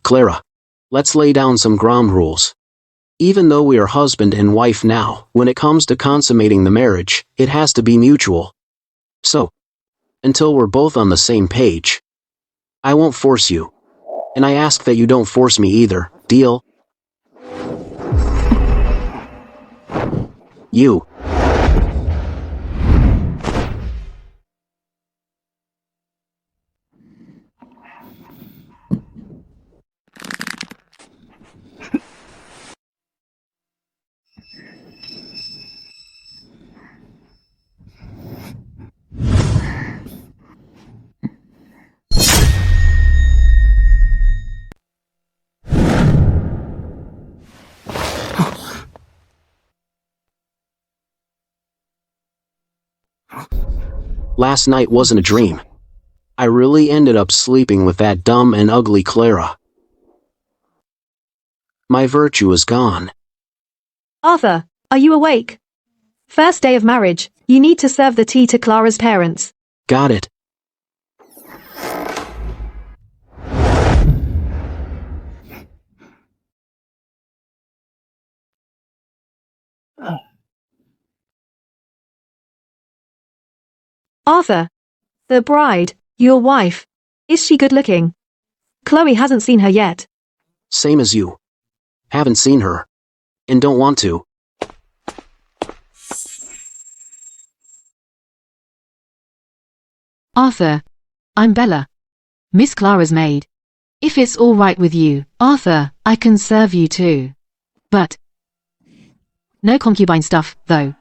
Clara. Let's lay down some ground rules. Even though we are husband and wife now, when it comes to consummating the marriage, it has to be mutual. So, until we're both on the same page, I won't force you. And I ask that you don't force me either, deal? You. Last night wasn't a dream. I really ended up sleeping with that dumb and ugly Clara. My virtue is gone. Arthur, are you awake? First day of marriage, you need to serve the tea to Clara's parents. Got it. Arthur, the bride, your wife, is she good looking? Chloe hasn't seen her yet. Same as you. Haven't seen her. And don't want to. Arthur, I'm Bella, Miss Clara's maid. If it's all right with you, Arthur, I can serve you too. But no concubine stuff, though.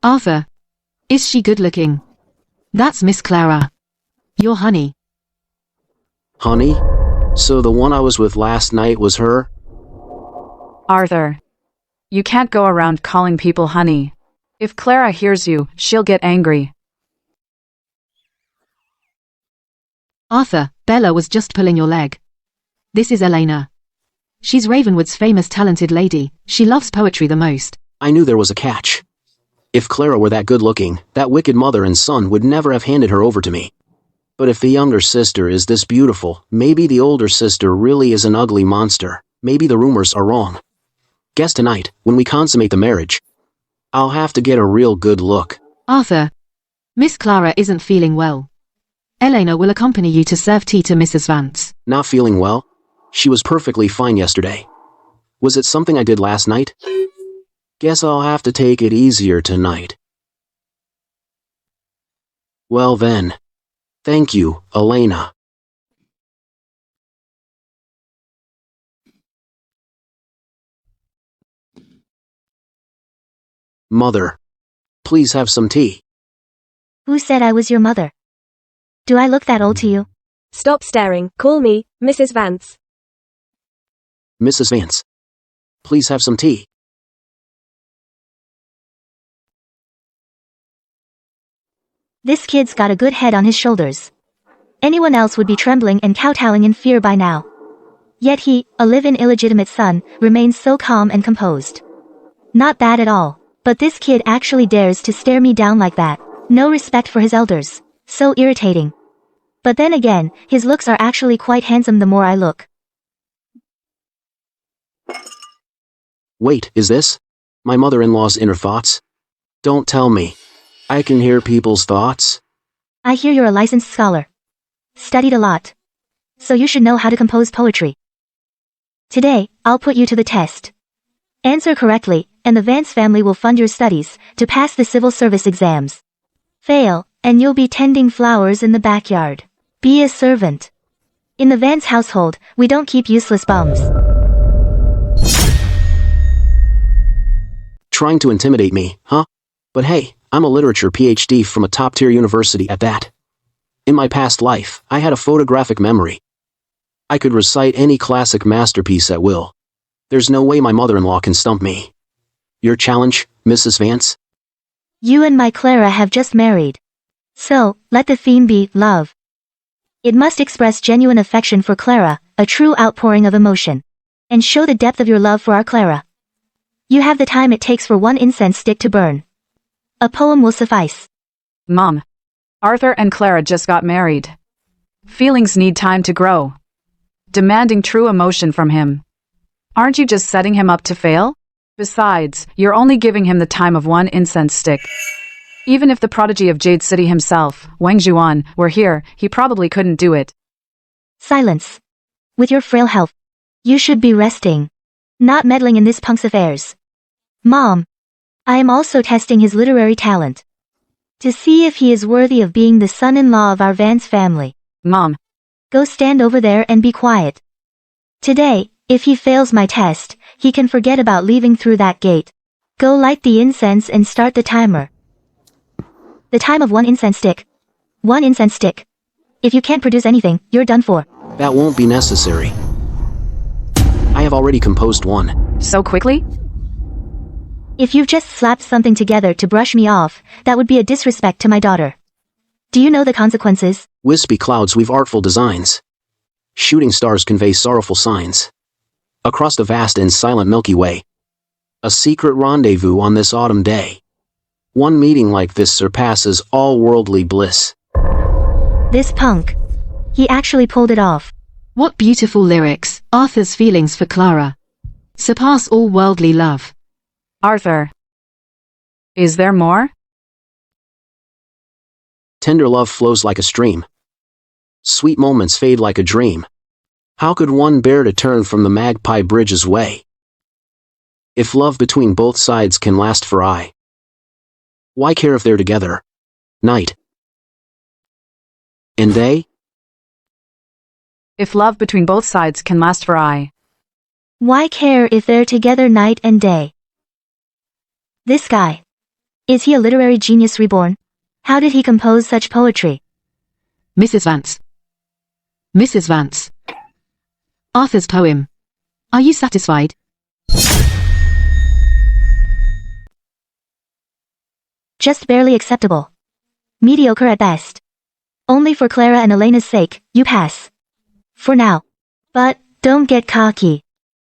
Arthur, is she good looking? That's Miss Clara. Your honey. Honey? So the one I was with last night was her? Arthur, you can't go around calling people honey. If Clara hears you, she'll get angry. Arthur, Bella was just pulling your leg. This is Elena. She's Ravenwood's famous talented lady. She loves poetry the most. I knew there was a catch. If Clara were that good-looking, that wicked mother and son would never have handed her over to me. But if the younger sister is this beautiful, maybe the older sister really is an ugly monster. Maybe the rumors are wrong. Guess tonight, when we consummate the marriage, I'll have to get a real good look. Arthur, Miss Clara isn't feeling well. Elena will accompany you to serve tea to Mrs. Vance. Not feeling well? She was perfectly fine yesterday. Was it something I did last night? Guess I'll have to take it easier tonight. Well then. Thank you, Elena. Mother. Please have some tea. Who said I was your mother? Do I look that old to you? Stop staring. Call me Mrs. Vance. Mrs. Vance. Please have some tea. This kid's got a good head on his shoulders. Anyone else would be trembling and kowtowing in fear by now. Yet he, a live-in illegitimate son, remains so calm and composed. Not bad at all. But this kid actually dares to stare me down like that. No respect for his elders. So irritating. But then again, his looks are actually quite handsome the more I look. Wait, is this my mother-in-law's inner thoughts? Don't tell me. I can hear people's thoughts. I hear you're a licensed scholar. Studied a lot. So you should know how to compose poetry. Today, I'll put you to the test. Answer correctly, and the Vance family will fund your studies to pass the civil service exams. Fail, and you'll be tending flowers in the backyard. Be a servant. In the Vance household, we don't keep useless bums. Trying to intimidate me, huh? But hey, I'm a literature PhD from a top-tier university at that. In my past life, I had a photographic memory. I could recite any classic masterpiece at will. There's no way my mother-in-law can stump me. Your challenge, Mrs. Vance? You and my Clara have just married. So, let the theme be love. It must express genuine affection for Clara, a true outpouring of emotion. And show the depth of your love for our Clara. You have the time it takes for one incense stick to burn. A poem will suffice. Mom. Arthur and Clara just got married. Feelings need time to grow. Demanding true emotion from him. Aren't you just setting him up to fail? Besides, you're only giving him the time of one incense stick. Even if the prodigy of Jade City himself, Wang Zhuan, were here, he probably couldn't do it. Silence. With your frail health, you should be resting. Not meddling in this punk's affairs. Mom. I am also testing his literary talent. To see if he is worthy of being the son-in-law of our Vance family. Mom. Go stand over there and be quiet. Today, if he fails my test, he can forget about leaving through that gate. Go light the incense and start the timer. The time of one incense stick. One incense stick. If you can't produce anything, you're done for. That won't be necessary. I have already composed one. So quickly? If you've just slapped something together to brush me off, that would be a disrespect to my daughter. Do you know the consequences? Wispy clouds weave artful designs. Shooting stars convey sorrowful signs. Across the vast and silent Milky Way. A secret rendezvous on this autumn day. One meeting like this surpasses all worldly bliss. This punk. He actually pulled it off. What beautiful lyrics. Arthur's feelings for Clara surpass all worldly love. Arthur. Is there more? Tender love flows like a stream. Sweet moments fade like a dream. How could one bear to turn from the Magpie Bridge's way? If love between both sides can last for aye, why care if they're together, night and day? If love between both sides can last for aye. Why care if they're together night and day? This guy. Is he a literary genius reborn? How did he compose such poetry? Mrs. Vance. Mrs. Vance. Arthur's poem. Are you satisfied? Just barely acceptable. Mediocre at best. Only for Clara and Elena's sake, you pass. For now. But, don't get cocky.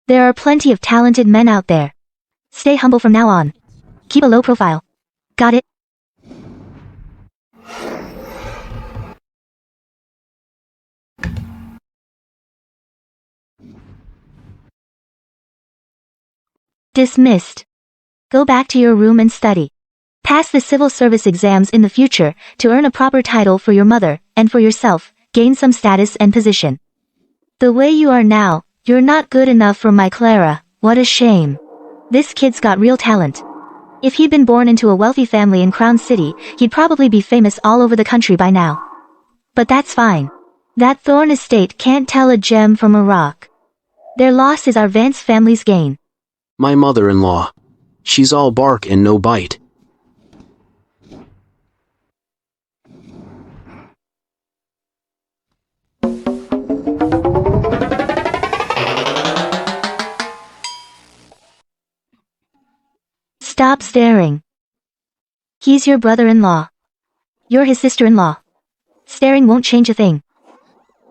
There are plenty of talented men out there. Stay humble from now on. Keep a low profile. Got it? Dismissed. Go back to your room and study. Pass the civil service exams in the future to earn a proper title for your mother, and for yourself, gain some status and position. The way you are now, you're not good enough for my Clara. What a shame. This kid's got real talent. If he'd been born into a wealthy family in Crown City, he'd probably be famous all over the country by now. But that's fine. That Thorn estate can't tell a gem from a rock. Their loss is our Vance family's gain. My mother-in-law. She's all bark and no bite. Stop staring. He's your brother-in-law. You're his sister-in-law. Staring won't change a thing.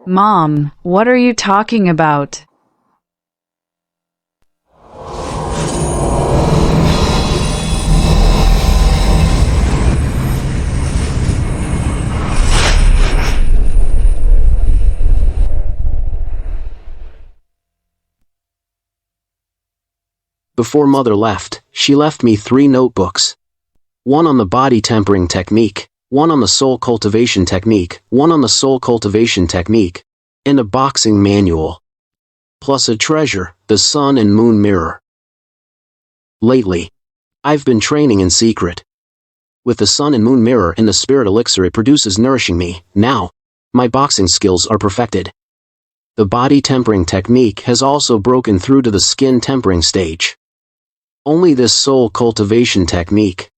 Mom, what are you talking about? Before mother left, she left me 3 notebooks. One on the body tempering technique, one on the soul cultivation technique, one on the soul cultivation technique, and a boxing manual. Plus a treasure, the sun and moon mirror. Lately, I've been training in secret. With the sun and moon mirror and the spirit elixir it produces nourishing me, now, my boxing skills are perfected. The body tempering technique has also broken through to the skin tempering stage. Only this soul cultivation technique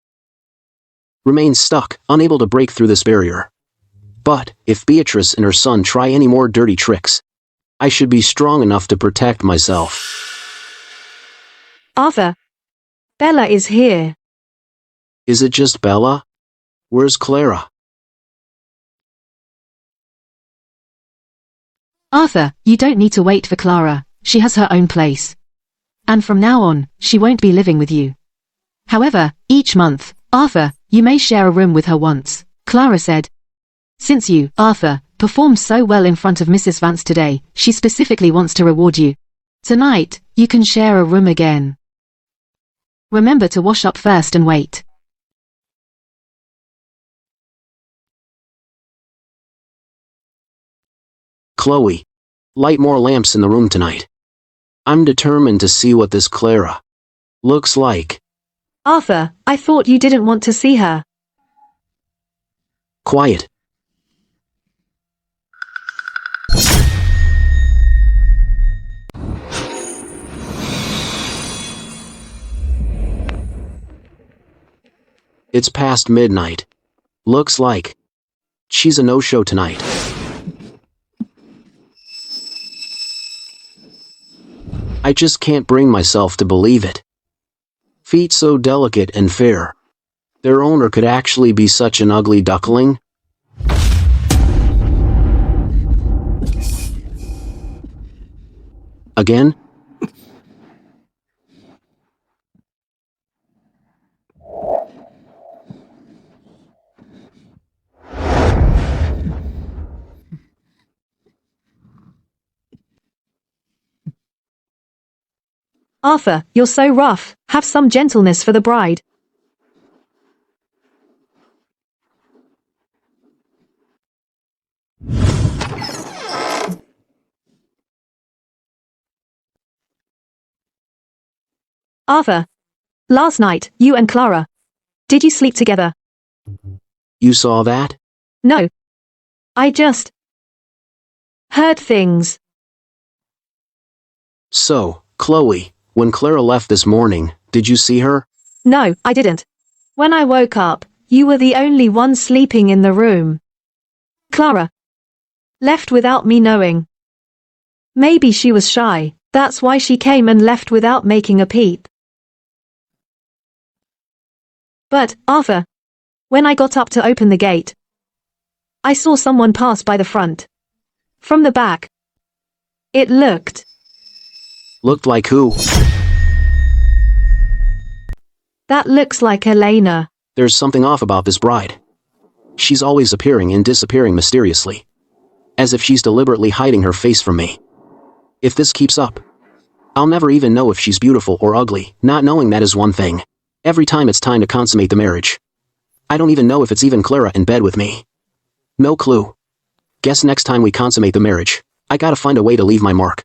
remains stuck, unable to break through this barrier. But, if Beatrice and her son try any more dirty tricks, I should be strong enough to protect myself. Arthur. Bella is here. Is it just Bella? Where's Clara? Arthur, you don't need to wait for Clara. She has her own place. And from now on, she won't be living with you. However, each month, Arthur, you may share a room with her once, Clara said. Since you, Arthur, performed so well in front of Mrs. Vance today, she specifically wants to reward you. Tonight, you can share a room again. Remember to wash up first and wait. Chloe, light more lamps in the room tonight. I'm determined to see what this Clara looks like. Arthur, I thought you didn't want to see her. Quiet. It's past midnight. Looks like she's a no-show tonight. I just can't bring myself to believe it. Feet so delicate and fair. Their owner could actually be such an ugly duckling? Again? Arthur, you're so rough. Have some gentleness for the bride. Arthur, last night, you and Clara. Did you sleep together? You saw that? No. I just heard things. So, Chloe, when Clara left this morning, did you see her? No, I didn't. When I woke up, you were the only one sleeping in the room. Clara left without me knowing. Maybe she was shy, that's why she came and left without making a peep. But, Arthur, when I got up to open the gate, I saw someone pass by the front. From the back. It looked Looked like who? That looks like Elena. There's something off about this bride. She's always appearing and disappearing mysteriously. As if she's deliberately hiding her face from me. If this keeps up, I'll never even know if she's beautiful or ugly. Not knowing that is one thing. Every time it's time to consummate the marriage, I don't even know if it's even Clara in bed with me. No clue. Guess next time we consummate the marriage, I gotta find a way to leave my mark.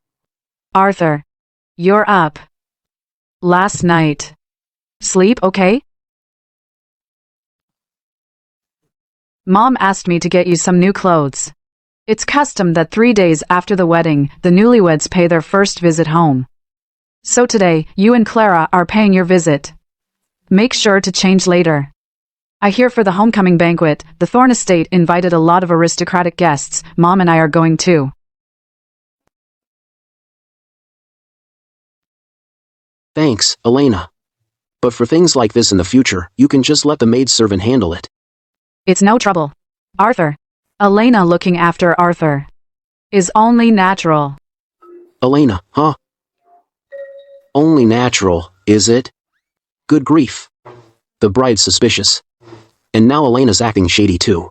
Arthur, you're up. Last night. Sleep okay? Mom asked me to get you some new clothes. It's custom that 3 days after the wedding, the newlyweds pay their first visit home. So today, you and Clara are paying your visit. Make sure to change later. I hear for the homecoming banquet, the Thorne estate invited a lot of aristocratic guests. Mom and I are going too. Thanks, Elena. But for things like this in the future, you can just let the maidservant handle it. It's no trouble. Arthur. Elena looking after Arthur. Is only natural. Elena, huh? Only natural, is it? Good grief. The bride's suspicious. And now Elena's acting shady too.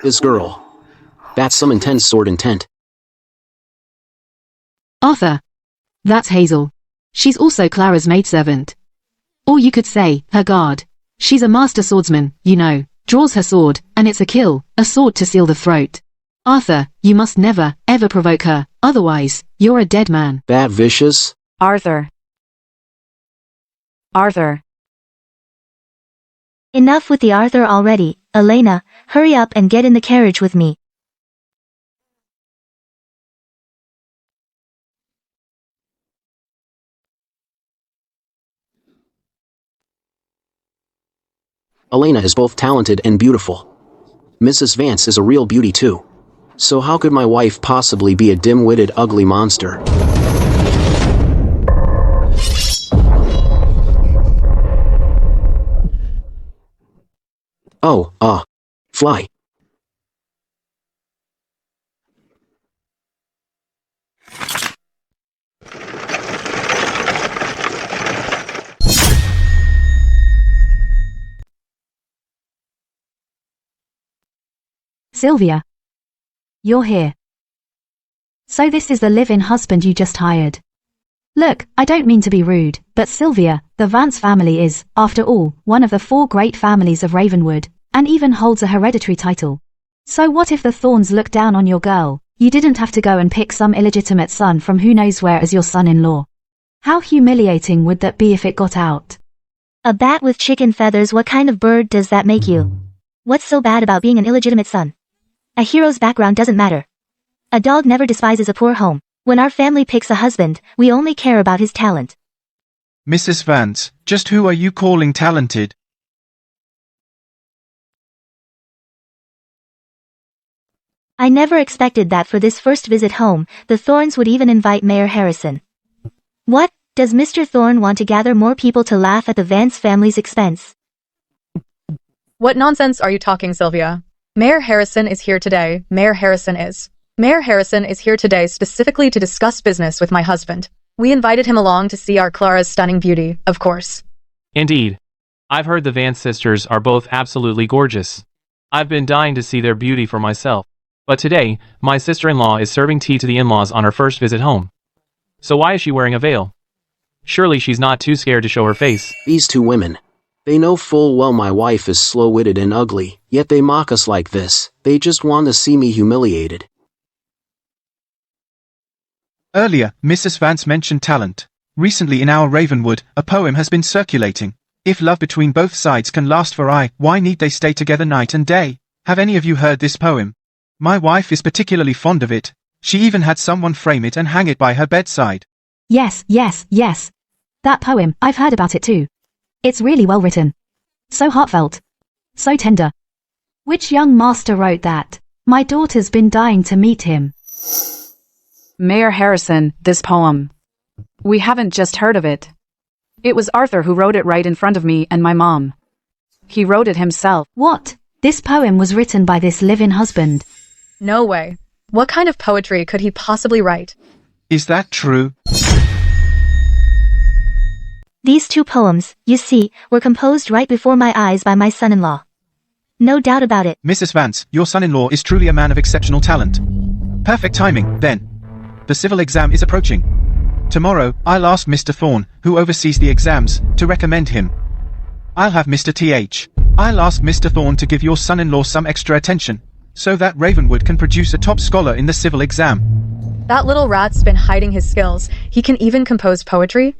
This girl. That's some intense sword intent. Arthur. That's Hazel. She's also Clara's maidservant. Or you could say, her guard. She's a master swordsman, you know, draws her sword, and it's a kill, a sword to seal the throat. Arthur, you must never, ever provoke her, otherwise, you're a dead man. That vicious? Arthur. Arthur. Enough with the Arthur already. Elena, hurry up and get in the carriage with me. Elena is both talented and beautiful. Mrs. Vance is a real beauty too. So how could my wife possibly be a dim-witted ugly monster? Oh, fly. Sylvia. You're here. So this is the live-in husband you just hired. Look, I don't mean to be rude, but Sylvia, the Vance family is, after all, one of the 4 great families of Ravenwood, and even holds a hereditary title. So what if the Thorns look down on your girl? You didn't have to go and pick some illegitimate son from who knows where as your son-in-law. How humiliating would that be if it got out? A bat with chicken feathers, what kind of bird does that make you? What's so bad about being an illegitimate son? A hero's background doesn't matter. A dog never despises a poor home. When our family picks a husband, we only care about his talent. Mrs. Vance, just who are you calling talented? I never expected that for this first visit home, the Thorns would even invite Mayor Harrison. What? Does Mr. Thorne want to gather more people to laugh at the Vance family's expense? What nonsense are you talking, Sylvia? Mayor Harrison is here today. Mayor Harrison is here today specifically to discuss business with my husband. We invited him along to see our Clara's stunning beauty, of course. Indeed. I've heard the Vance sisters are both absolutely gorgeous. I've been dying to see their beauty for myself. But today, my sister-in-law is serving tea to the in-laws on her first visit home. So why is she wearing a veil? Surely she's not too scared to show her face. These 2 women. They know full well my wife is slow-witted and ugly, yet they mock us like this. They just want to see me humiliated. Earlier, Mrs. Vance mentioned talent. Recently in our Ravenwood, a poem has been circulating. If love between both sides can last for aye, why need they stay together night and day? Have any of you heard this poem? My wife is particularly fond of it. She even had someone frame it and hang it by her bedside. Yes. That poem, I've heard about it too. It's really well written. So heartfelt. So tender. Which young master wrote that? My daughter's been dying to meet him. Mayor Harrison, this poem. We haven't just heard of it. It was Arthur who wrote it right in front of me and my mom. He wrote it himself. What? This poem was written by this live-in husband? No way. What kind of poetry could he possibly write? Is that true? These 2 poems, you see, were composed right before my eyes by my son-in-law. No doubt about it. Mrs. Vance, your son-in-law is truly a man of exceptional talent. Perfect timing, then. The civil exam is approaching. Tomorrow, I'll ask Mr. Thorne, who oversees the exams, to recommend him. I'll have Mr. I'll ask Mr. Thorne to give your son-in-law some extra attention, so that Ravenwood can produce a top scholar in the civil exam. That little rat's been hiding his skills. He can even compose poetry.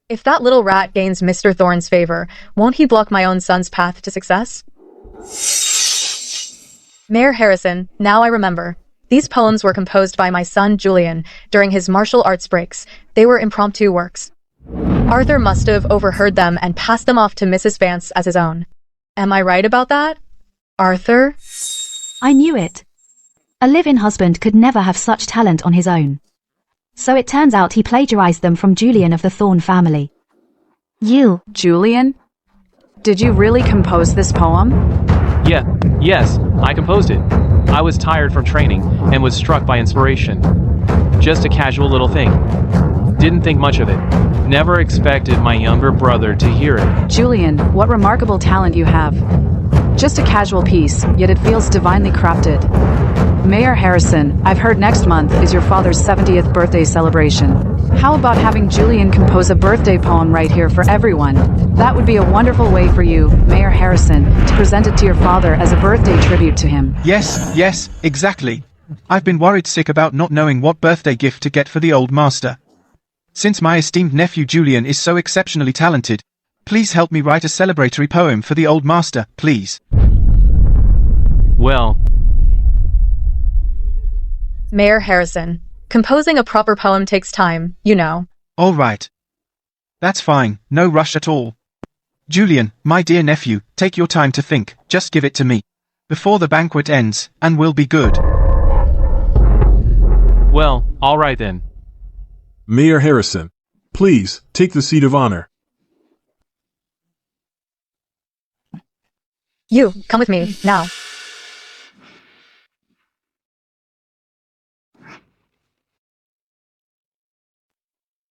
If that little rat gains Mr. Thorne's favor, won't he block my own son's path to success? Mayor Harrison, now I remember. These poems were composed by my son Julian during his martial arts breaks. They were impromptu works. Arthur must have overheard them and passed them off to Mrs. Vance as his own. Am I right about that? Arthur? I knew it. A live-in husband could never have such talent on his own. So it turns out he plagiarized them from Julian of the Thorne family. You. Julian? Did you really compose this poem? Yes, I composed it. I was tired from training and was struck by inspiration. Just a casual little thing. Didn't think much of it. Never expected my younger brother to hear it. Julian, what remarkable talent you have. Just a casual piece, yet it feels divinely crafted. Mayor Harrison, I've heard next month is your father's 70th birthday celebration. How about having Julian compose a birthday poem right here for everyone? That would be a wonderful way for you, Mayor Harrison, to present it to your father as a birthday tribute to him. Yes, exactly. I've been worried sick about not knowing what birthday gift to get for the old master. Since my esteemed nephew Julian is so exceptionally talented, please help me write a celebratory poem for the old master, please. Well, Mayor Harrison, composing a proper poem takes time, you know. All right. That's fine, no rush at all. Julian, my dear nephew, take your time to think, just give it to me. Before the banquet ends, and we'll be good. well, all right then. Mayor Harrison, please take the seat of honor. You, come with me, now.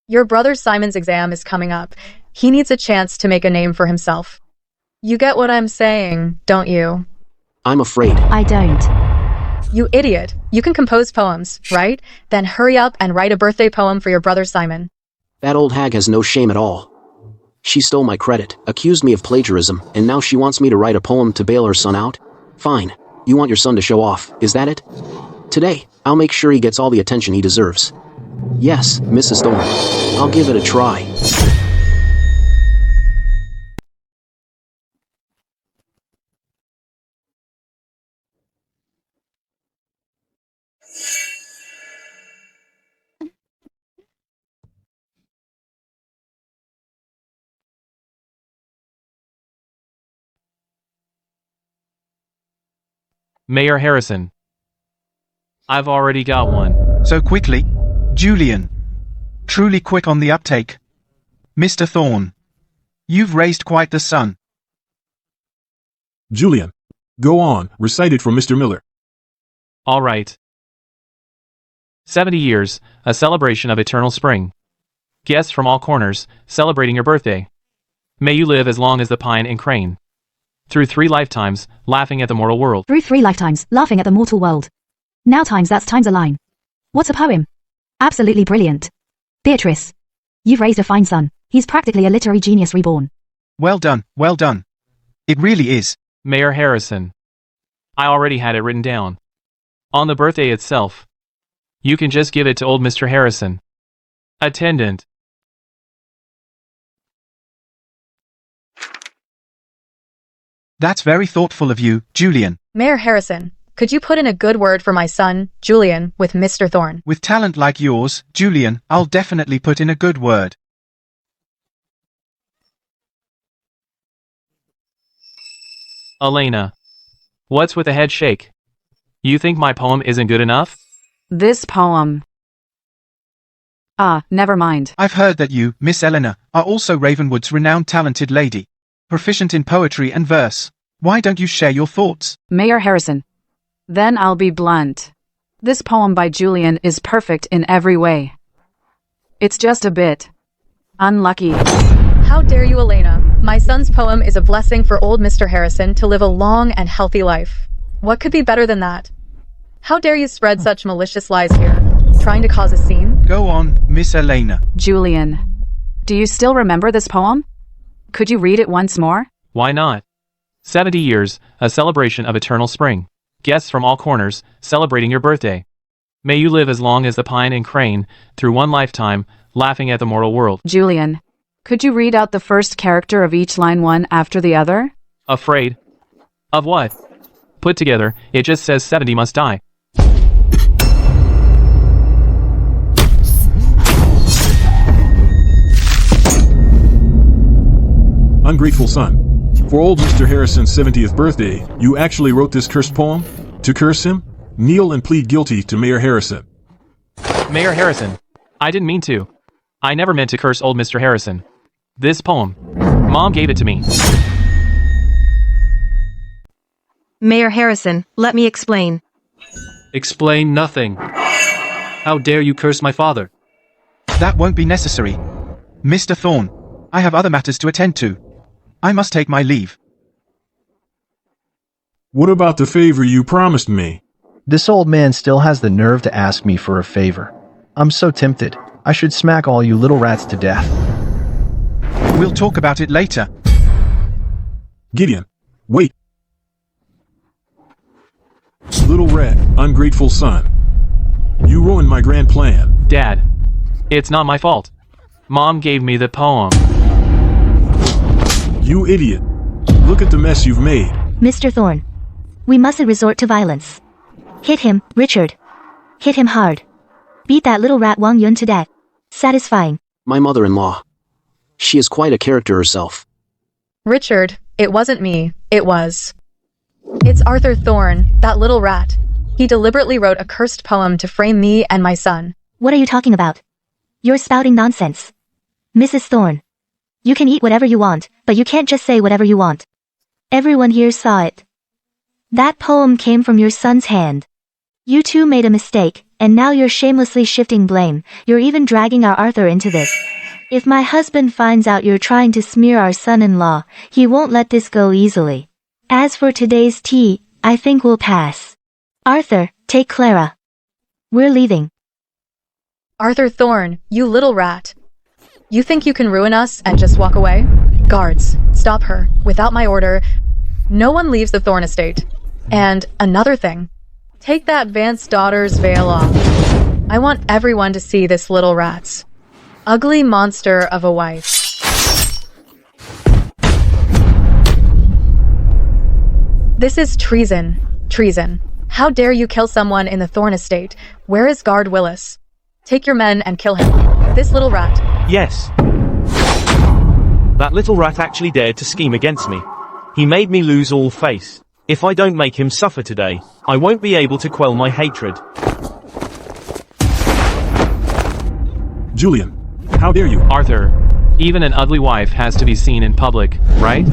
Your brother Simon's exam is coming up. He needs a chance to make a name for himself. You get what I'm saying, don't you? I'm afraid. I don't. You idiot. You can compose poems, right? Then hurry up and write a birthday poem for your brother Simon. That old hag has no shame at all. She stole my credit, accused me of plagiarism, and now she wants me to write a poem to bail her son out? Fine. You want your son to show off, is that it? Today, I'll make sure he gets all the attention he deserves. Yes, Mrs. Thorne. I'll give it a try. Mayor Harrison. I've already got one. So quickly? Julian. Truly quick on the uptake. Mr. Thorne. You've raised quite the son. Julian. Go on, recite it for Mr. Miller. All right. 70 years, a celebration of eternal spring. Guests from all corners, celebrating your birthday. May you live as long as the pine and crane. Through 3 lifetimes, laughing at the mortal world. Through 3 lifetimes, laughing at the mortal world. Now times a line. What's a poem? Absolutely brilliant. Beatrice. You've raised a fine son. He's practically a literary genius reborn. Well done, well done. It really is. Mayor Harrison. I already had it written down. On the birthday itself. You can just give it to old Mr. Harrison. Attendant. That's very thoughtful of you, Julian. Mayor Harrison, could you put in a good word for my son, Julian, with Mr. Thorne? With talent like yours, Julian, I'll definitely put in a good word. Elena. What's with the head shake? You think my poem isn't good enough? This poem. Ah, never mind. I've heard that you, Miss Eleanor, are also Ravenwood's renowned talented lady. Proficient in poetry and verse. Why don't you share your thoughts? Mayor Harrison. Then I'll be blunt. This poem by Julian is perfect in every way. It's just a bit unlucky. How dare you, Elena? My son's poem is a blessing for old Mr. Harrison to live a long and healthy life. What could be better than that? How dare you spread such malicious lies here, trying to cause a scene? Go on, Miss Elena. Julian, do you still remember this poem? Could you read it once more? Why not? 70 years, a celebration of eternal spring. Guests from all corners, celebrating your birthday. May you live as long as the pine and crane, through 1 lifetime, laughing at the mortal world. Julian, could you read out the first character of each line one after the other? Afraid? Of what? Put together, it just says 70 must die. Ungrateful son. For old Mr. Harrison's 70th birthday, you actually wrote this cursed poem? To curse him? Kneel and plead guilty to Mayor Harrison. Mayor Harrison. I didn't mean to. I never meant to curse old Mr. Harrison. This poem. Mom gave it to me. Mayor Harrison, let me explain. Explain nothing. How dare you curse my father? That won't be necessary. Mr. Thorne, I have other matters to attend to. I must take my leave. What about the favor you promised me? This old man still has the nerve to ask me for a favor. I'm so tempted. I should smack all you little rats to death. We'll talk about it later. Gideon, wait. Little rat, ungrateful son. You ruined my grand plan. Dad. It's not my fault. Mom gave me the poem. You idiot. Look at the mess you've made. Mr. Thorne. We mustn't resort to violence. Hit him, Richard. Hit him hard. Beat that little rat Wang Yun to death. Satisfying. My mother-in-law. She is quite a character herself. Richard, it wasn't me. It was. It's Arthur Thorne, that little rat. He deliberately wrote a cursed poem to frame me and my son. What are you talking about? You're spouting nonsense. Mrs. Thorne. You can eat whatever you want, but you can't just say whatever you want. Everyone here saw it. That poem came from your son's hand. You two made a mistake, and now you're shamelessly shifting blame. You're even dragging our Arthur into this. If my husband finds out you're trying to smear our son-in-law, he won't let this go easily. As for today's tea, I think we'll pass. Arthur, take Clara. We're leaving. Arthur Thorne, you little rat. You think you can ruin us and just walk away? Guards, stop her. Without my order, no one leaves the Thorne estate. And another thing, take that Vance daughter's veil off. I want everyone to see this little rat's ugly monster of a wife. This is treason. Treason. How dare you kill someone in the Thorne estate? Where is Guard Willis? Take your men and kill him. This little rat. Yes. That little rat actually dared to scheme against me. He made me lose all faith. If I don't make him suffer today, I won't be able to quell my hatred. Julian, how dare you? Arthur, even an ugly wife has to be seen in public, right?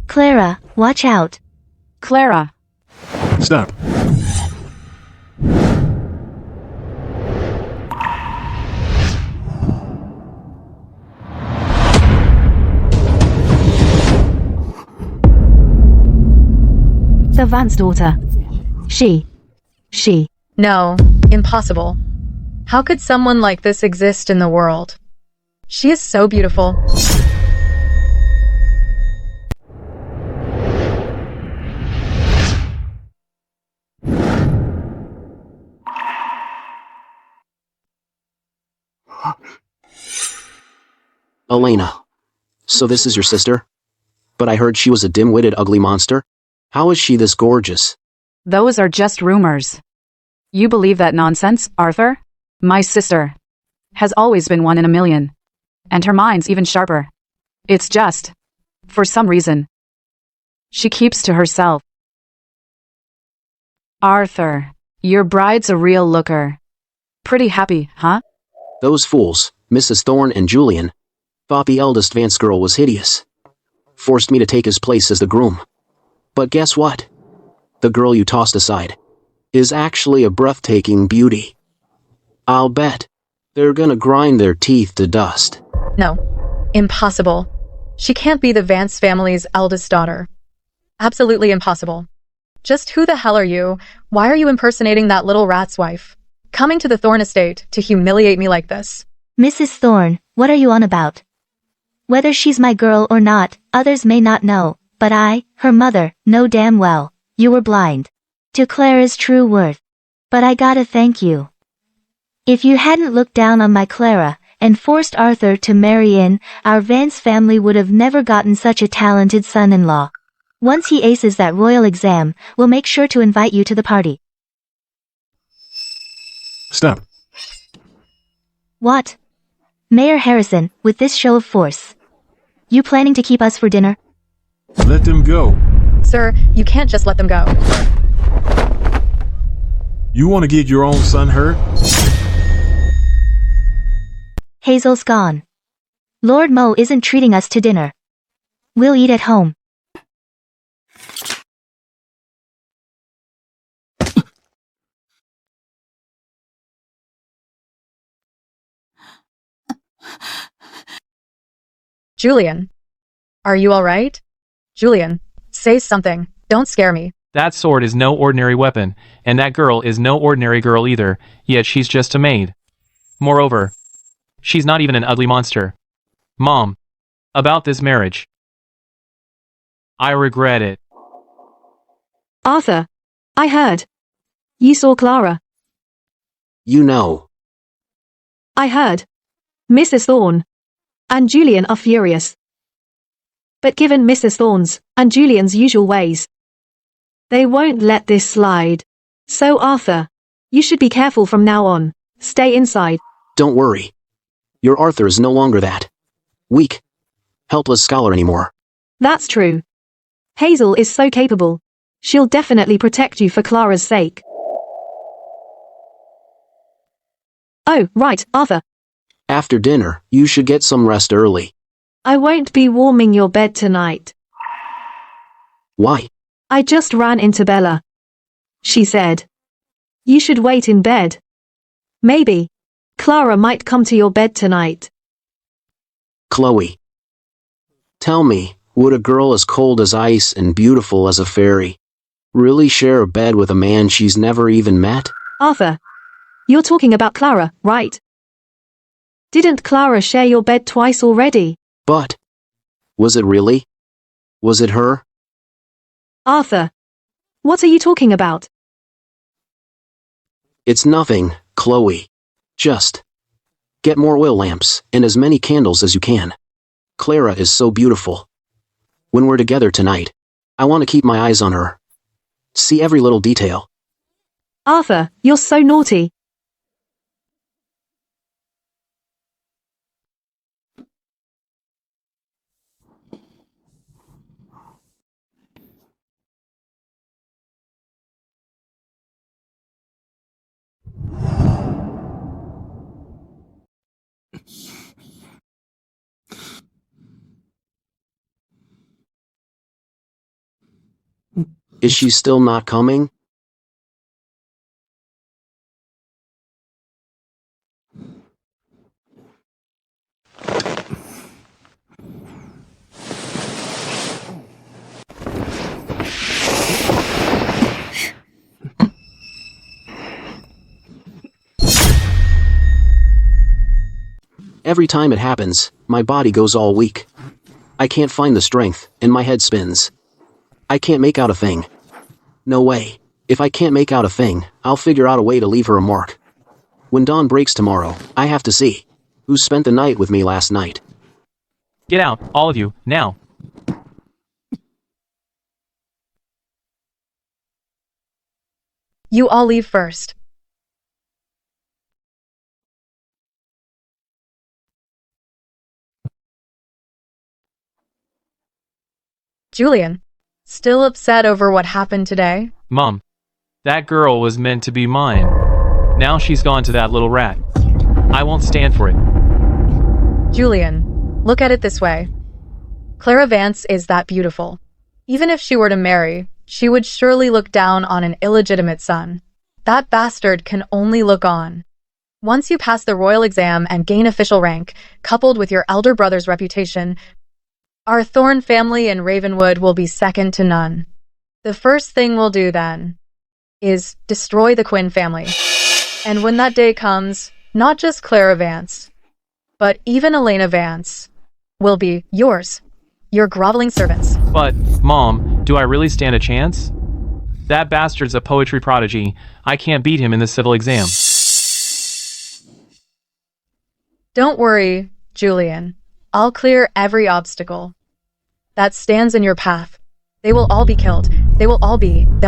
Clara, watch out. Clara. Stop. The Vance daughter. She. No, impossible. How could someone like this exist in the world? She is so beautiful. Elena. So this is your sister? But I heard she was a dim-witted ugly monster? How is she this gorgeous? Those are just rumors. You believe that nonsense, Arthur? My sister has always been one in a million. And her mind's even sharper. It's just, for some reason, she keeps to herself. Arthur, your bride's a real looker. Pretty happy, huh? Those fools, Mrs. Thorne and Julian, thought the eldest Vance girl was hideous. Forced me to take his place as the groom. But guess what? The girl you tossed aside is actually a breathtaking beauty. I'll bet they're gonna grind their teeth to dust. No, impossible. She can't be the Vance family's eldest daughter. Absolutely impossible. Just who the hell are you? Why are you impersonating that little rat's wife? Coming to the Thorne estate to humiliate me like this? Mrs. Thorne, what are you on about? Whether she's my girl or not, others may not know, but I, her mother, know damn well. You were blind to Clara's true worth. But I gotta thank you. If you hadn't looked down on my Clara and forced Arthur to marry in, our Vance family would have never gotten such a talented son-in-law. Once he aces that royal exam, we'll make sure to invite you to the party. Stop. What? Mayor Harrison, with this show of force. You planning to keep us for dinner? Let them go. Sir, you can't just let them go. You want to get your own son hurt? Hazel's gone. Lord Mo isn't treating us to dinner. We'll eat at home. Julian, are you all right? Julian, say something. Don't scare me. That sword is no ordinary weapon, and that girl is no ordinary girl either, yet she's just a maid. Moreover, she's not even an ugly monster. Mom, about this marriage. I regret it. Arthur, I heard. You saw Clara. You know. I heard. Mrs. Thorne and Julian are furious. But given Mrs. Thorne's and Julian's usual ways, they won't let this slide. So Arthur, you should be careful from now on. Stay inside. Don't worry. Your Arthur is no longer that weak, helpless scholar anymore. That's true. Hazel is so capable. She'll definitely protect you for Clara's sake. Oh, right, Arthur. After dinner, you should get some rest early. I won't be warming your bed tonight. Why? I just ran into Bella. She said, you should wait in bed. Maybe Clara might come to your bed tonight. Chloe. Tell me, would a girl as cold as ice and beautiful as a fairy really share a bed with a man she's never even met? Arthur, you're talking about Clara, right? Didn't Clara share your bed twice already? But was it really? Was it her? Arthur, what are you talking about? It's nothing, Chloe. Just get more oil lamps and as many candles as you can. Clara is so beautiful. When we're together tonight, I want to keep my eyes on her. See every little detail. Arthur, you're so naughty. Is she still not coming? Every time it happens, my body goes all weak. I can't find the strength, and my head spins. I can't make out a thing. No way. If I can't make out a thing, I'll figure out a way to leave her a mark. When dawn breaks tomorrow, I have to see who spent the night with me last night. Get out, all of you, now. You all leave first. Julian, still upset over what happened today? Mom, that girl was meant to be mine. Now she's gone to that little rat. I won't stand for it. Julian, look at it this way. Clara Vance is that beautiful. Even if she were to marry, she would surely look down on an illegitimate son. That bastard can only look on. Once you pass the royal exam and gain official rank, coupled with your elder brother's reputation, our Thorne family in Ravenwood will be second to none. The first thing we'll do then is destroy the Quinn family. And when that day comes, not just Clara Vance, but even Elena Vance will be yours, your groveling servants. But, Mom, do I really stand a chance? That bastard's a poetry prodigy. I can't beat him in the civil exam. Don't worry, Julian. I'll clear every obstacle that stands in your path. They will all be killed. They'll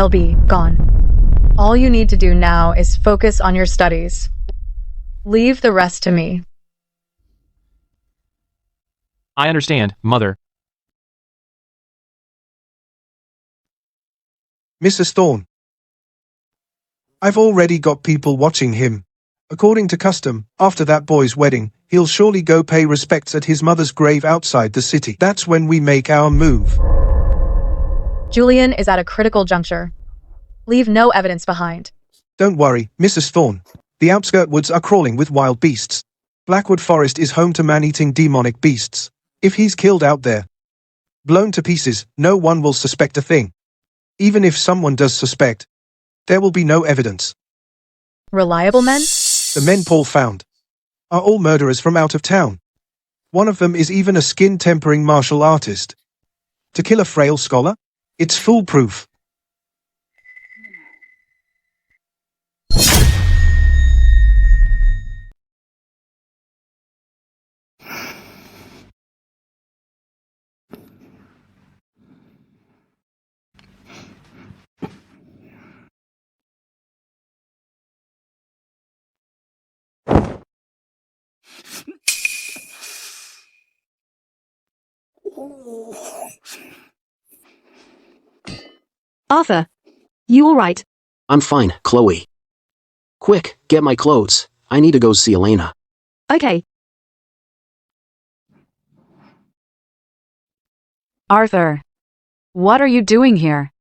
be gone. All you need to do now is focus on your studies. Leave the rest to me. I understand, Mother. Mrs. Thorne. I've already got people watching him. According to custom, after that boy's wedding, he'll surely go pay respects at his mother's grave outside the city. That's when we make our move. Julian is at a critical juncture. Leave no evidence behind. Don't worry, Mrs. Thorne. The outskirt woods are crawling with wild beasts. Blackwood Forest is home to man-eating demonic beasts. If he's killed out there, blown to pieces, no one will suspect a thing. Even if someone does suspect, there will be no evidence. Reliable men? The men Paul found are all murderers from out of town. One of them is even a skin-tempering martial artist. To kill a frail scholar? It's foolproof. Arthur, you all right? I'm fine, Chloe. Quick, get my clothes. I need to go see Elena. Okay. Arthur. What are you doing here?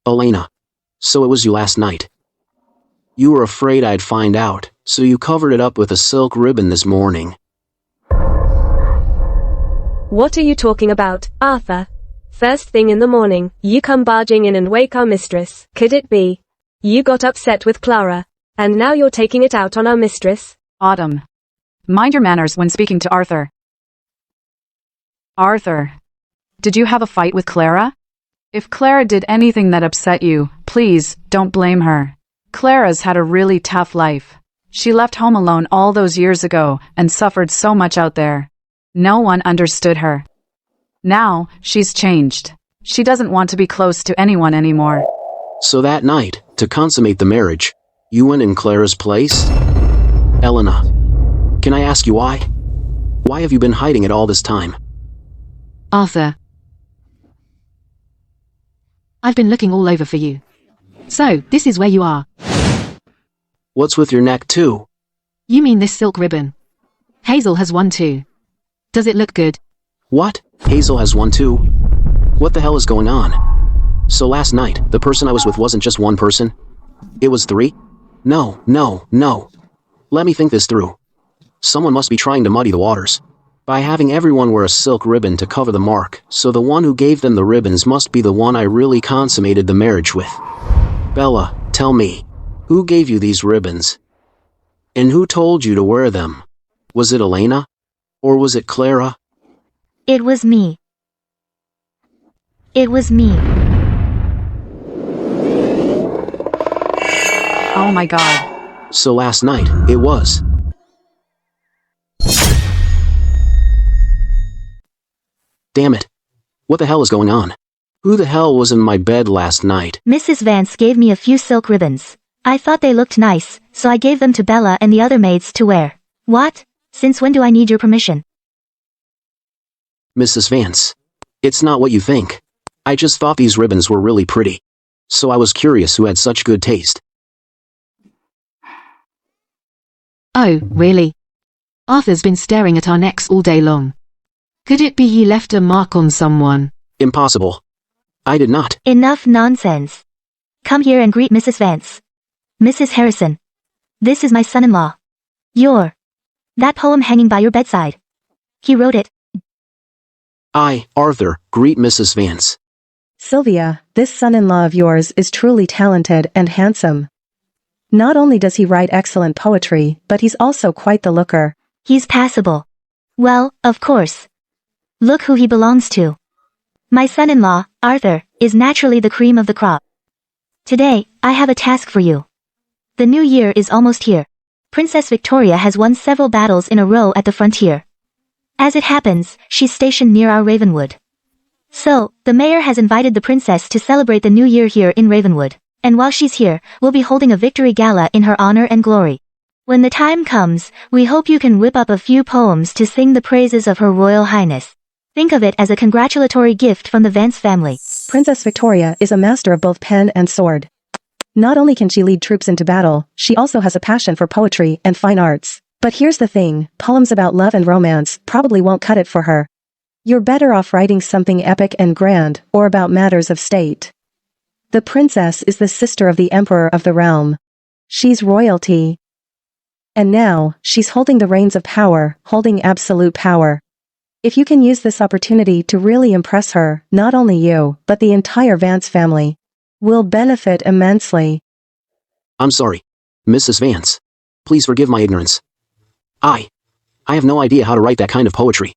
Elena. So it was you last night. You were afraid I'd find out, so you covered it up with a silk ribbon this morning. What are you talking about, Arthur? First thing in the morning, you come barging in and wake our mistress. Could it be? You got upset with Clara, and now you're taking it out on our mistress? Autumn. Mind your manners when speaking to Arthur. Arthur. Did you have a fight with Clara? If Clara did anything that upset you, please, don't blame her. Clara's had a really tough life. She left home alone all those years ago and suffered so much out there. No one understood her. Now, she's changed. She doesn't want to be close to anyone anymore. So that night, to consummate the marriage, you went in Clara's place? Elena, can I ask you why? Why have you been hiding it all this time? Arthur. I've been looking all over for you. So, this is where you are. What's with your neck too? You mean this silk ribbon? Hazel has one too. Does it look good? What? Hazel has one too? What the hell is going on? So last night, the person I was with wasn't just one person? It was three? No. Let me think this through. Someone must be trying to muddy the waters by having everyone wear a silk ribbon to cover the mark, so the one who gave them the ribbons must be the one I really consummated the marriage with. Bella, tell me, who gave you these ribbons? And who told you to wear them? Was it Elena? Or was it Clara? It was me. It was me. Oh my God. So last night, it was. Damn it. What the hell is going on? Who the hell was in my bed last night? Mrs. Vance gave me a few silk ribbons. I thought they looked nice, so I gave them to Bella and the other maids to wear. What? Since when do I need your permission? Mrs. Vance. It's not what you think. I just thought these ribbons were really pretty. So I was curious who had such good taste. Oh, really? Arthur's been staring at our necks all day long. Could it be he left a mark on someone? Impossible. I did not. Enough nonsense. Come here and greet Mrs. Vance. Mrs. Harrison. This is my son-in-law. That poem hanging by your bedside. He wrote it. I, Arthur, greet Mrs. Vance. Sylvia, this son-in-law of yours is truly talented and handsome. Not only does he write excellent poetry, but he's also quite the looker. He's passable. Well, of course. Look who he belongs to. My son-in-law, Arthur, is naturally the cream of the crop. Today, I have a task for you. The new year is almost here. Princess Victoria has won several battles in a row at the frontier. As it happens, she's stationed near our Ravenwood. So, the mayor has invited the princess to celebrate the new year here in Ravenwood. And while she's here, we'll be holding a victory gala in her honor and glory. When the time comes, we hope you can whip up a few poems to sing the praises of Her Royal Highness. Think of it as a congratulatory gift from the Vance family. Princess Victoria is a master of both pen and sword. Not only can she lead troops into battle, she also has a passion for poetry and fine arts. But here's the thing, poems about love and romance probably won't cut it for her. You're better off writing something epic and grand, or about matters of state. The princess is the sister of the emperor of the realm. She's royalty. And now, she's holding the reins of power, holding absolute power. If you can use this opportunity to really impress her, not only you, but the entire Vance family will benefit immensely. I'm sorry, Mrs. Vance. Please forgive my ignorance. I have no idea how to write that kind of poetry.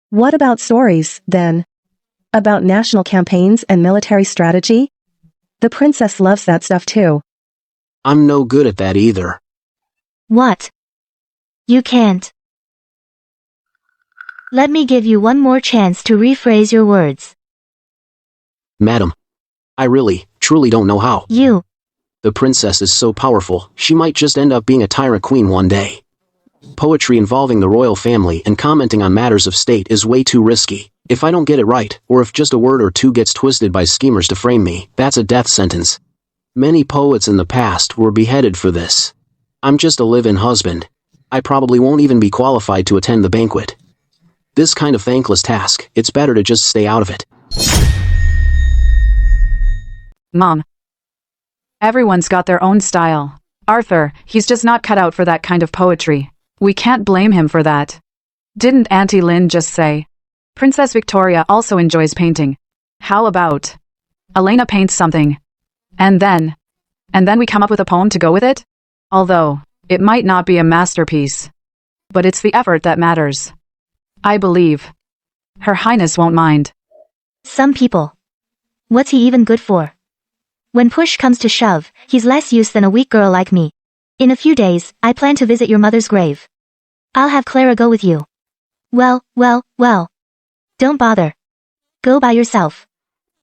What about stories, then? About national campaigns and military strategy? The princess loves that stuff too. I'm no good at that either. What? You can't. Let me give you one more chance to rephrase your words. Madam, I really, truly don't know how. The princess is so powerful, she might just end up being a tyrant queen one day. Poetry involving the royal family and commenting on matters of state is way too risky. If I don't get it right, or if just a word or two gets twisted by schemers to frame me, that's a death sentence. Many poets in the past were beheaded for this. I'm just a live-in husband. I probably won't even be qualified to attend the banquet. This kind of thankless task, it's better to just stay out of it. Mom. Everyone's got their own style. Arthur, he's just not cut out for that kind of poetry. We can't blame him for that. Didn't Auntie Lynn just say? Princess Victoria also enjoys painting. How about Elena paints something, and then we come up with a poem to go with it? Although, it might not be a masterpiece. But it's the effort that matters. I believe Her Highness won't mind. Some people. What's he even good for? When push comes to shove, he's less use than a weak girl like me. In a few days, I plan to visit your mother's grave. I'll have Clara go with you. Well. Don't bother. Go by yourself.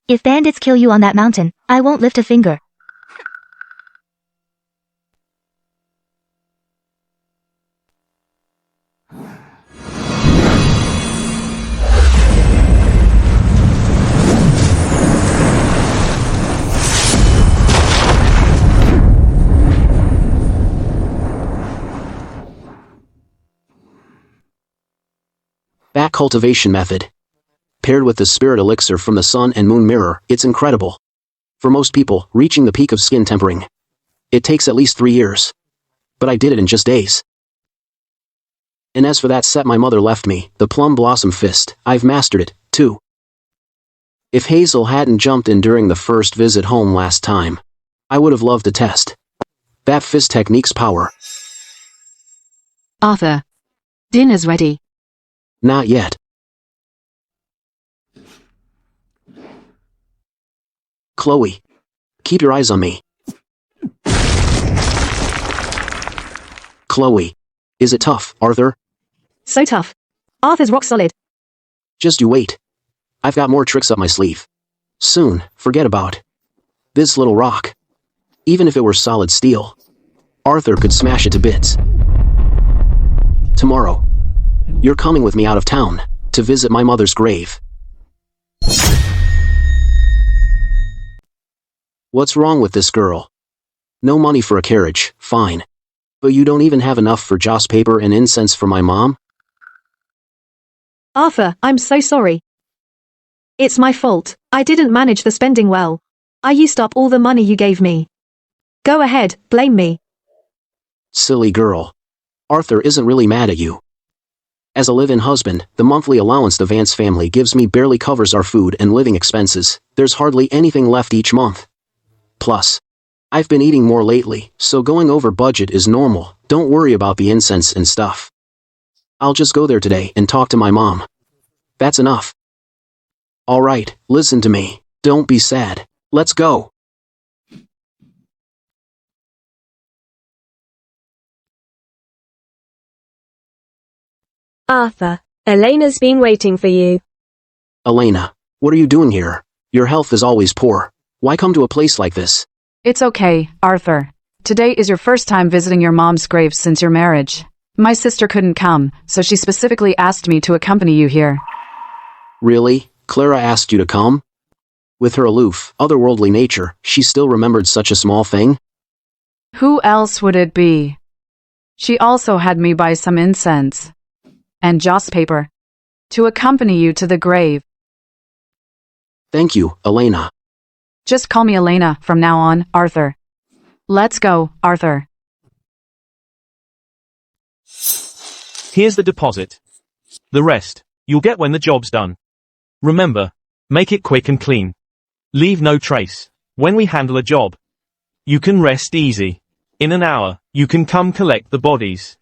If bandits kill you on that mountain, I won't lift a finger. Bat cultivation method. Paired with the spirit elixir from the sun and moon mirror, it's incredible. For most people, reaching the peak of skin tempering, it takes at least 3 years. But I did it in just days. And as for that set my mother left me, the plum blossom fist, I've mastered it, too. If Hazel hadn't jumped in during the first visit home last time, I would have loved to test that fist technique's power. Arthur. Dinner's ready. Not yet. Chloe. Keep your eyes on me. Chloe. Is it tough, Arthur? So tough. Arthur's rock solid. Just you wait. I've got more tricks up my sleeve. Soon, forget about this little rock. Even if it were solid steel, Arthur could smash it to bits. Tomorrow, you're coming with me out of town to visit my mother's grave. What's wrong with this girl? No money for a carriage, fine. But you don't even have enough for joss paper and incense for my mom? Arthur, I'm so sorry. It's my fault. I didn't manage the spending well. I used up all the money you gave me. Go ahead, blame me. Silly girl. Arthur isn't really mad at you. As a live-in husband, the monthly allowance the Vance family gives me barely covers our food and living expenses. There's hardly anything left each month. Plus, I've been eating more lately, so going over budget is normal. Don't worry about the incense and stuff. I'll just go there today and talk to my mom. That's enough. Alright, listen to me. Don't be sad. Let's go. Arthur, Elena's been waiting for you. Elena, what are you doing here? Your health is always poor. Why come to a place like this? It's okay, Arthur. Today is your first time visiting your mom's grave since your marriage. My sister couldn't come, so she specifically asked me to accompany you here. Really? Clara asked you to come? With her aloof, otherworldly nature, she still remembered such a small thing? Who else would it be? She also had me buy some incense and joss paper to accompany you to the grave. Thank you, Elena. Just call me Elena from now on, Arthur. Let's go, Arthur. Here's the deposit. The rest, you'll get when the job's done. Remember, make it quick and clean. Leave no trace. When we handle a job, you can rest easy. In an hour, you can come collect the bodies.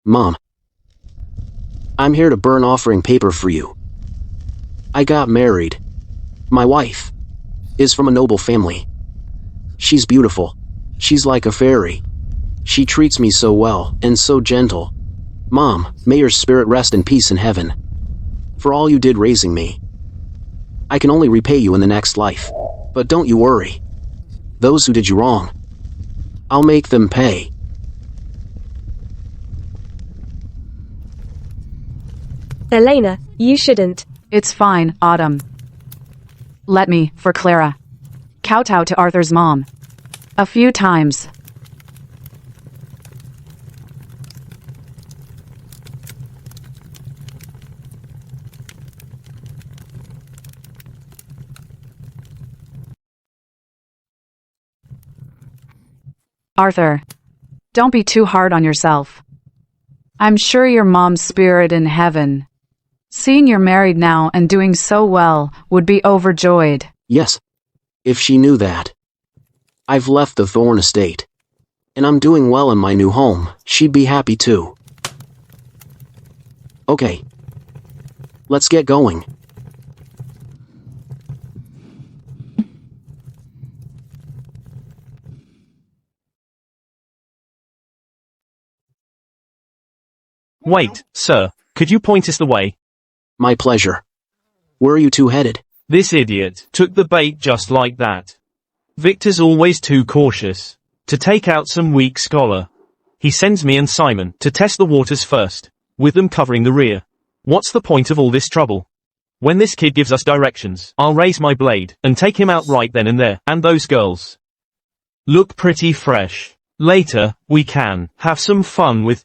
Mom. I'm here to burn offering paper for you. I got married. My wife is from a noble family. She's beautiful. She's like a fairy. She treats me so well and so gentle. Mom, may your spirit rest in peace in heaven. For all you did raising me. I can only repay you in the next life. But don't you worry. Those who did you wrong, I'll make them pay. Elena, you shouldn't. It's fine, Autumn. Let me, for Clara. Kowtow to Arthur's mom. A few times. Arthur, don't be too hard on yourself. I'm sure your mom's spirit in heaven, seeing you're married now and doing so well, would be overjoyed. Yes. If she knew that. I've left the Thorn estate. And I'm doing well in my new home, she'd be happy too. Okay. Let's get going. Wait, sir, could you point us the way? My pleasure. Where are you two headed? This idiot took the bait just like that. Victor's always too cautious. To take out some weak scholar. He sends me and Simon to test the waters first, with them covering the rear. What's the point of all this trouble? When this kid gives us directions, I'll raise my blade and take him out right then and there, and those girls look pretty fresh. Later, we can have some fun with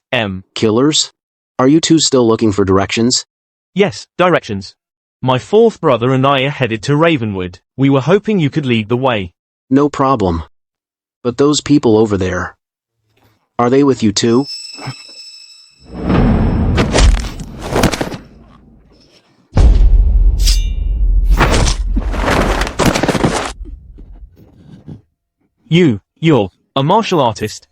Killers? Are you two still looking for directions? Yes, directions. My fourth brother and I are headed to Ravenwood. We were hoping you could lead the way. No problem. But those people over there, are they with you too? You're a martial artist?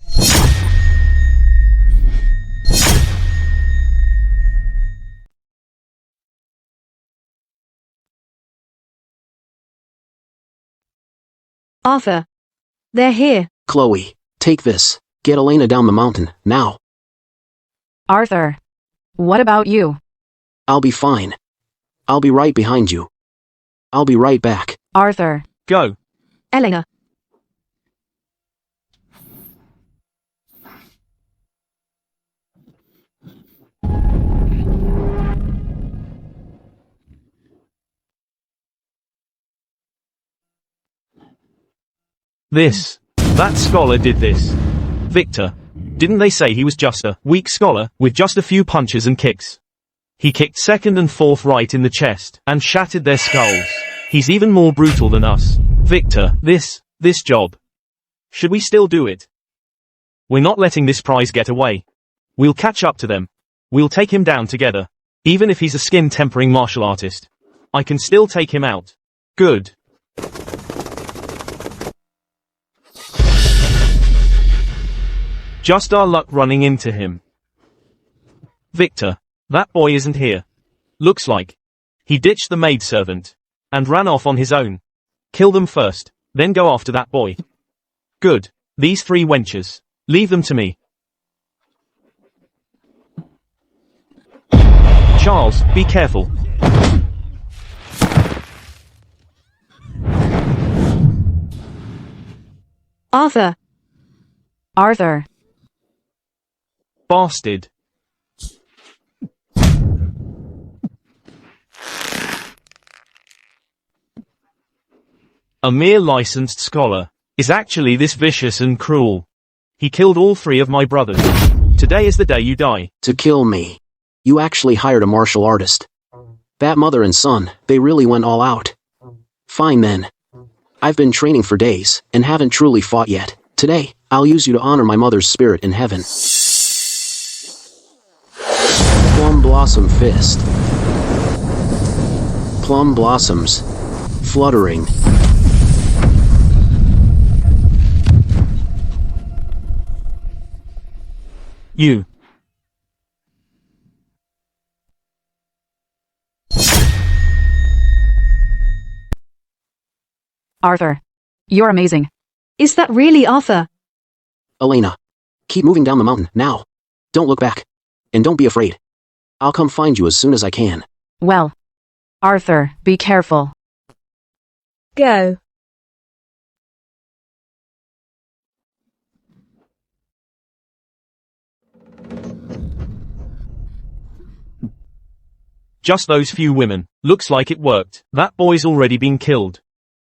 Arthur. They're here. Chloe, take this. Get Elena down the mountain, now. Arthur. What about you? I'll be fine. I'll be right behind you. I'll be right back. Arthur. Go. Elena. That scholar did this. Victor. Didn't they say he was just a weak scholar, with just a few punches and kicks? He kicked second and fourth right in the chest, and shattered their skulls. He's even more brutal than us. Victor, this job. Should we still do it? We're not letting this prize get away. We'll catch up to them. We'll take him down together. Even if he's a skin-tempering martial artist. I can still take him out. Good. Just our luck running into him. Victor, that boy isn't here. Looks like he ditched the maidservant and ran off on his own. Kill them first, then go after that boy. Good. These three wenches. Leave them to me. Charles, be careful. Arthur. Arthur. Bastard. A mere licensed scholar is actually this vicious and cruel. He killed all three of my brothers. Today is the day you die. To kill me. You actually hired a martial artist. That mother and son, they really went all out. Fine then. I've been training for days, and haven't truly fought yet. Today, I'll use you to honor my mother's spirit in heaven. Plum Blossom Fist. Plum blossoms. Fluttering. You. Arthur. You're amazing. Is that really Arthur? Elena. Keep moving down the mountain, now. Don't look back. And don't be afraid. I'll come find you as soon as I can. Well. Arthur, be careful. Go. Just those few women. Looks like it worked. That boy's already been killed.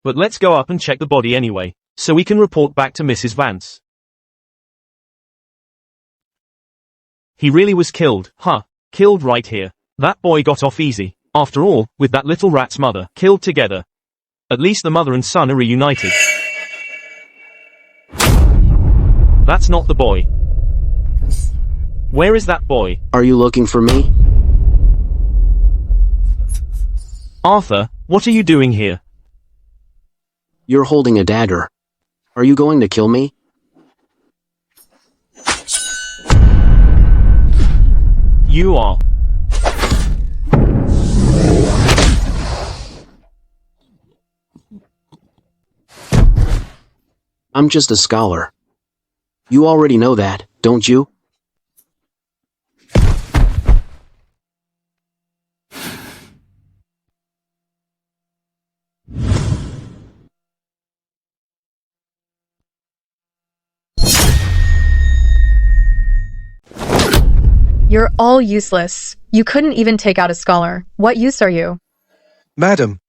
But let's go up and check the body anyway, so we can report back to Mrs. Vance. He really was killed, huh? Killed right here. That boy got off easy. After all, with that little rat's mother, killed together. At least the mother and son are reunited. That's not the boy. Where is that boy? Are you looking for me? Arthur, what are you doing here? You're holding a dagger. Are you going to kill me? You are. I'm just a scholar. You already know that, don't you? You're all useless. You couldn't even take out a scholar. What use are you? Madam,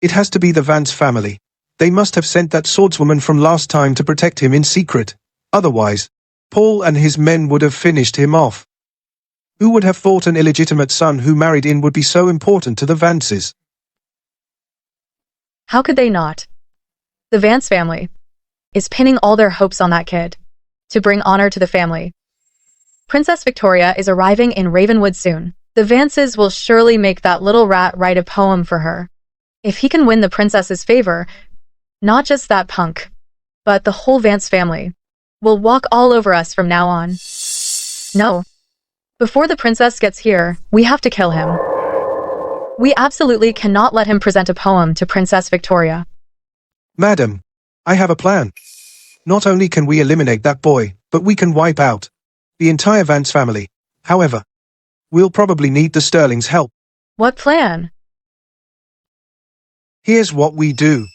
it has to be the Vance family. They must have sent that swordswoman from last time to protect him in secret. Otherwise, Paul and his men would have finished him off. Who would have thought an illegitimate son who married in would be so important to the Vances? How could they not? The Vance family is pinning all their hopes on that kid to bring honor to the family. Princess Victoria is arriving in Ravenwood soon. The Vances will surely make that little rat write a poem for her. If he can win the princess's favor, not just that punk, but the whole Vance family will walk all over us from now on. No. Before the princess gets here, we have to kill him. We absolutely cannot let him present a poem to Princess Victoria. Madam, I have a plan. Not only can we eliminate that boy, but we can wipe out the entire Vance family. However, we'll probably need the Sterling's help. What plan? Here's what we do.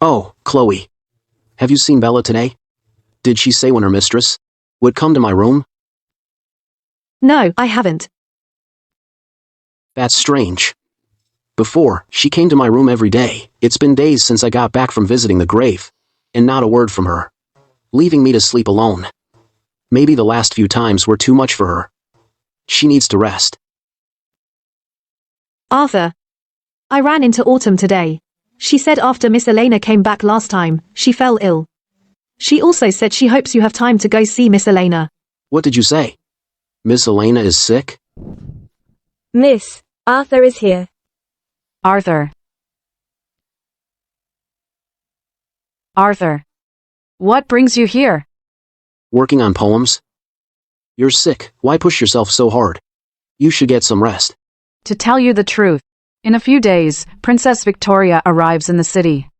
Oh, Chloe. Have you seen Bella today? Did she say when her mistress would come to my room? No, I haven't. That's strange. Before, she came to my room every day. It's been days since I got back from visiting the grave, and not a word from her, leaving me to sleep alone. Maybe the last few times were too much for her. She needs to rest. Arthur. I ran into Autumn today. She said after Miss Elena came back last time, she fell ill. She also said she hopes you have time to go see Miss Elena. What did you say? Miss Elena is sick? Miss, Arthur is here. Arthur. Arthur. What brings you here? Working on poems? You're sick. Why push yourself so hard? You should get some rest. To tell you the truth, in a few days, Princess Victoria arrives in the city.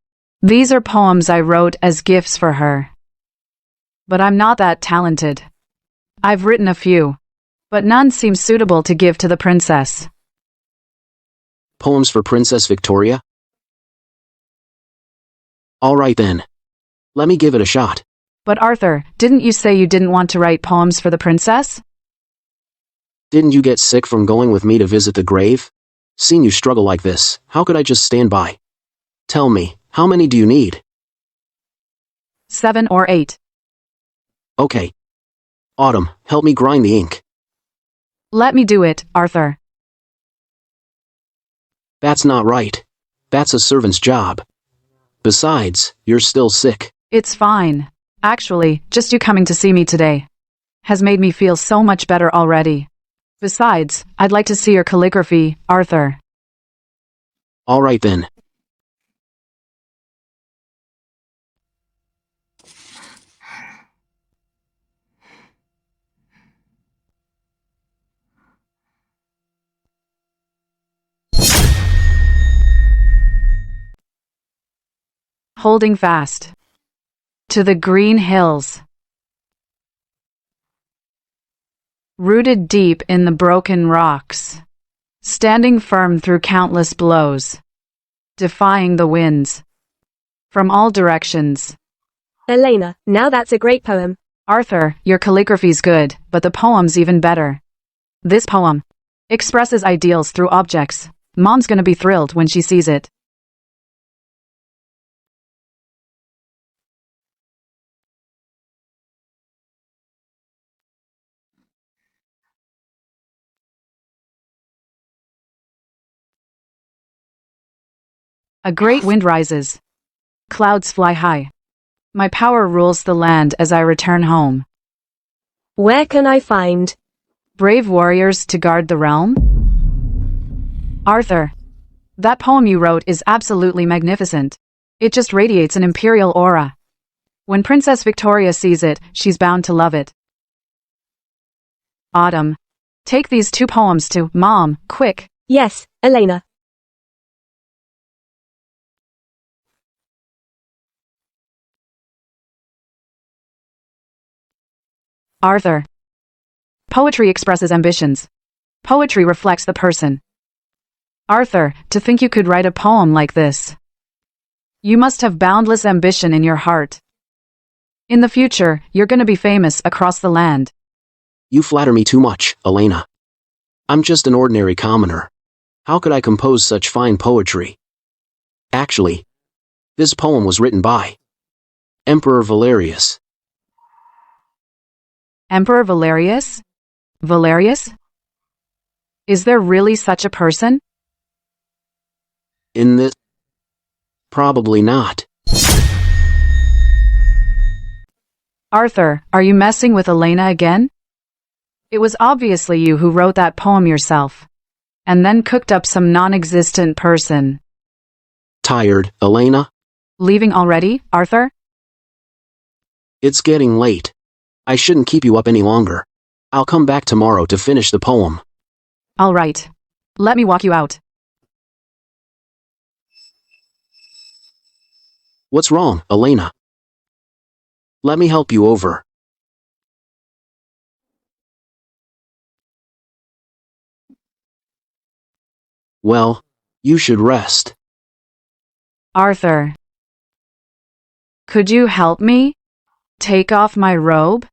These are poems I wrote as gifts for her. But I'm not that talented. I've written a few, but none seem suitable to give to the princess. Poems for Princess Victoria? All right then. Let me give it a shot. But Arthur, didn't you say you didn't want to write poems for the princess? Didn't you get sick from going with me to visit the grave? Seeing you struggle like this, how could I just stand by? Tell me, how many do you need? 7 or 8. Okay. Autumn, help me grind the ink. Let me do it, Arthur. That's not right. That's a servant's job. Besides, you're still sick. It's fine. Actually, just you coming to see me today has made me feel so much better already. Besides, I'd like to see your calligraphy, Arthur. All right then. Holding fast to the green hills, rooted deep in the broken rocks, standing firm through countless blows, defying the winds from all directions. Elena, now that's a great poem. Arthur, your calligraphy's good, but the poem's even better. This poem expresses ideals through objects. Mom's gonna be thrilled when she sees it. A great wind rises. Clouds fly high. My power rules the land as I return home. Where can I find brave warriors to guard the realm? Arthur, that poem you wrote is absolutely magnificent. It just radiates an imperial aura. When Princess Victoria sees it, she's bound to love it. Autumn, take these 2 poems to Mom, quick. Yes, Elena. Arthur. Poetry expresses ambitions. Poetry reflects the person. Arthur, to think you could write a poem like this. You must have boundless ambition in your heart. In the future, you're gonna be famous across the land. You flatter me too much, Elena. I'm just an ordinary commoner. How could I compose such fine poetry? Actually, this poem was written by Emperor Valerius. Emperor Valerius? Valerius? Is there really such a person? In this? Probably not. Arthur, are you messing with Elena again? It was obviously you who wrote that poem yourself. And then cooked up some non-existent person. Tired, Elena? Leaving already, Arthur? It's getting late. I shouldn't keep you up any longer. I'll come back tomorrow to finish the poem. All right. Let me walk you out. What's wrong, Elena? Let me help you over. Well, you should rest. Arthur. Could you help me? Take off my robe?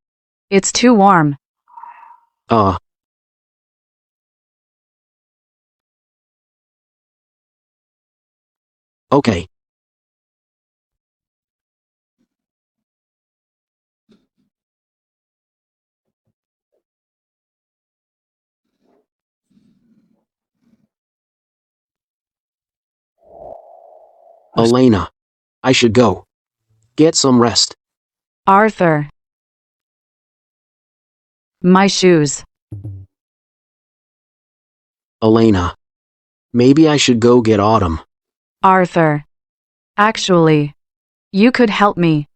It's too warm. Okay. Elena, I should go. Get some rest. Arthur. My shoes. Elena, maybe I should go get Autumn. Arthur. Actually, you could help me.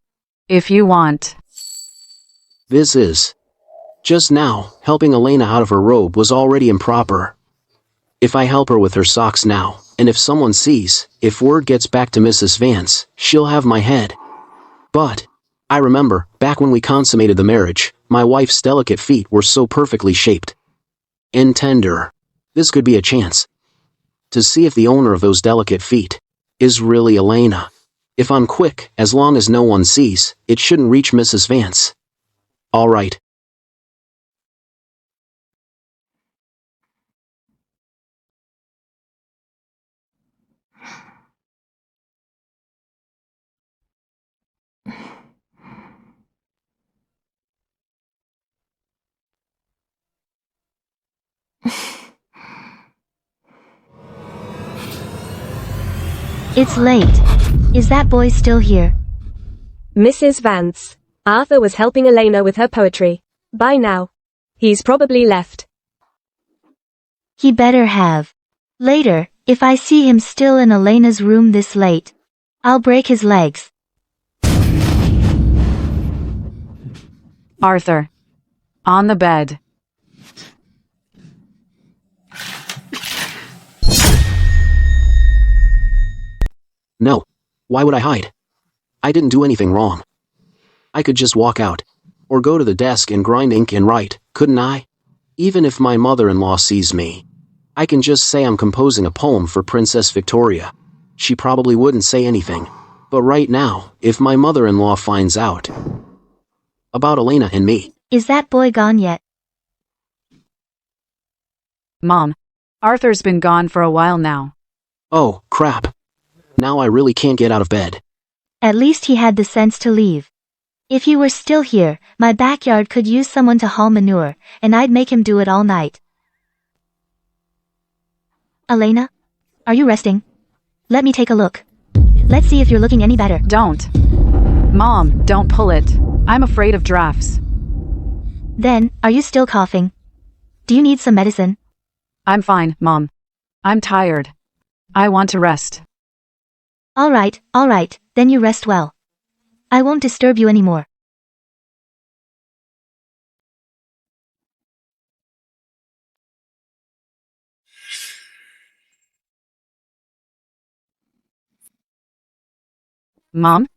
If you want. This is. Just now, helping Elena out of her robe was already improper. If I help her with her socks now, and if someone sees, if word gets back to Mrs. Vance, she'll have my head. But, I remember, back when we consummated the marriage, my wife's delicate feet were so perfectly shaped and tender. This could be a chance to see if the owner of those delicate feet is really Elena. If I'm quick, as long as no one sees, it shouldn't reach Mrs. Vance. All right. It's late. Is that boy still here? Mrs. Vance. Arthur was helping Elena with her poetry. Bye now. He's probably left. He better have. Later, if I see him still in Elena's room this late, I'll break his legs. Arthur. On the bed. No. Why would I hide? I didn't do anything wrong. I could just walk out. Or go to the desk and grind ink and write, couldn't I? Even if my mother-in-law sees me, I can just say I'm composing a poem for Princess Victoria. She probably wouldn't say anything. But right now, if my mother-in-law finds out, About Elena and me. Is that boy gone yet? Mom, Arthur's been gone for a while now. Oh, crap. Now I really can't get out of bed. At least he had the sense to leave. If he were still here, my backyard could use someone to haul manure, and I'd make him do it all night. Elena? Are you resting? Let me take a look. Let's see if you're looking any better. Don't. Mom, don't pull it. I'm afraid of drafts. Then, are you still coughing? Do you need some medicine? I'm fine, Mom. I'm tired. I want to rest. All right, then you rest well. I won't disturb you anymore. Mom?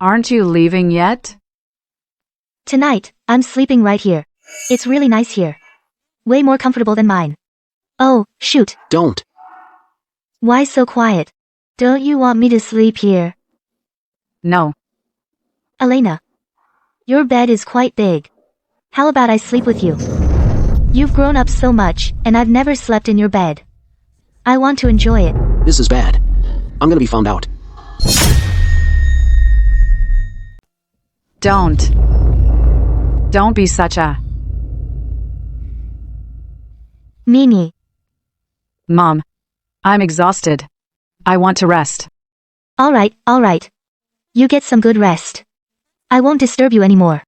Aren't you leaving yet? Tonight, I'm sleeping right here. It's really nice here. Way more comfortable than mine. Oh, shoot. Don't. Why so quiet? Don't you want me to sleep here? No. Elena. Your bed is quite big. How about I sleep with you? You've grown up so much, and I've never slept in your bed. I want to enjoy it. This is bad. I'm gonna be found out. Don't. Don't be such a... Mimi. Mom. I'm exhausted. I want to rest. All right. You get some good rest. I won't disturb you anymore.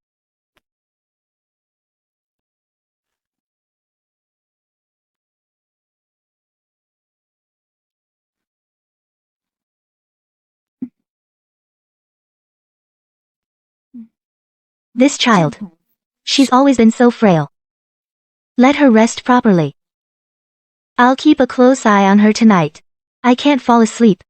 This child. She's always been so frail. Let her rest properly. I'll keep a close eye on her tonight. I can't fall asleep.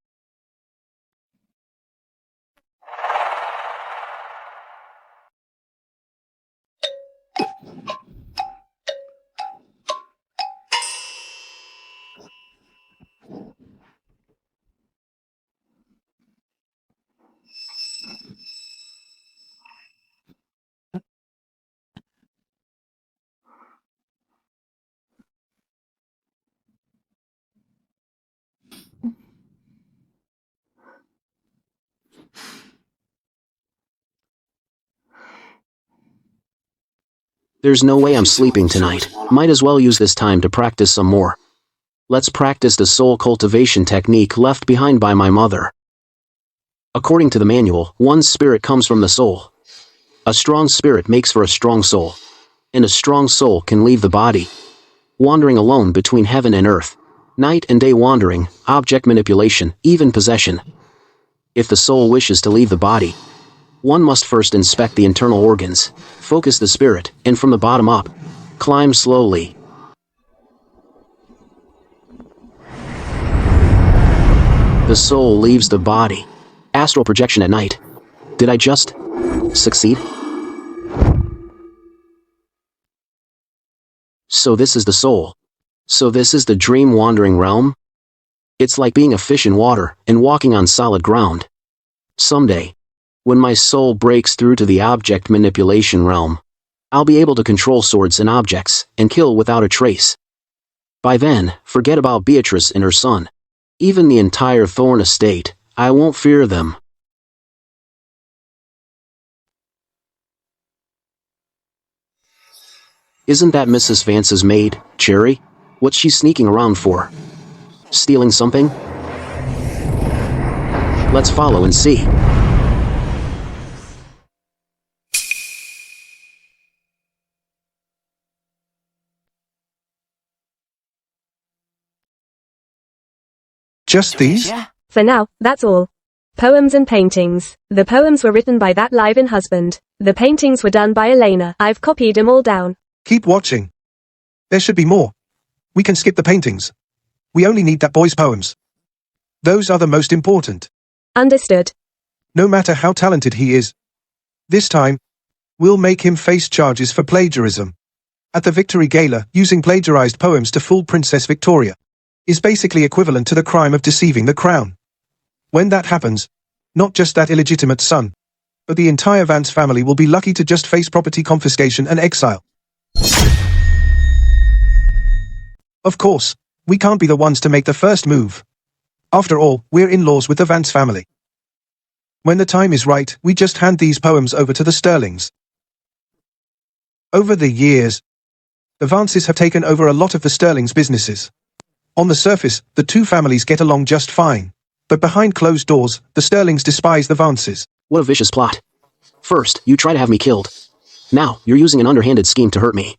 There's no way I'm sleeping tonight. Might as well use this time to practice some more. Let's practice the soul cultivation technique left behind by my mother. According to the manual, one's spirit comes from the soul. A strong spirit makes for a strong soul. And a strong soul can leave the body, wandering alone between heaven and earth. Night and day wandering, object manipulation, even possession. If the soul wishes to leave the body, one must first inspect the internal organs, focus the spirit, and from the bottom up, climb slowly. The soul leaves the body. Astral projection at night. Did I just succeed? So this is the soul. So this is the dream wandering realm? It's like being a fish in water and walking on solid ground. Someday, when my soul breaks through to the object manipulation realm, I'll be able to control swords and objects and kill without a trace. By then, forget about Beatrice and her son. Even the entire Thorn estate, I won't fear them. Isn't that Mrs. Vance's maid, Cherry? What's she sneaking around for? Stealing something? Let's follow and see. Just these? For now, that's all. Poems and paintings. The poems were written by that live-in husband. The paintings were done by Elena. I've copied them all down. Keep watching. There should be more. We can skip the paintings. We only need that boy's poems. Those are the most important. Understood. No matter how talented he is. This time, we'll make him face charges for plagiarism. At the Victory Gala, using plagiarized poems to fool Princess Victoria is basically equivalent to the crime of deceiving the crown. When that happens, not just that illegitimate son, but the entire Vance family will be lucky to just face property confiscation and exile. Of course, we can't be the ones to make the first move. After all, we're in-laws with the Vance family. When the time is right, we just hand these poems over to the Sterlings. Over the years, the Vances have taken over a lot of the Sterlings' businesses. On the surface, the two families get along just fine, but behind closed doors, the Sterlings despise the Vances. What a vicious plot. First, you try to have me killed. Now, you're using an underhanded scheme to hurt me.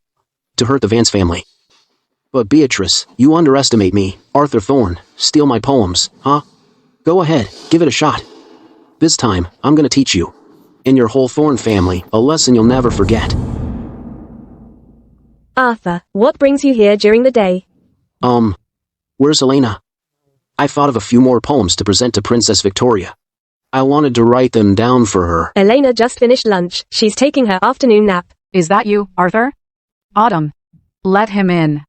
To hurt the Vance family. But Beatrice, you underestimate me, Arthur Thorne, steal my poems, huh? Go ahead, give it a shot. This time, I'm gonna teach you, and your whole Thorne family, a lesson you'll never forget. Arthur, what brings you here during the day? Where's Elena? I thought of a few more poems to present to Princess Victoria. I wanted to write them down for her. Elena just finished lunch. She's taking her afternoon nap. Is that you, Arthur? Autumn. Let him in.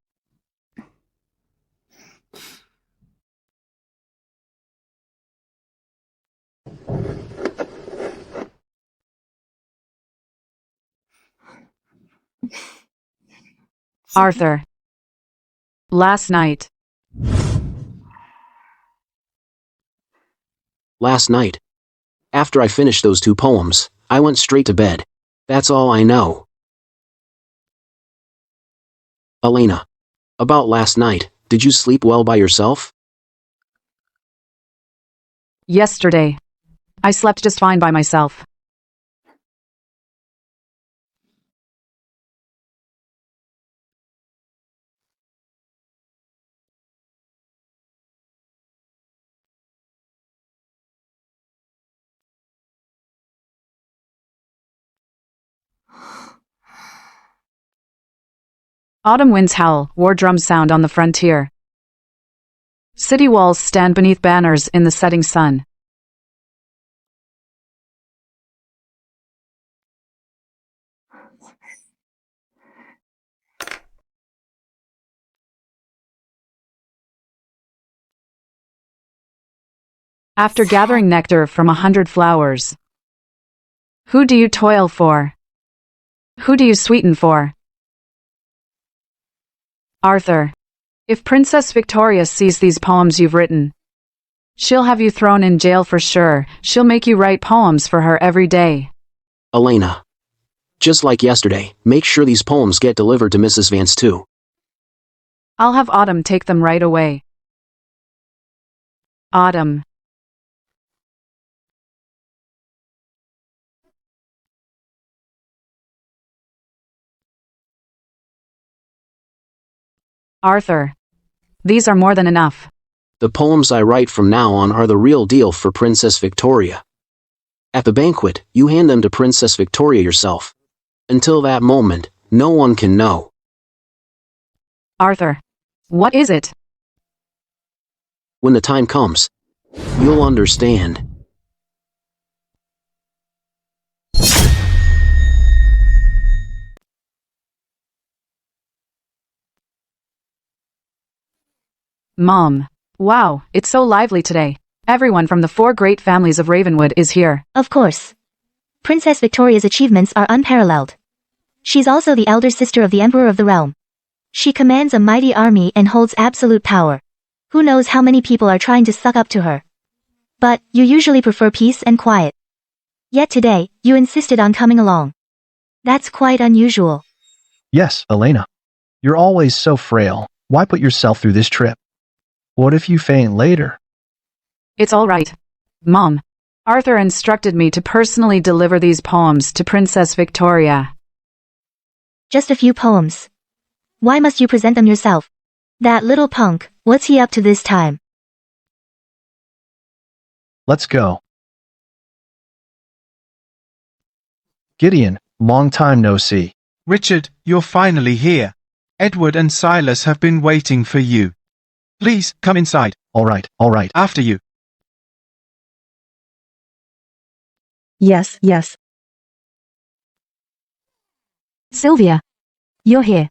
Arthur. Last night. Last night. After I finished those two poems, I went straight to bed. That's all I know. Elena. About last night, did you sleep well by yourself? Yesterday. I slept just fine by myself. Autumn winds howl, war drums sound on the frontier. City walls stand beneath banners in the setting sun. After gathering nectar from 100 flowers, who do you toil for? Who do you sweeten for? Arthur, if Princess Victoria sees these poems you've written, she'll have you thrown in jail for sure. She'll make you write poems for her every day. Elena. Just like yesterday, make sure these poems get delivered to Mrs. Vance too. I'll have Autumn take them right away. Autumn. Arthur. These are more than enough. The poems I write from now on are the real deal for Princess Victoria. At the banquet, you hand them to Princess Victoria yourself. Until that moment, no one can know. Arthur. What is it? When the time comes, you'll understand. Mom. Wow, it's so lively today. Everyone from the 4 great families of Ravenwood is here. Of course. Princess Victoria's achievements are unparalleled. She's also the elder sister of the Emperor of the Realm. She commands a mighty army and holds absolute power. Who knows how many people are trying to suck up to her. But, you usually prefer peace and quiet. Yet today, you insisted on coming along. That's quite unusual. Yes, Elena. You're always so frail. Why put yourself through this trip? What if you faint later? It's all right. Mom. Arthur instructed me to personally deliver these poems to Princess Victoria. Just a few poems. Why must you present them yourself? That little punk, what's he up to this time? Let's go. Gideon, long time no see. Richard, you're finally here. Edward and Silas have been waiting for you. Please, come inside. All right. After you. Yes. Sylvia. You're here.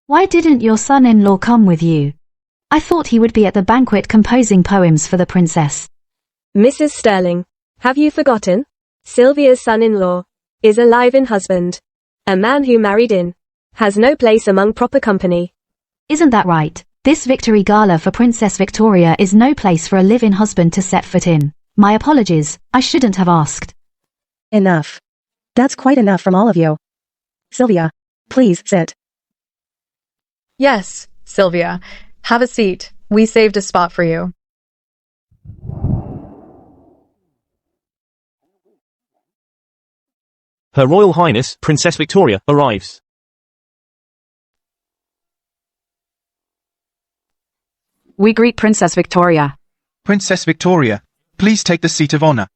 Why didn't your son-in-law come with you? I thought he would be at the banquet composing poems for the princess. Mrs. Sterling, have you forgotten? Sylvia's son-in-law is a live-in husband. A man who married in has no place among proper company. Isn't that right? This victory gala for Princess Victoria is no place for a live-in husband to set foot in. My apologies, I shouldn't have asked. Enough. That's quite enough from all of you. Sylvia, please sit. Yes, Sylvia. Have a seat. We saved a spot for you. Her Royal Highness, Princess Victoria, arrives. We greet Princess Victoria. Princess Victoria, please take the seat of honor.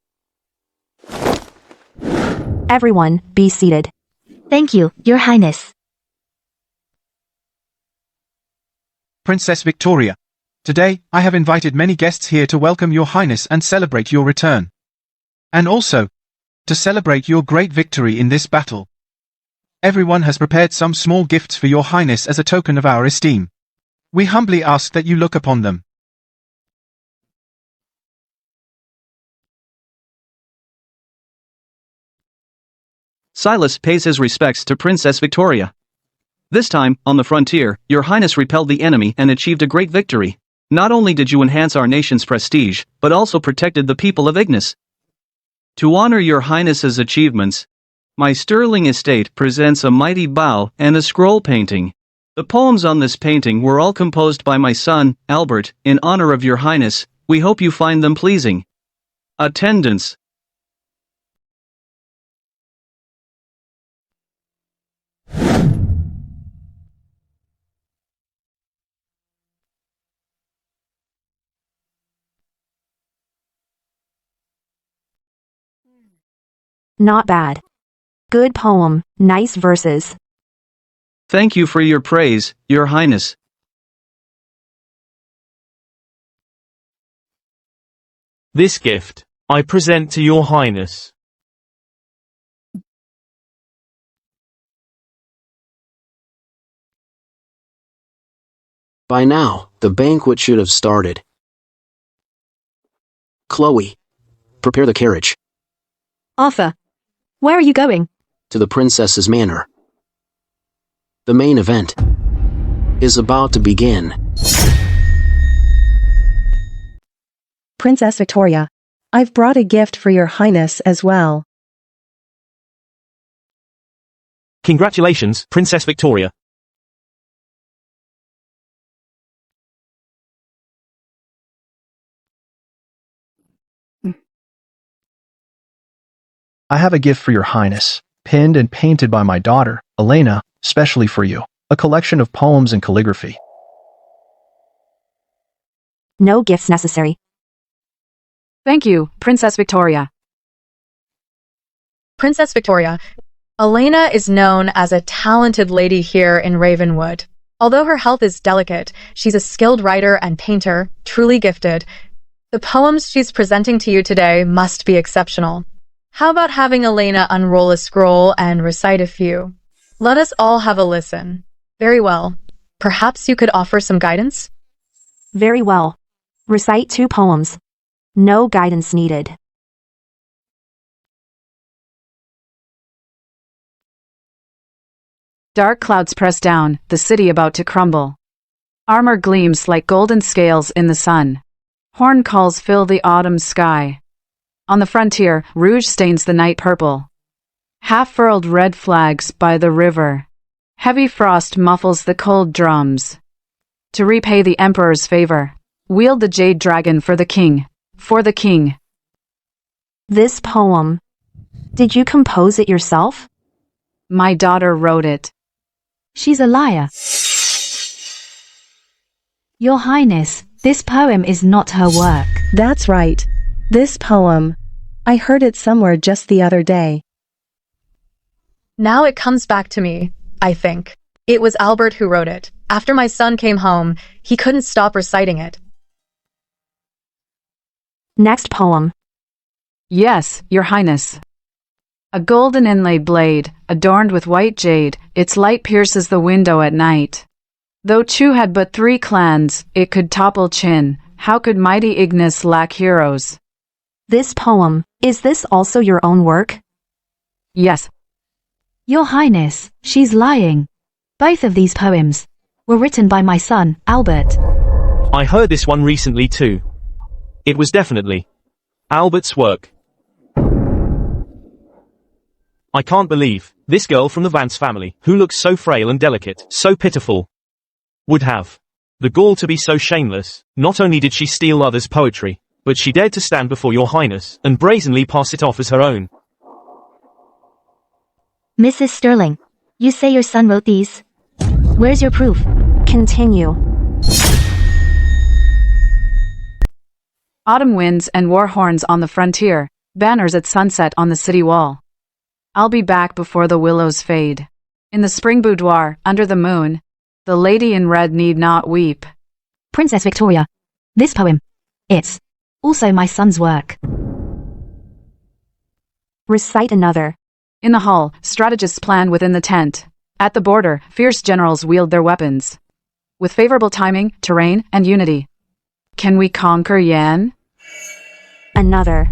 Everyone, be seated. Thank you, Your Highness. Princess Victoria, today, I have invited many guests here to welcome Your Highness and celebrate your return. And also, to celebrate your great victory in this battle. Everyone has prepared some small gifts for Your Highness as a token of our esteem. We humbly ask that you look upon them. Silas pays his respects to Princess Victoria. This time, on the frontier, Your Highness repelled the enemy and achieved a great victory. Not only did you enhance our nation's prestige, but also protected the people of Ignis. To honor Your Highness's achievements, my sterling estate presents a mighty bow and a scroll painting. The poems on this painting were all composed by my son, Albert, in honor of Your Highness. We hope you find them pleasing. Attendance. Not bad. Good poem, nice verses. Thank you for your praise, Your Highness. This gift, I present to Your Highness. By now, the banquet should have started. Chloe, prepare the carriage. Arthur, where are you going? To the princess's manor. The main event is about to begin. Princess Victoria, I've brought a gift for Your Highness as well. Congratulations, Princess Victoria. I have a gift for Your Highness, pinned and painted by my daughter, Elena, specially for you. A collection of poems and calligraphy. No gifts necessary. Thank you, Princess Victoria. Princess Victoria, Elena is known as a talented lady here in Ravenwood. Although her health is delicate, she's a skilled writer and painter, truly gifted. The poems she's presenting to you today must be exceptional. How about having Elena unroll a scroll and recite a few? Let us all have a listen. Very well. Perhaps you could offer some guidance? Very well. Recite 2 poems. No guidance needed. Dark clouds press down, the city about to crumble. Armor gleams like golden scales in the sun. Horn calls fill the autumn sky. On the frontier, rouge stains the night purple. Half-furled red flags by the river. Heavy frost muffles the cold drums. To repay the emperor's favor, wield the jade dragon for the king. For the king. This poem. Did you compose it yourself? My daughter wrote it. She's a liar. Your Highness, this poem is not her work. That's right. This poem. I heard it somewhere just the other day. Now it comes back to me, I think. It was Albert who wrote it. After my son came home, he couldn't stop reciting it. Next poem. Yes, Your Highness. A golden inlay blade, adorned with white jade, its light pierces the window at night. Though Chu had but 3 clans, it could topple Chin. How could mighty Ignis lack heroes? This poem. Is this also your own work? Yes. Your Highness, she's lying. Both of these poems were written by my son, Albert. I heard this one recently too. It was definitely Albert's work. I can't believe this girl from the Vance family, who looks so frail and delicate, so pitiful, would have the gall to be so shameless. Not only did she steal others' poetry, but she dared to stand before your highness and brazenly pass it off as her own. Mrs. Sterling, you say your son wrote these? Where's your proof? Continue. Autumn winds and war horns on the frontier, banners at sunset on the city wall. I'll be back before the willows fade. In the spring boudoir, under the moon, the lady in red need not weep. Princess Victoria. This poem. It's also my son's work. Recite another. In the hall, strategists plan within the tent. At the border, fierce generals wield their weapons. With favorable timing, terrain, and unity. Can we conquer Yan? Another.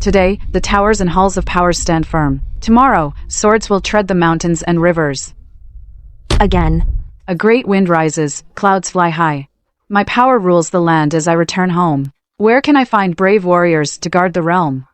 Today, the towers and halls of power stand firm. Tomorrow, swords will tread the mountains and rivers. Again. A great wind rises, clouds fly high. My power rules the land as I return home. Where can I find brave warriors to guard the realm?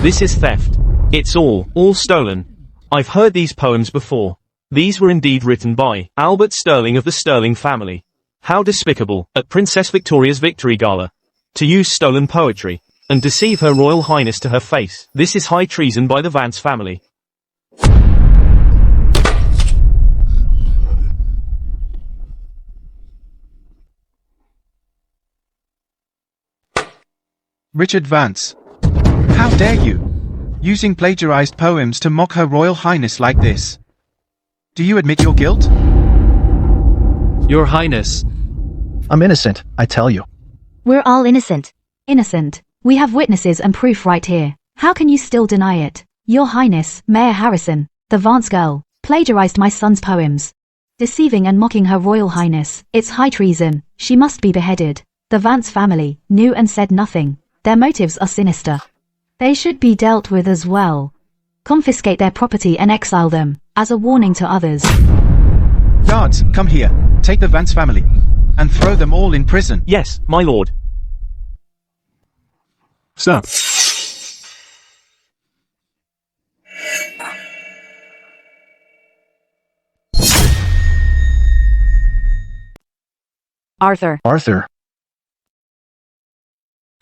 This is theft. It's all stolen. I've heard these poems before. These were indeed written by Albert Sterling of the Sterling family. How despicable, at Princess Victoria's victory gala, to use stolen poetry and deceive Her Royal Highness to her face. This is high treason by the Vance family. Richard Vance. How dare you? Using plagiarized poems to mock Her Royal Highness like this. Do you admit your guilt? Your Highness. I'm innocent, I tell you. We're all innocent. Innocent. We have witnesses and proof right here. How can you still deny it? Your Highness, Mayor Harrison, the Vance girl, plagiarized my son's poems. Deceiving and mocking Her Royal Highness. It's high treason. She must be beheaded. The Vance family knew and said nothing. Their motives are sinister. They should be dealt with as well. Confiscate their property and exile them, as a warning to others. Guards, come here. Take the Vance family and throw them all in prison. Yes, my lord. Stop. Arthur. Arthur.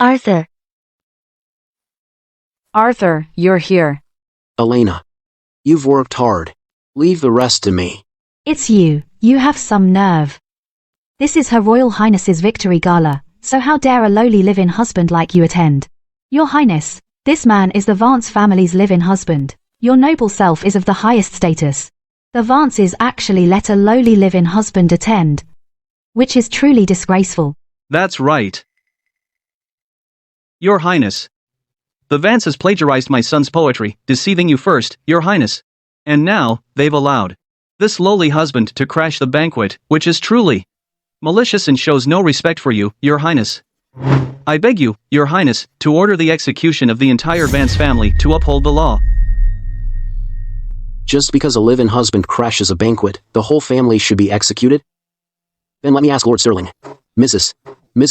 Arthur. Arthur, you're here. Elena. You've worked hard. Leave the rest to me. It's you. You have some nerve. This is Her Royal Highness's victory gala, so how dare a lowly live-in husband like you attend? Your Highness, this man is the Vance family's live-in husband. Your noble self is of the highest status. The Vances actually let a lowly live-in husband attend, which is truly disgraceful. That's right. Your Highness. The Vances plagiarized my son's poetry, deceiving you first, Your Highness. And now, they've allowed this lowly husband to crash the banquet, which is truly malicious and shows no respect for you, Your Highness. I beg you, Your Highness, to order the execution of the entire Vance family to uphold the law. Just because a live-in husband crashes a banquet, the whole family should be executed? Then let me ask Lord Sterling. Mrs.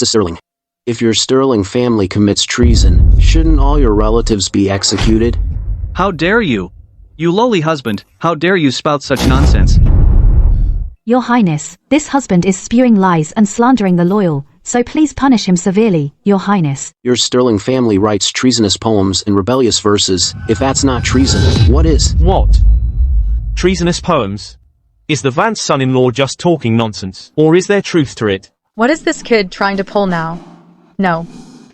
Sterling. If your Sterling family commits treason, shouldn't all your relatives be executed? How dare you? You lowly husband, how dare you spout such nonsense? Your Highness, this husband is spewing lies and slandering the loyal, so please punish him severely, Your Highness. Your Sterling family writes treasonous poems and rebellious verses. If that's not treason, what is? What? Treasonous poems? Is the Vance son-in-law just talking nonsense, or is there truth to it? What is this kid trying to pull now? No.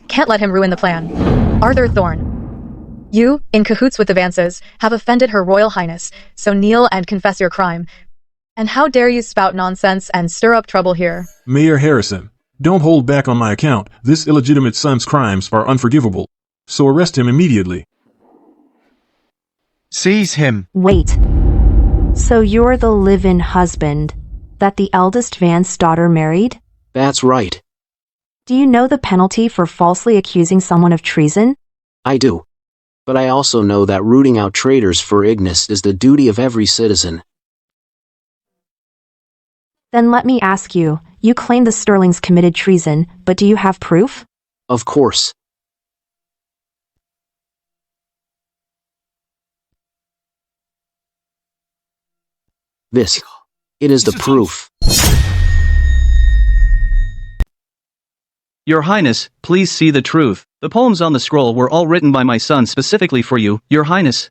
Can't let him ruin the plan. Arthur Thorne. You, in cahoots with the Vances, have offended Her Royal Highness, so kneel and confess your crime. And how dare you spout nonsense and stir up trouble here? Mayor Harrison, don't hold back on my account. This illegitimate son's crimes are unforgivable. So arrest him immediately. Seize him. Wait. So you're the live-in husband that the eldest Vance daughter married? That's right. Do you know the penalty for falsely accusing someone of treason? I do. But I also know that rooting out traitors for Ignis is the duty of every citizen. Then let me ask you, you claim the Sterlings committed treason, but do you have proof? Of course. This. It is the proof. Your Highness, please see the truth. The poems on the scroll were all written by my son specifically for you, Your Highness.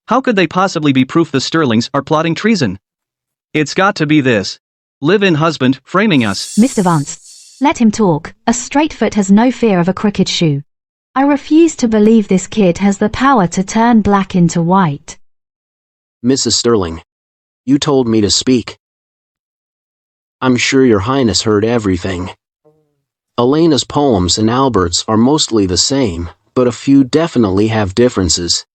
How could they possibly be proof the Sterlings are plotting treason? It's got to be this. Live-in husband framing us. Mr. Vance, let him talk. A straight foot has no fear of a crooked shoe. I refuse to believe this kid has the power to turn black into white. Mrs. Sterling, you told me to speak. I'm sure Your Highness heard everything. Elena's poems and Albert's are mostly the same, but a few definitely have differences.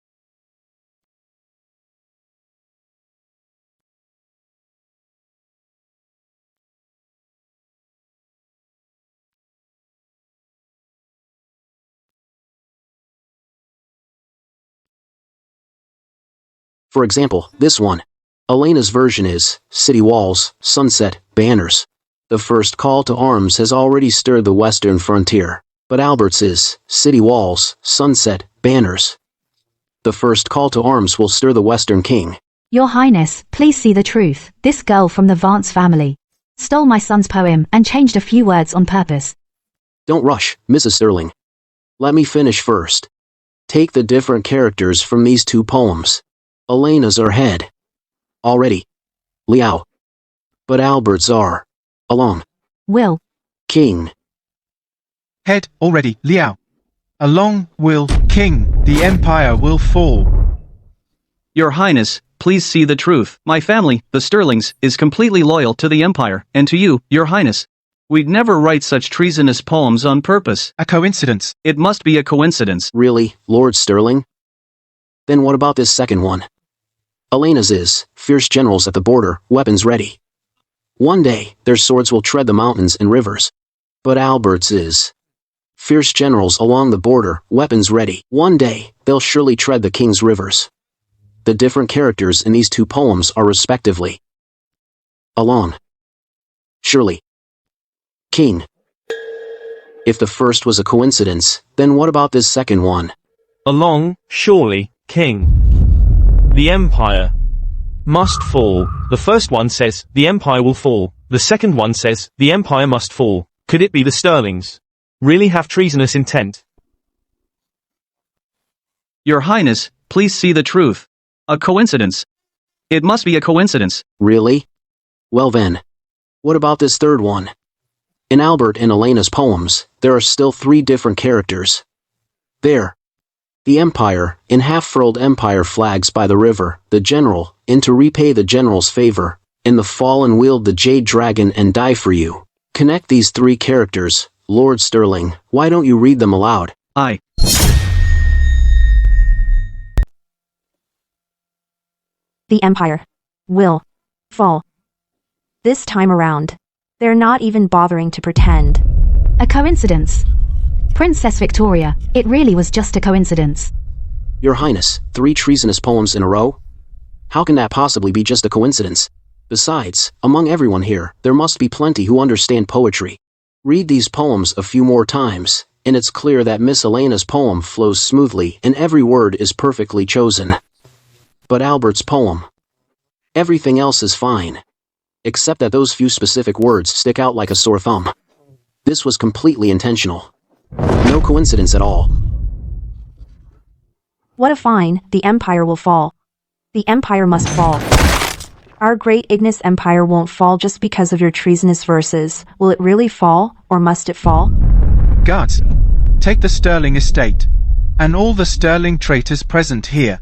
For example, this one. Elena's version is city walls, sunset, banners. The first call to arms has already stirred the western frontier, but Albert's is city walls, sunset, banners. The first call to arms will stir the western king. Your Highness, please see the truth. This girl from the Vance family stole my son's poem and changed a few words on purpose. Don't rush, Mrs. Sterling. Let me finish first. Take the different characters from these two poems. Elena's are head. Already. Liao. But Albert's are. Along. Will. King. Head, already, Liao. Along, will, king, the empire will fall. Your Highness, please see the truth. My family, the Sterlings, is completely loyal to the empire, and to you, Your Highness. We'd never write such treasonous poems on purpose. A coincidence. It must be a coincidence. Really, Lord Sterling? Then what about this second one? Elena's is, fierce generals at the border, weapons ready. One day, their swords will tread the mountains and rivers. But Albert's is, fierce generals along the border, weapons ready. One day, they'll surely tread the king's rivers. The different characters in these two poems are respectively along, surely, king. If the first was a coincidence, then what about this second one? Along, surely, king. The empire must fall. The first one says, the empire will fall. The second one says, the empire must fall. Could it be the Sterlings really have treasonous intent? Your Highness, please see the truth. A coincidence. It must be a coincidence. Really? Well then, what about this third one? In Albert and Elena's poems, there are still three different characters. There. The empire, in half-furled empire flags by the river, the general, in to repay the general's favor, in the fall and wield the jade dragon and die for you. Connect these three characters, Lord Sterling, why don't you read them aloud? I. The empire will fall. This time around, they're not even bothering to pretend. A coincidence. Princess Victoria, it really was just a coincidence. Your Highness, 3 treasonous poems in a row? How can that possibly be just a coincidence? Besides, among everyone here, there must be plenty who understand poetry. Read these poems a few more times, and it's clear that Miss Elena's poem flows smoothly and every word is perfectly chosen. But Albert's poem, everything else is fine. Except that those few specific words stick out like a sore thumb. This was completely intentional. No coincidence at all. What a fine, the empire will fall. The empire must fall. Our great Ignis empire won't fall just because of your treasonous verses. Will it really fall, or must it fall? Guards, take the Sterling estate, and all the Sterling traitors present here,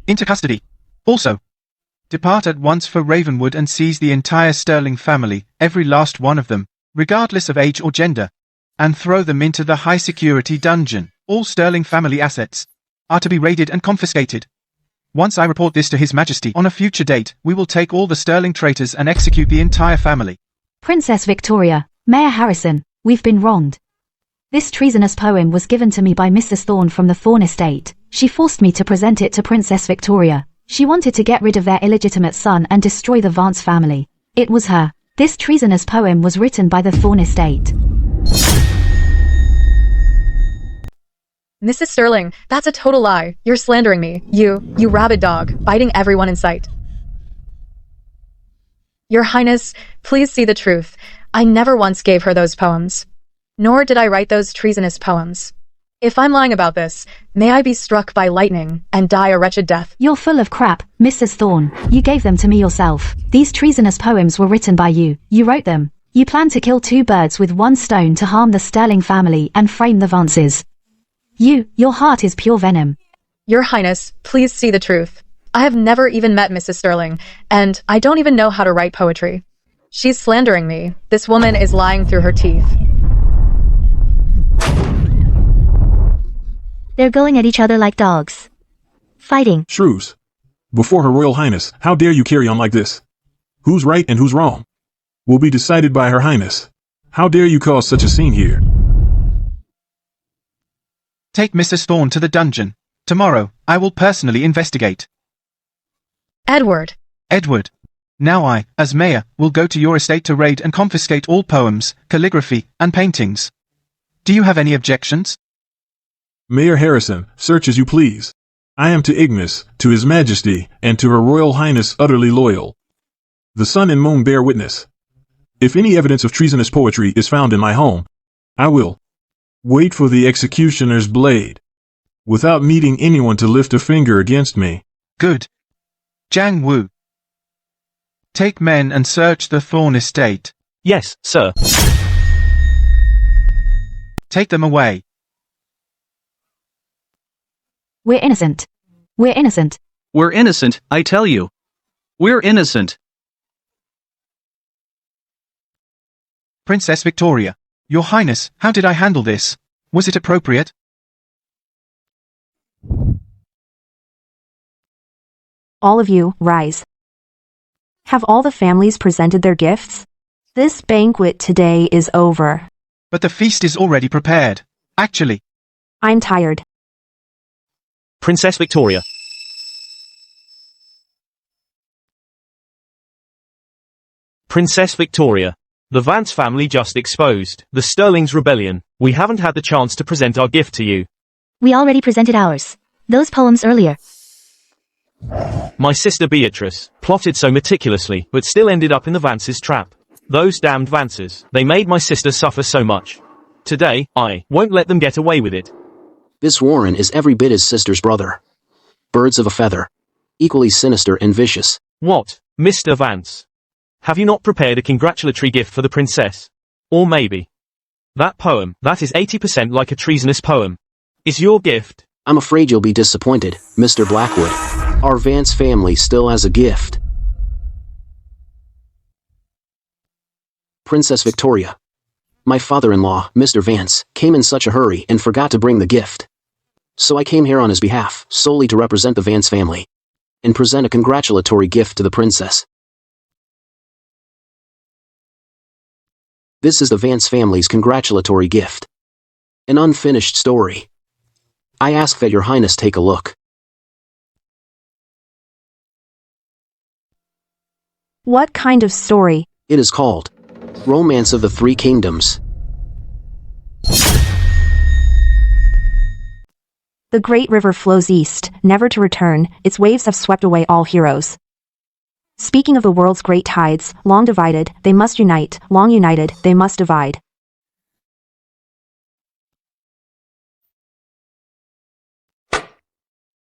into custody. Also, depart at once for Ravenwood and seize the entire Sterling family, every last one of them, regardless of age or gender, and throw them into the high-security dungeon. All Sterling family assets are to be raided and confiscated. Once I report this to His Majesty on a future date, we will take all the Sterling traitors and execute the entire family. Princess Victoria, Mayor Harrison, we've been wronged. This treasonous poem was given to me by Mrs. Thorne from the Thorne estate. She forced me to present it to Princess Victoria. She wanted to get rid of their illegitimate son and destroy the Vance family. It was her. This treasonous poem was written by the Thorne estate. Mrs. Sterling, that's a total lie. You're slandering me. You rabid dog, biting everyone in sight. Your Highness, please see the truth. I never once gave her those poems. Nor did I write those treasonous poems. If I'm lying about this, may I be struck by lightning and die a wretched death. You're full of crap, Mrs. Thorne. You gave them to me yourself. These treasonous poems were written by you. You wrote them. You planned to kill two birds with one stone to harm the Sterling family and frame the Vances. Your heart is pure venom. Your Highness, please see the truth. I have never even met Mrs. Sterling, and I don't even know how to write poetry. She's slandering me. This woman is lying through her teeth. They're going at each other like dogs. Fighting. Shrews. Before Her Royal Highness, how dare you carry on like this? Who's right and who's wrong will be decided by Her Highness. How dare you cause such a scene here? Take Mrs. Thorne to the dungeon. Tomorrow, I will personally investigate. Edward. Edward. Now I, as mayor, will go to your estate to raid and confiscate all poems, calligraphy, and paintings. Do you have any objections? Mayor Harrison, search as you please. I am to Ignis, to His Majesty, and to Her Royal Highness utterly loyal. The sun and moon bear witness. If any evidence of treasonous poetry is found in my home, I will wait for the executioner's blade, without needing anyone to lift a finger against me. Good. Jiang Wu. Take men and search the Thorne estate. Yes, sir. Take them away. We're innocent. We're innocent. We're innocent, I tell you. We're innocent. Princess Victoria. Your Highness, how did I handle this? Was it appropriate? All of you, rise. Have all the families presented their gifts? This banquet today is over. But the feast is already prepared. Actually, I'm tired. Princess Victoria. Princess Victoria. The Vance family just exposed the Sterling's rebellion. We haven't had the chance to present our gift to you. We already presented ours. Those poems earlier. My sister Beatrice plotted so meticulously, but still ended up in the Vances' trap. Those damned Vances, they made my sister suffer so much. Today, I won't let them get away with it. This Warren is every bit his sister's brother. Birds of a feather. Equally sinister and vicious. What, Mr. Vance? Have you not prepared a congratulatory gift for the princess? Or maybe that poem, that is 80% like a treasonous poem, is your gift? I'm afraid you'll be disappointed, Mr. Blackwood. Our Vance family still has a gift. Princess Victoria. My father-in-law, Mr. Vance, came in such a hurry and forgot to bring the gift. So I came here on his behalf, solely to represent the Vance family, and present a congratulatory gift to the princess. This is the Vance family's congratulatory gift. An unfinished story. I ask that your highness take a look. What kind of story? It is called Romance of the Three Kingdoms. The great river flows east, never to return, its waves have swept away all heroes. Speaking of the world's great tides, long divided, they must unite, long united, they must divide.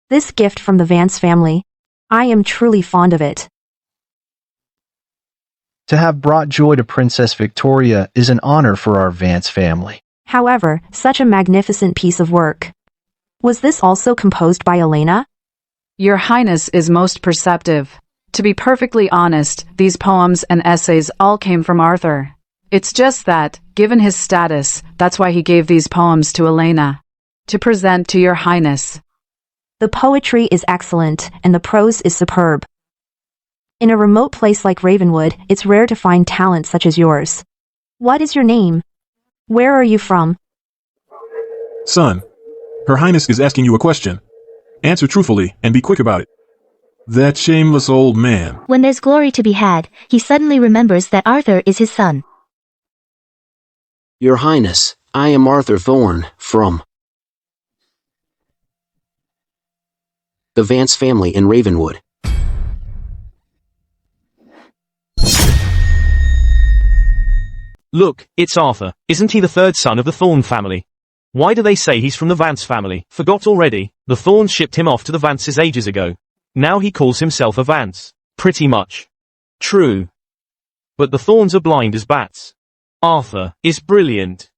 This gift from the Vance family. I am truly fond of it. To have brought joy to Princess Victoria is an honor for our Vance family. However, such a magnificent piece of work. Was this also composed by Elena? Your Highness is most perceptive. To be perfectly honest, these poems and essays all came from Arthur. It's just that, given his status, that's why he gave these poems to Elena, to present to your Highness. The poetry is excellent, and the prose is superb. In a remote place like Ravenwood, it's rare to find talent such as yours. What is your name? Where are you from? Son, Her Highness is asking you a question. Answer truthfully and be quick about it. That shameless old man. When there's glory to be had, he suddenly remembers that Arthur is his son. Your Highness, I am Arthur Thorne, from the Vance family in Ravenwood. Look, it's Arthur. Isn't he the third son of the Thorne family? Why do they say he's from the Vance family? Forgot already? The Thornes shipped him off to the Vances ages ago. Now he calls himself a Vance. Pretty much. True. But the Thornes are blind as bats. Arthur is brilliant.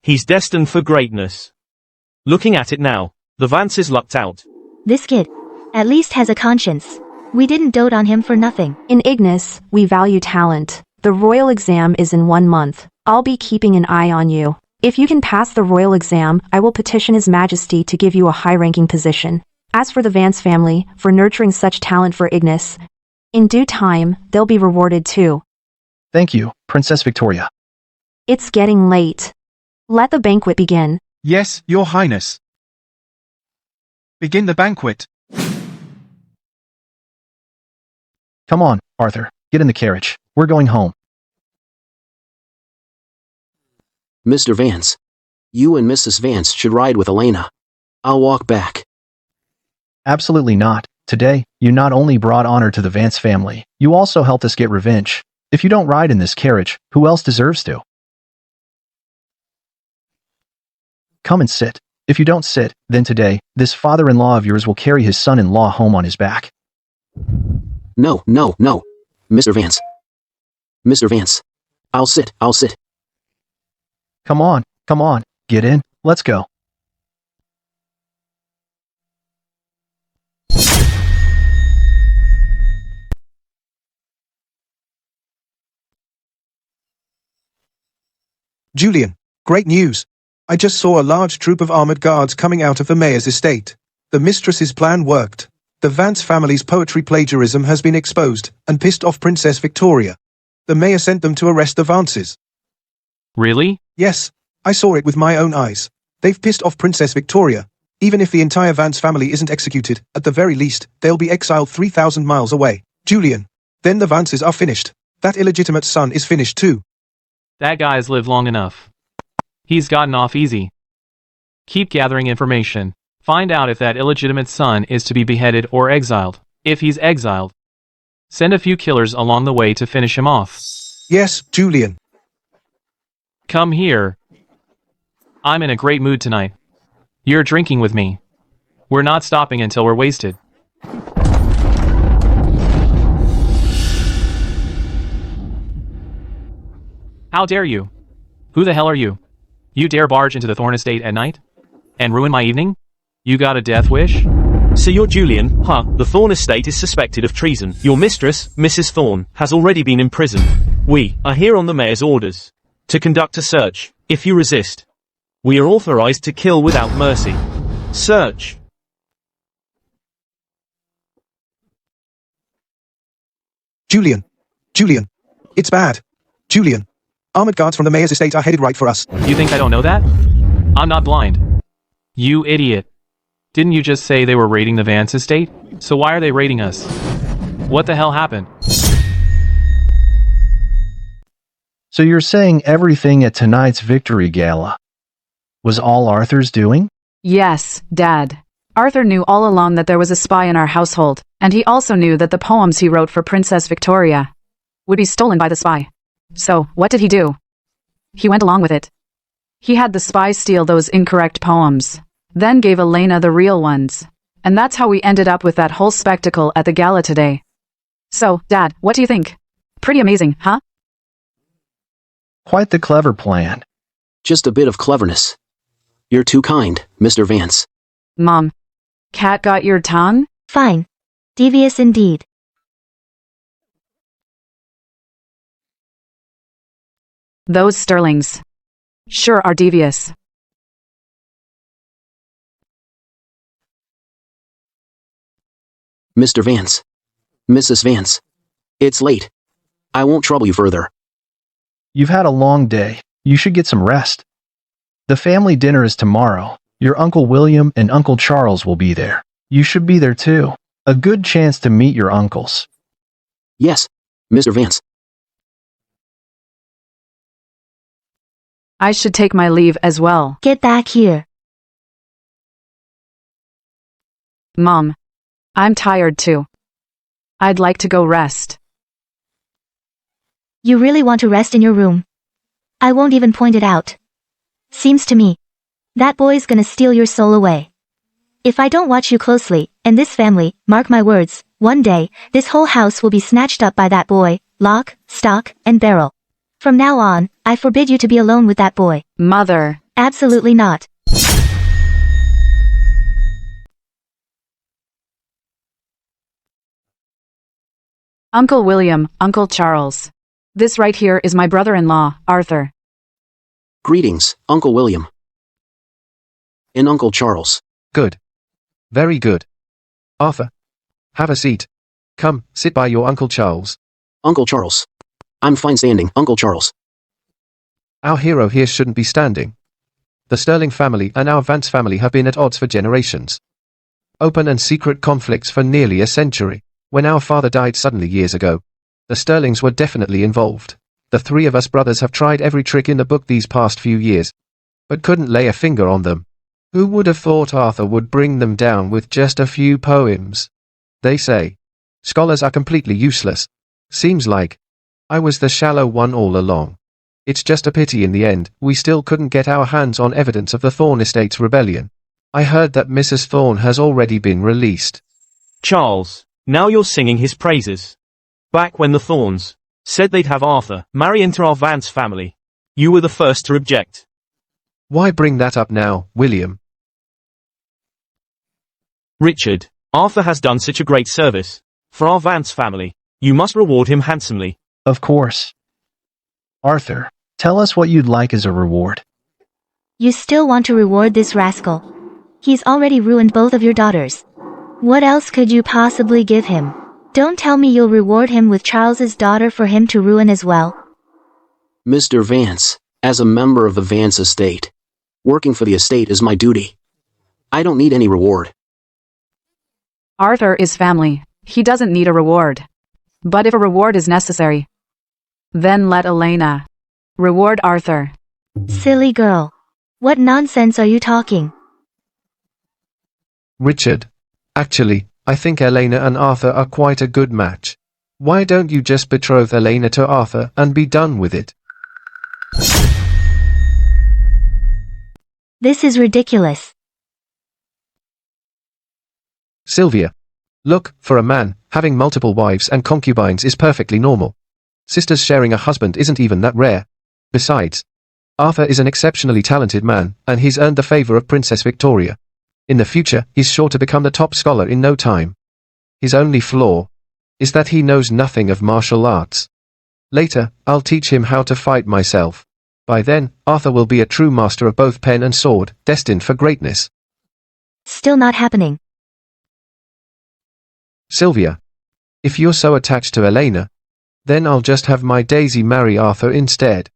He's destined for greatness. Looking at it now, the Vances lucked out. This kid, at least has a conscience. We didn't dote on him for nothing. In Ignis, we value talent. The royal exam is in 1 month. I'll be keeping an eye on you. If you can pass the royal exam, I will petition His Majesty to give you a high-ranking position. As for the Vance family, for nurturing such talent for Ignis, in due time, they'll be rewarded too. Thank you, Princess Victoria. It's getting late. Let the banquet begin. Yes, Your Highness. Begin the banquet. Come on, Arthur, get in the carriage. We're going home. Mr. Vance, you and Mrs. Vance should ride with Elena. I'll walk back. Absolutely not. Today, you not only brought honor to the Vance family, you also helped us get revenge. If you don't ride in this carriage, who else deserves to? Come and sit. If you don't sit, then today, this father-in-law of yours will carry his son-in-law home on his back. No, no, no. Mr. Vance. Mr. Vance. I'll sit. Come on, get in, let's go. Julian, great news. I just saw a large troop of armored guards coming out of the mayor's estate. The mistress's plan worked. The Vance family's poetry plagiarism has been exposed and pissed off Princess Victoria. The mayor sent them to arrest the Vances. Really? Yes, I saw it with my own eyes. They've pissed off Princess Victoria. Even if the entire Vance family isn't executed, at the very least, they'll be exiled 3,000 miles away. Julian, then the Vances are finished. That illegitimate son is finished too. That guy's lived long enough. He's gotten off easy. Keep gathering information. Find out if that illegitimate son is to be beheaded or exiled. If he's exiled, send a few killers along the way to finish him off. Yes, Julian. Come here. I'm in a great mood tonight. You're drinking with me. We're not stopping until we're wasted. How dare you? Who the hell are you? You dare barge into the Thorne estate at night? And ruin my evening? You got a death wish? So you're Julian, huh? The Thorne estate is suspected of treason. Your mistress, Mrs. Thorne, has already been imprisoned. We are here on the mayor's orders to conduct a search. If you resist, we are authorized to kill without mercy. Search. Julian. It's bad. Julian. Armored guards from the mayor's estate are headed right for us. You think I don't know that? I'm not blind. You idiot. Didn't you just say they were raiding the Vance estate? So why are they raiding us? What the hell happened? So you're saying everything at tonight's victory gala was all Arthur's doing? Yes, Dad. Arthur knew all along that there was a spy in our household, and he also knew that the poems he wrote for Princess Victoria would be stolen by the spy. So, what did he do? He went along with it. He had the spy steal those incorrect poems, then gave Elena the real ones. And that's how we ended up with that whole spectacle at the gala today. So, Dad, what do you think? Pretty amazing, huh? Quite the clever plan. Just a bit of cleverness. You're too kind, Mr. Vance. Mom, cat got your tongue? Fine. Devious indeed. Those Sterlings sure are devious. Mr. Vance. Mrs. Vance. It's late. I won't trouble you further. You've had a long day. You should get some rest. The family dinner is tomorrow. Your Uncle William and Uncle Charles will be there. You should be there too. A good chance to meet your uncles. Yes, Mr. Vance. I should take my leave as well. Get back here. Mom, I'm tired too. I'd like to go rest. You really want to rest in your room? I won't even point it out. Seems to me, that boy's gonna steal your soul away. If I don't watch you closely, and this family, mark my words, one day, this whole house will be snatched up by that boy, lock, stock, and barrel. From now on, I forbid you to be alone with that boy. Mother. Absolutely not. Uncle William, Uncle Charles. This right here is my brother-in-law, Arthur. Greetings, Uncle William. And Uncle Charles. Good. Very good. Arthur. Have a seat. Come, sit by your Uncle Charles. Uncle Charles. I'm fine standing, Uncle Charles. Our hero here shouldn't be standing. The Sterling family and our Vance family have been at odds for generations. Open and secret conflicts for nearly a century. When our father died suddenly years ago, the Sterlings were definitely involved. The three of us brothers have tried every trick in the book these past few years, but couldn't lay a finger on them. Who would have thought Arthur would bring them down with just a few poems? They say scholars are completely useless. Seems like I was the shallow one all along. It's just a pity in the end, we still couldn't get our hands on evidence of the Thorne Estates rebellion. I heard that Mrs. Thorne has already been released. Charles, now you're singing his praises. Back when the Thornes said they'd have Arthur marry into our Vance family, you were the first to object. Why bring that up now, William? Richard, Arthur has done such a great service for our Vance family. You must reward him handsomely. Of course. Arthur, tell us what you'd like as a reward. You still want to reward this rascal? He's already ruined both of your daughters. What else could you possibly give him? Don't tell me you'll reward him with Charles's daughter for him to ruin as well. Mr. Vance, as a member of the Vance estate, working for the estate is my duty. I don't need any reward. Arthur is family. He doesn't need a reward. But if a reward is necessary, then let Elena reward Arthur. Silly girl. What nonsense are you talking? Richard, actually, I think Elena and Arthur are quite a good match. Why don't you just betroth Elena to Arthur and be done with it? This is ridiculous. Sylvia. Look, for a man, having multiple wives and concubines is perfectly normal. Sisters sharing a husband isn't even that rare. Besides, Arthur is an exceptionally talented man, and he's earned the favor of Princess Victoria. In the future, he's sure to become the top scholar in no time. His only flaw is that he knows nothing of martial arts. Later, I'll teach him how to fight myself. By then, Arthur will be a true master of both pen and sword, destined for greatness. Still not happening. Sylvia, if you're so attached to Elena, then I'll just have my Daisy marry Arthur instead.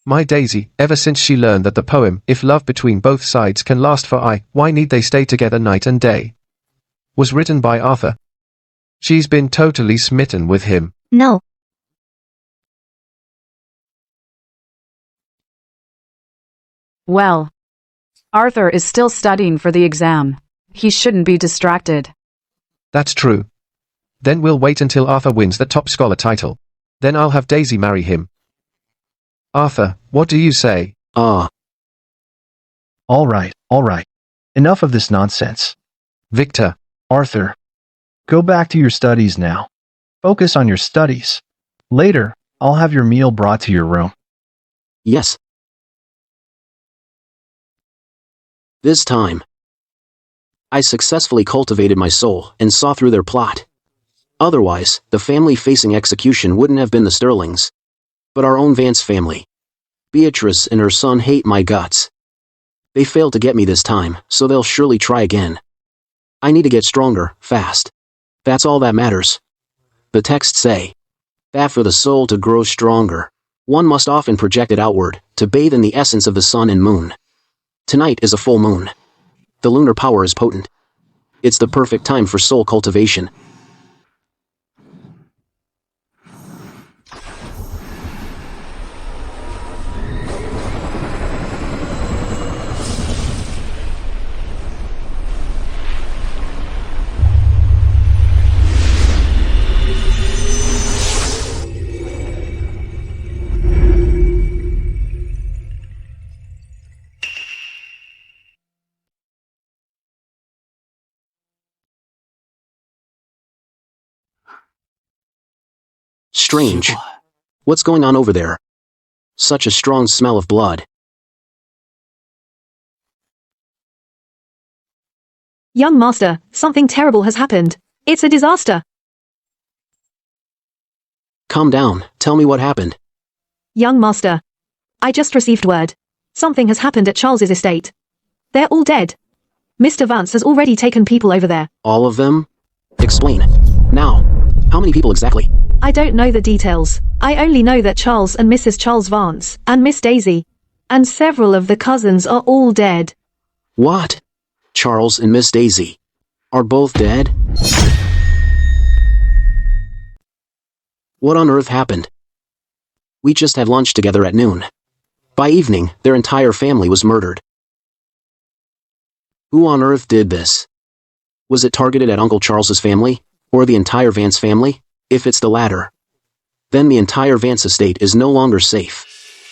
My Daisy, ever since she learned that the poem, "If love between both sides can last for why need they stay together night and day?" was written by Arthur. She's been totally smitten with him. No. Well, Arthur is still studying for the exam. He shouldn't be distracted. That's true. Then we'll wait until Arthur wins the top scholar title. Then I'll have Daisy marry him. Arthur, what do you say? All right. Enough of this nonsense. Victor. Arthur. Go back to your studies now. Focus on your studies. Later, I'll have your meal brought to your room. Yes. This time, I successfully cultivated my soul and saw through their plot. Otherwise, the family facing execution wouldn't have been the Sterlings, but our own Vance family. Beatrice and her son hate my guts. They failed to get me this time, so they'll surely try again. I need to get stronger, fast. That's all that matters. The texts say that for the soul to grow stronger, one must often project it outward, to bathe in the essence of the sun and moon. Tonight is a full moon. The lunar power is potent. It's the perfect time for soul cultivation. Strange. What's going on over there? Such a strong smell of blood. Young master, something terrible has happened. It's a disaster. Calm down, tell me what happened. Young master. I just received word. Something has happened at Charles's estate. They're all dead. Mr. Vance has already taken people over there. All of them? Explain. Now. How many people exactly? I don't know the details. I only know that Charles and Mrs. Charles Vance, and Miss Daisy, and several of the cousins are all dead. What? Charles and Miss Daisy are both dead? What on earth happened? We just had lunch together at noon. By evening, their entire family was murdered. Who on earth did this? Was it targeted at Uncle Charles's family, or the entire Vance family? If it's the latter, then the entire Vance estate is no longer safe.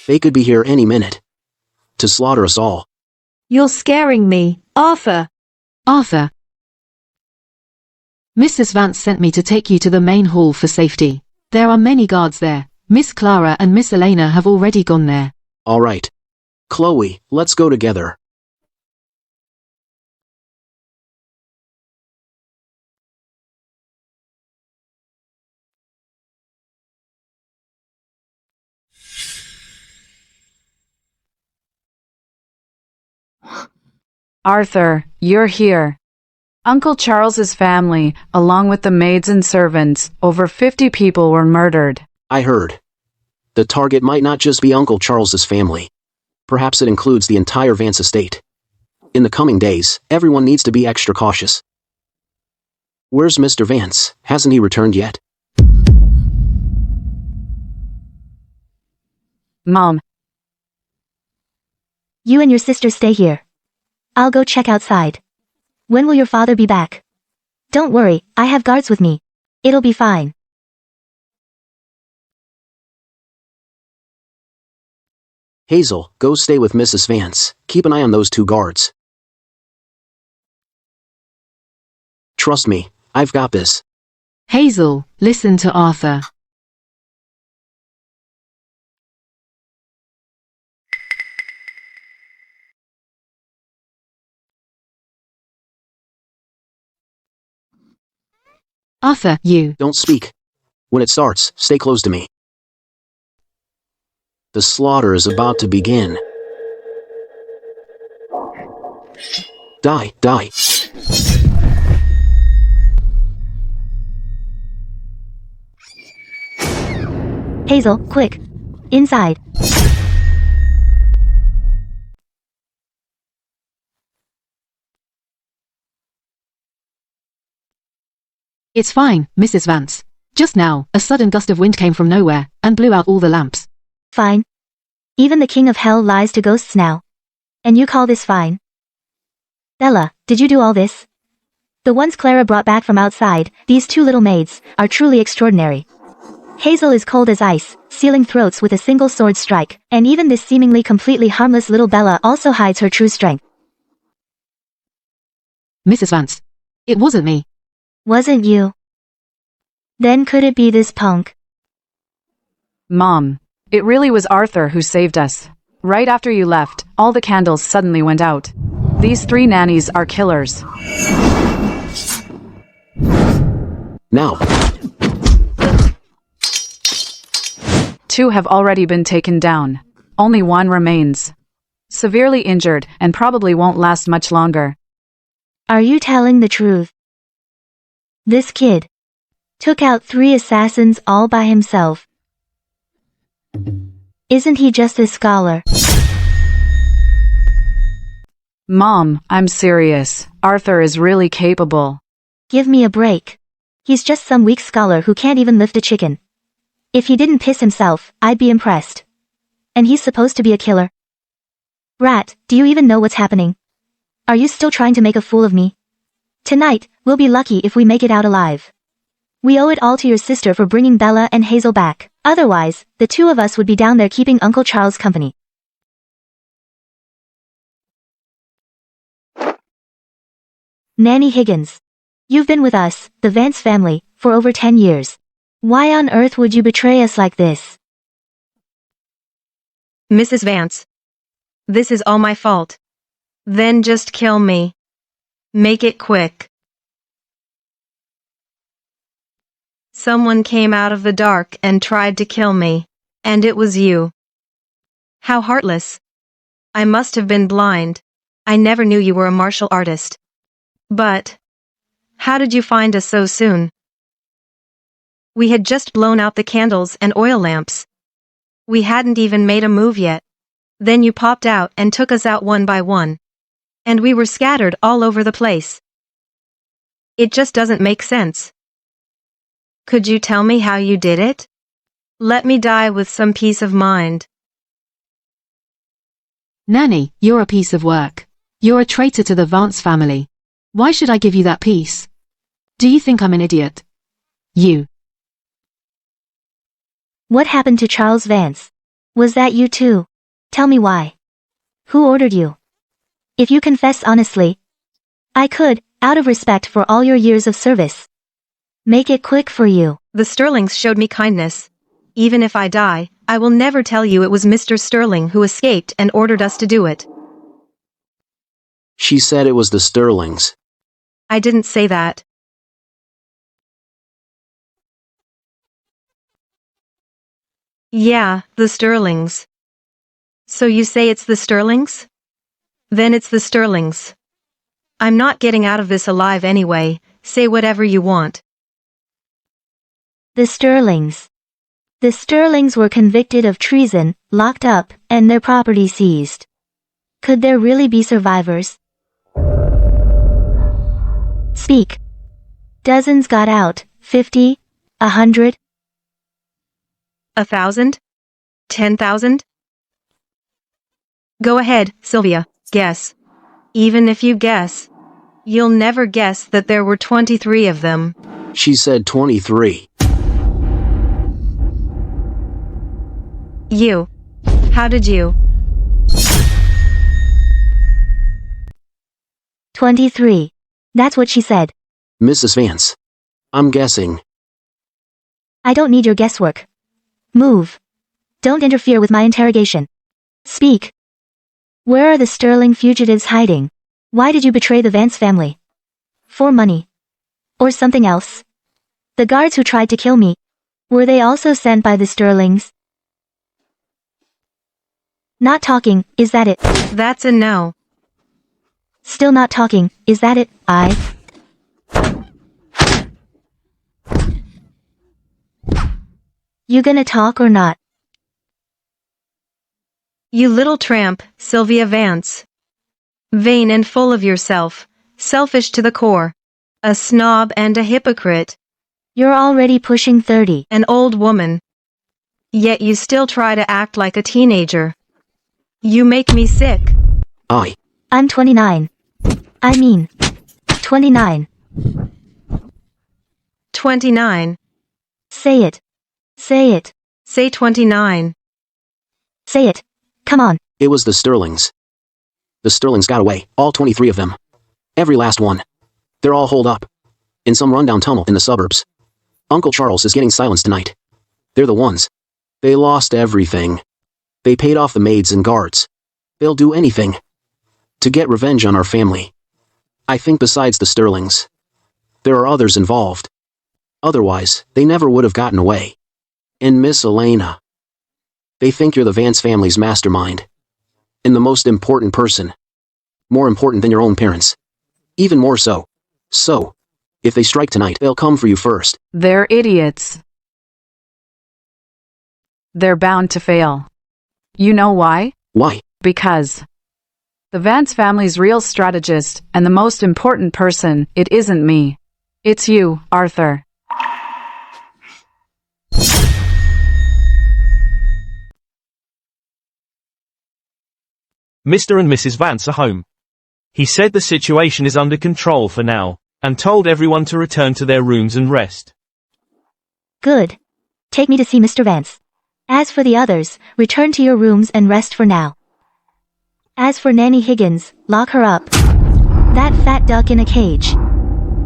They could be here any minute to slaughter us all. You're scaring me, Arthur. Arthur. Mrs. Vance sent me to take you to the main hall for safety. There are many guards there. Miss Clara and Miss Elena have already gone there. All right. Chloe, let's go together. Arthur, you're here. Uncle Charles's family, along with the maids and servants, over 50 people were murdered. I heard. The target might not just be Uncle Charles's family. Perhaps it includes the entire Vance estate. In the coming days, everyone needs to be extra cautious. Where's Mr. Vance? Hasn't he returned yet? Mom. You and your sister stay here. I'll go check outside. When will your father be back? Don't worry, I have guards with me. It'll be fine. Hazel, go stay with Mrs. Vance. Keep an eye on those two guards. Trust me, I've got this. Hazel, listen to Arthur. Arthur, you. Don't speak. When it starts, stay close to me. The slaughter is about to begin. Die, die. Hazel, quick. Inside. It's fine, Mrs. Vance. Just now, a sudden gust of wind came from nowhere, and blew out all the lamps. Fine. Even the king of hell lies to ghosts now. And you call this fine? Bella, did you do all this? The ones Clara brought back from outside, these two little maids, are truly extraordinary. Hazel is cold as ice, sealing throats with a single sword strike, and even this seemingly completely harmless little Bella also hides her true strength. Mrs. Vance. It wasn't me. Wasn't you? Then could it be this punk? Mom, it really was Arthur who saved us. Right after you left, all the candles suddenly went out. These 3 nannies are killers. Now. 2 have already been taken down. Only 1 remains. Severely injured and probably won't last much longer. Are you telling the truth? This kid took out 3 assassins all by himself. Isn't he just a scholar? Mom, I'm serious. Arthur is really capable. Give me a break. He's just some weak scholar who can't even lift a chicken. If he didn't piss himself, I'd be impressed. And he's supposed to be a killer. Rat, do you even know what's happening? Are you still trying to make a fool of me? Tonight, we'll be lucky if we make it out alive. We owe it all to your sister for bringing Bella and Hazel back. Otherwise, the two of us would be down there keeping Uncle Charles company. Nanny Higgins. You've been with us, the Vance family, for over 10 years. Why on earth would you betray us like this? Mrs. Vance. This is all my fault. Then just kill me. Make it quick. Someone came out of the dark and tried to kill me. And it was you. How heartless. I must have been blind. I never knew you were a martial artist. But how did you find us so soon? We had just blown out the candles and oil lamps. We hadn't even made a move yet. Then you popped out and took us out one by one. And we were scattered all over the place. It just doesn't make sense. Could you tell me how you did it? Let me die with some peace of mind. Nanny, you're a piece of work. You're a traitor to the Vance family. Why should I give you that peace? Do you think I'm an idiot? You. What happened to Charles Vance? Was that you too? Tell me why. Who ordered you? If you confess honestly, I could, out of respect for all your years of service, make it quick for you. The Sterlings showed me kindness. Even if I die, I will never tell you it was Mr. Sterling who escaped and ordered us to do it. She said it was the Sterlings. I didn't say that. Yeah, the Sterlings. So you say it's the Sterlings? Then it's the Sterlings. I'm not getting out of this alive anyway. Say whatever you want. The Sterlings. The Sterlings were convicted of treason, locked up, and their property seized. Could there really be survivors? Speak. Dozens got out, 50, 100. 1,000? 10,000? Go ahead, Sylvia, guess. Even if you guess, you'll never guess that there were 23 of them. She said 23. You. How did you? 23. That's what she said. Mrs. Vance. I'm guessing. I don't need your guesswork. Move. Don't interfere with my interrogation. Speak. Where are the Sterling fugitives hiding? Why did you betray the Vance family? For money. Or something else? The guards who tried to kill me, were they also sent by the Sterlings? Not talking, is that it? That's a no. Still not talking, is that it? You gonna talk or not? You little tramp, Sylvia Vance. Vain and full of yourself, selfish to the core. A snob and a hypocrite. You're already pushing 30. An old woman. Yet you still try to act like a teenager. You make me sick. I'm 29. I mean, 29. 29. Say it. Say it. Say 29. Say it. Come on. It was the Sterlings. The Sterlings got away, all 23 of them. Every last one. They're all holed up. In some rundown tunnel in the suburbs. Uncle Charles is getting silenced tonight. They're the ones. They lost everything. They paid off the maids and guards. They'll do anything. To get revenge on our family. I think besides the Sterlings, there are others involved. Otherwise, they never would have gotten away. And Miss Elena. They think you're the Vance family's mastermind. And the most important person. More important than your own parents. Even more so. So, if they strike tonight, they'll come for you first. They're idiots. They're bound to fail. You know why? Why? Because The Vance family's real strategist, and the most important person, it isn't me. It's you, Arthur. Mr. and Mrs. Vance are home. He said the situation is under control for now, and told everyone to return to their rooms and rest. Good. Take me to see Mr. Vance. As for the others, return to your rooms and rest for now. As for Nanny Higgins, lock her up. That fat duck in a cage.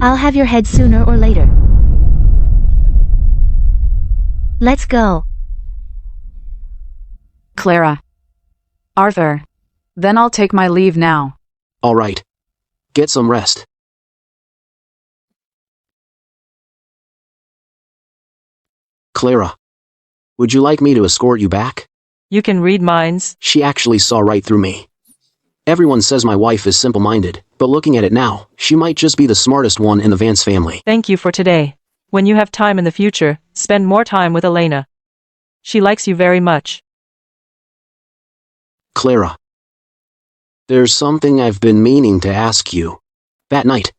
I'll have your head sooner or later. Let's go. Clara. Arthur. Then I'll take my leave now. All right. Get some rest. Clara. Would you like me to escort you back? You can read minds. She actually saw right through me. Everyone says my wife is simple-minded, but looking at it now, she might just be the smartest one in the Vance family. Thank you for today. When you have time in the future, spend more time with Elena. She likes you very much. Clara. There's something I've been meaning to ask you. That night,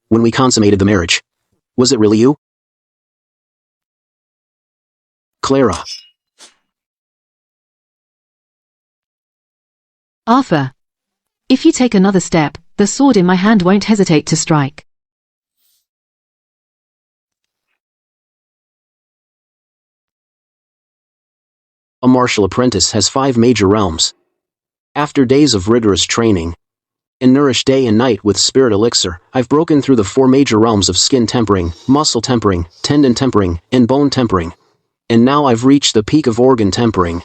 when we consummated the marriage, was it really you? Clara. Arthur. If you take another step, the sword in my hand won't hesitate to strike. A martial apprentice has 5 major realms. After days of rigorous training, and nourished day and night with spirit elixir, I've broken through the 4 major realms of skin tempering, muscle tempering, tendon tempering, and bone tempering. And now I've reached the peak of organ tempering.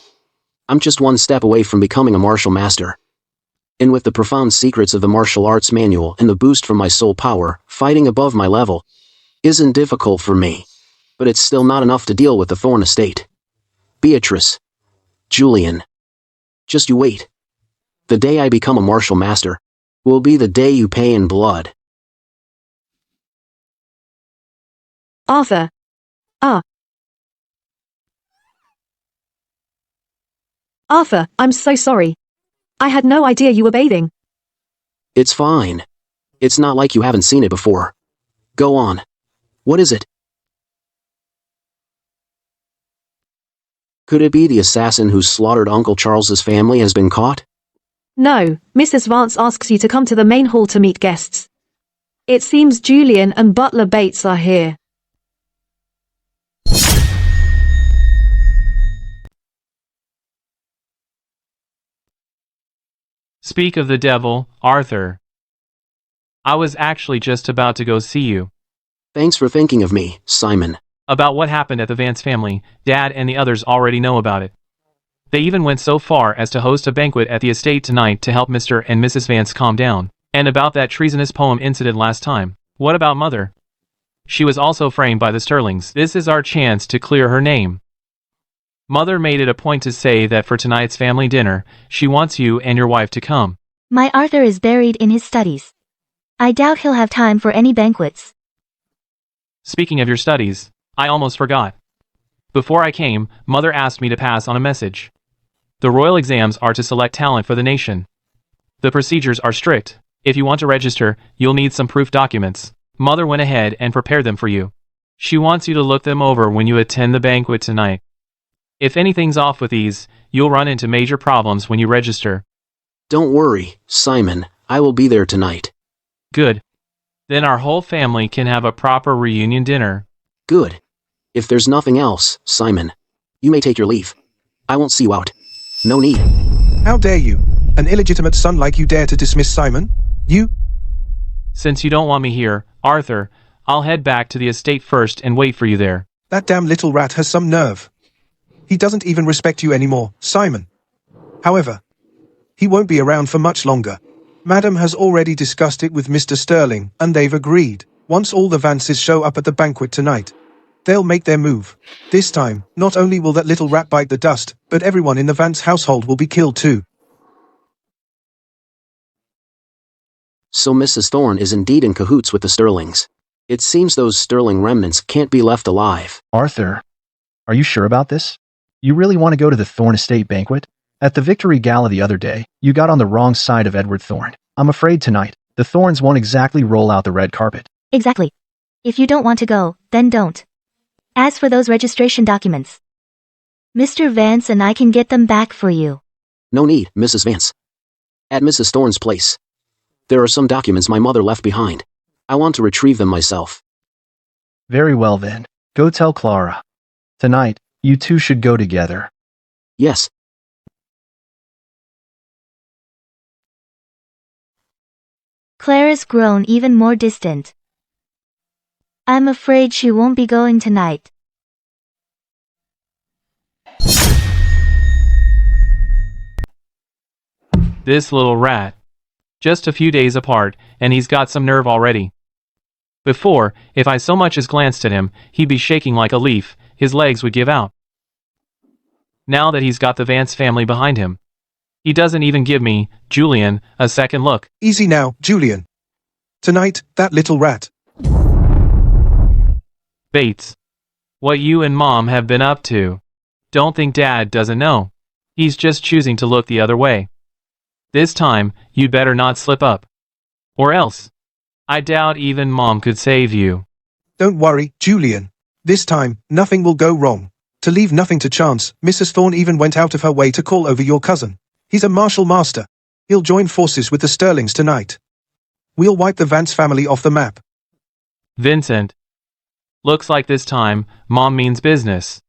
I'm just one step away from becoming a martial master. And with the profound secrets of the martial arts manual and the boost from my soul power, fighting above my level isn't difficult for me. But it's still not enough to deal with the Thorn estate. Beatrice. Julian. Just you wait. The day I become a martial master will be the day you pay in blood. Arthur. Arthur, I'm so sorry. I had no idea you were bathing. It's fine. It's not like you haven't seen it before. Go on. What is it? Could it be the assassin who slaughtered Uncle Charles's family has been caught? No, Mrs. Vance asks you to come to the main hall to meet guests. It seems Julian and Butler Bates are here. Speak of the devil, Arthur. I was actually just about to go see you. Thanks for thinking of me, Simon. About what happened at the Vance family, Dad and the others already know about it. They even went so far as to host a banquet at the estate tonight to help Mr. and Mrs. Vance calm down. And about that treasonous poem incident last time. What about Mother? She was also framed by the Sterlings. This is our chance to clear her name. Mother made it a point to say that for tonight's family dinner, she wants you and your wife to come. My Arthur is buried in his studies. I doubt he'll have time for any banquets. Speaking of your studies, I almost forgot. Before I came, Mother asked me to pass on a message. The royal exams are to select talent for the nation. The procedures are strict. If you want to register, you'll need some proof documents. Mother went ahead and prepared them for you. She wants you to look them over when you attend the banquet tonight. If anything's off with these, you'll run into major problems when you register. Don't worry, Simon, I will be there tonight. Good. Then our whole family can have a proper reunion dinner. Good. If there's nothing else, Simon, you may take your leave. I won't see you out. No need. How dare you? An illegitimate son like you dare to dismiss Simon? You? Since you don't want me here, Arthur, I'll head back to the estate first and wait for you there. That damn little rat has some nerve. He doesn't even respect you anymore, Simon. However, he won't be around for much longer. Madam has already discussed it with Mr. Sterling, and they've agreed. Once all the Vances show up at the banquet tonight, they'll make their move. This time, not only will that little rat bite the dust, but everyone in the Vance household will be killed too. So Mrs. Thorne is indeed in cahoots with the Sterlings. It seems those Sterling remnants can't be left alive. Arthur, are you sure about this? You really want to go to the Thorne Estate banquet? At the victory gala the other day, you got on the wrong side of Edward Thorne. I'm afraid tonight, the Thorns won't exactly roll out the red carpet. Exactly. If you don't want to go, then don't. As for those registration documents, Mr. Vance and I can get them back for you. No need, Mrs. Vance. At Mrs. Thorne's place. There are some documents my mother left behind. I want to retrieve them myself. Very well then. Go tell Clara. Tonight, you two should go together. Yes. Clara's grown even more distant. I'm afraid she won't be going tonight. This little rat. Just a few days apart, and he's got some nerve already. Before, if I so much as glanced at him, he'd be shaking like a leaf, his legs would give out. Now that he's got the Vance family behind him, he doesn't even give me, Julian, a second look. Easy now, Julian. Tonight, that little rat. Bates. What you and Mom have been up to. Don't think Dad doesn't know. He's just choosing to look the other way. This time, you'd better not slip up. Or else. I doubt even Mom could save you. Don't worry, Julian. This time, nothing will go wrong. To leave nothing to chance, Mrs. Thorne even went out of her way to call over your cousin. He's a martial master. He'll join forces with the Sterlings tonight. We'll wipe the Vance family off the map. Vincent. Looks like this time, Mom means business.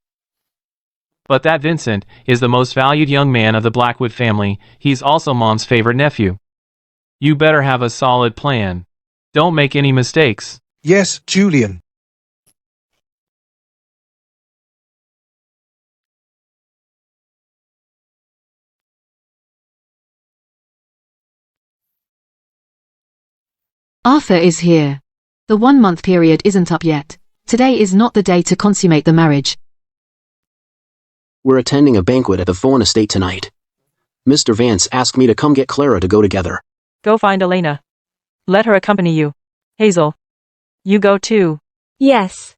But that Vincent is the most valued young man of the Blackwood family. He's also Mom's favorite nephew. You better have a solid plan. Don't make any mistakes. Yes, Julian. Arthur is here. The 1-month period isn't up yet. Today is not the day to consummate the marriage. We're attending a banquet at the Thorne estate tonight. Mr. Vance asked me to come get Clara to go together. Go find Elena. Let her accompany you. Hazel. You go too. Yes.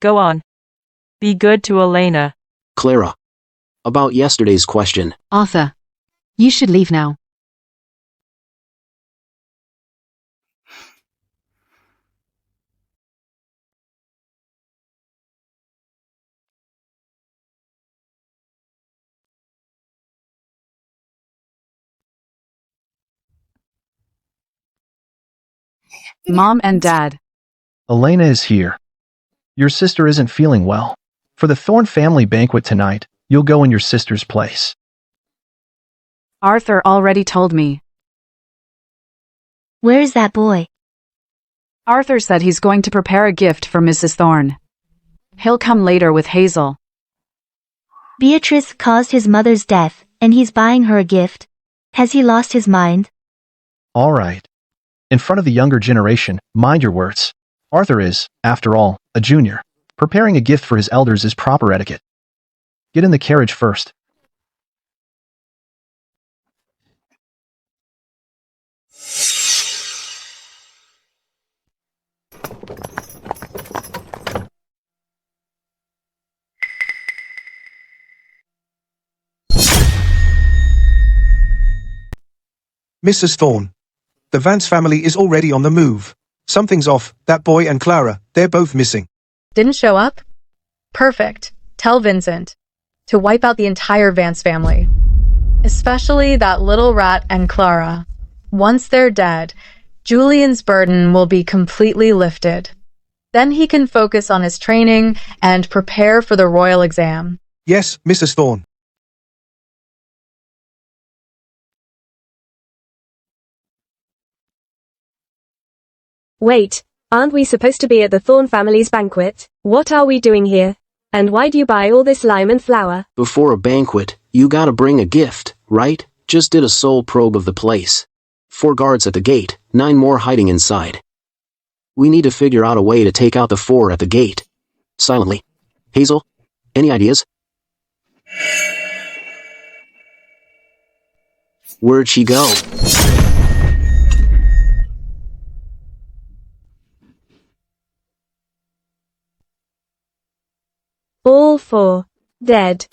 Go on. Be good to Elena. Clara. About yesterday's question. Arthur. You should leave now. Mom and Dad. Elena is here. Your sister isn't feeling well. For the Thorne family banquet tonight, you'll go in your sister's place. Arthur already told me. Where is that boy? Arthur said he's going to prepare a gift for Mrs. Thorne. He'll come later with Hazel. Beatrice caused his mother's death, and he's buying her a gift. Has he lost his mind? All right. In front of the younger generation, mind your words. Arthur is, after all, a junior. Preparing a gift for his elders is proper etiquette. Get in the carriage first. Mrs. Thorne. The Vance family is already on the move. Something's off. That boy and Clara, they're both missing. Didn't show up? Perfect. Tell Vincent to wipe out the entire Vance family. Especially that little rat and Clara. Once they're dead, Julian's burden will be completely lifted. Then he can focus on his training and prepare for the royal exam. Yes, Mrs. Thorne. Wait, aren't we supposed to be at the Thorne family's banquet? What are we doing here? And why do you buy all this lime and flour? Before a banquet, you gotta bring a gift, right? Just did a soul probe of the place. 4 guards at the gate, 9 more hiding inside. We need to figure out a way to take out the 4 at the gate. Silently. Hazel, any ideas? Where'd she go? All four. Dead.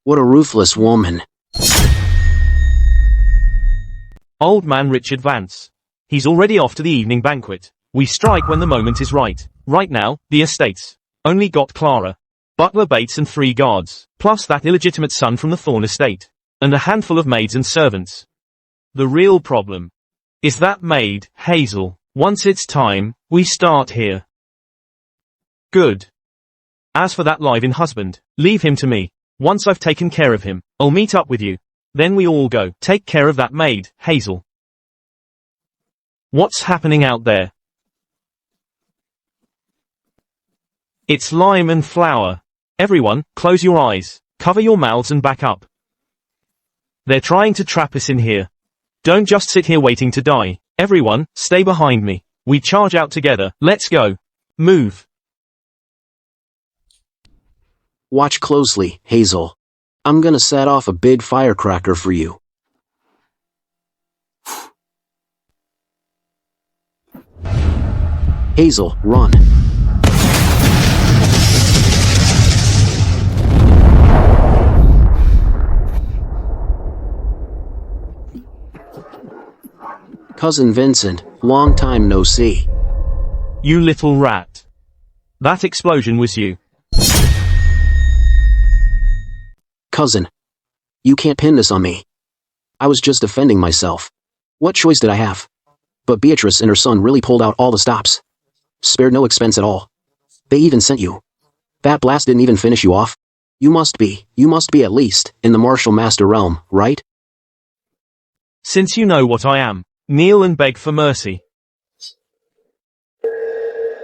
What a ruthless woman. Old man Richard Vance. He's already off to the evening banquet. We strike when the moment is right. Right now, the estates. Only got Clara. Butler Bates and 3 guards, plus that illegitimate son from the Thorne estate. And a handful of maids and servants. The real problem is that maid, Hazel. Once it's time, we start here. Good. As for that live-in husband, leave him to me. Once I've taken care of him, I'll meet up with you. Then we all go. Take care of that maid, Hazel. What's happening out there? It's lime and flour. Everyone, close your eyes, cover your mouths and back up. They're trying to trap us in here. Don't just sit here waiting to die. Everyone, stay behind me. We charge out together. Let's go. Move. Watch closely, Hazel. I'm gonna set off a big firecracker for you. Hazel, run. Cousin Vincent, long time no see. You little rat. That explosion was you. Cousin. You can't pin this on me. I was just defending myself. What choice did I have? But Beatrice and her son really pulled out all the stops. Spared no expense at all. They even sent you. That blast didn't even finish you off. You must be at least, in the Martial Master realm, right? Since you know what I am, kneel and beg for mercy.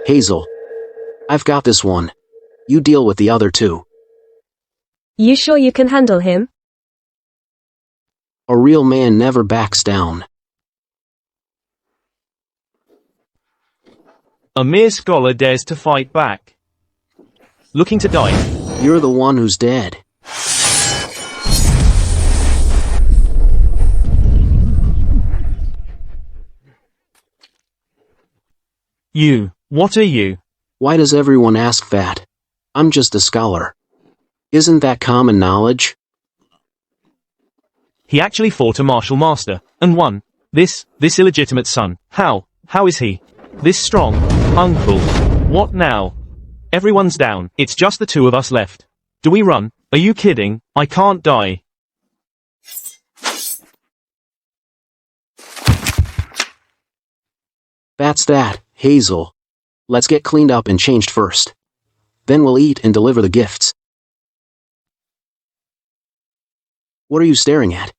Hazel. I've got this one. You deal with the other two. You sure you can handle him? A real man never backs down. A mere scholar dares to fight back. Looking to die. You're the one who's dead. You. What are you? Why does everyone ask that? I'm just a scholar. Isn't that common knowledge? He actually fought a martial master, and won. This illegitimate son. How is he? This strong? Uncle. What now? Everyone's down. It's just the two of us left. Do we run? Are you kidding? I can't die. That's that, Hazel. Let's get cleaned up and changed first. Then we'll eat and deliver the gifts. What are you staring at?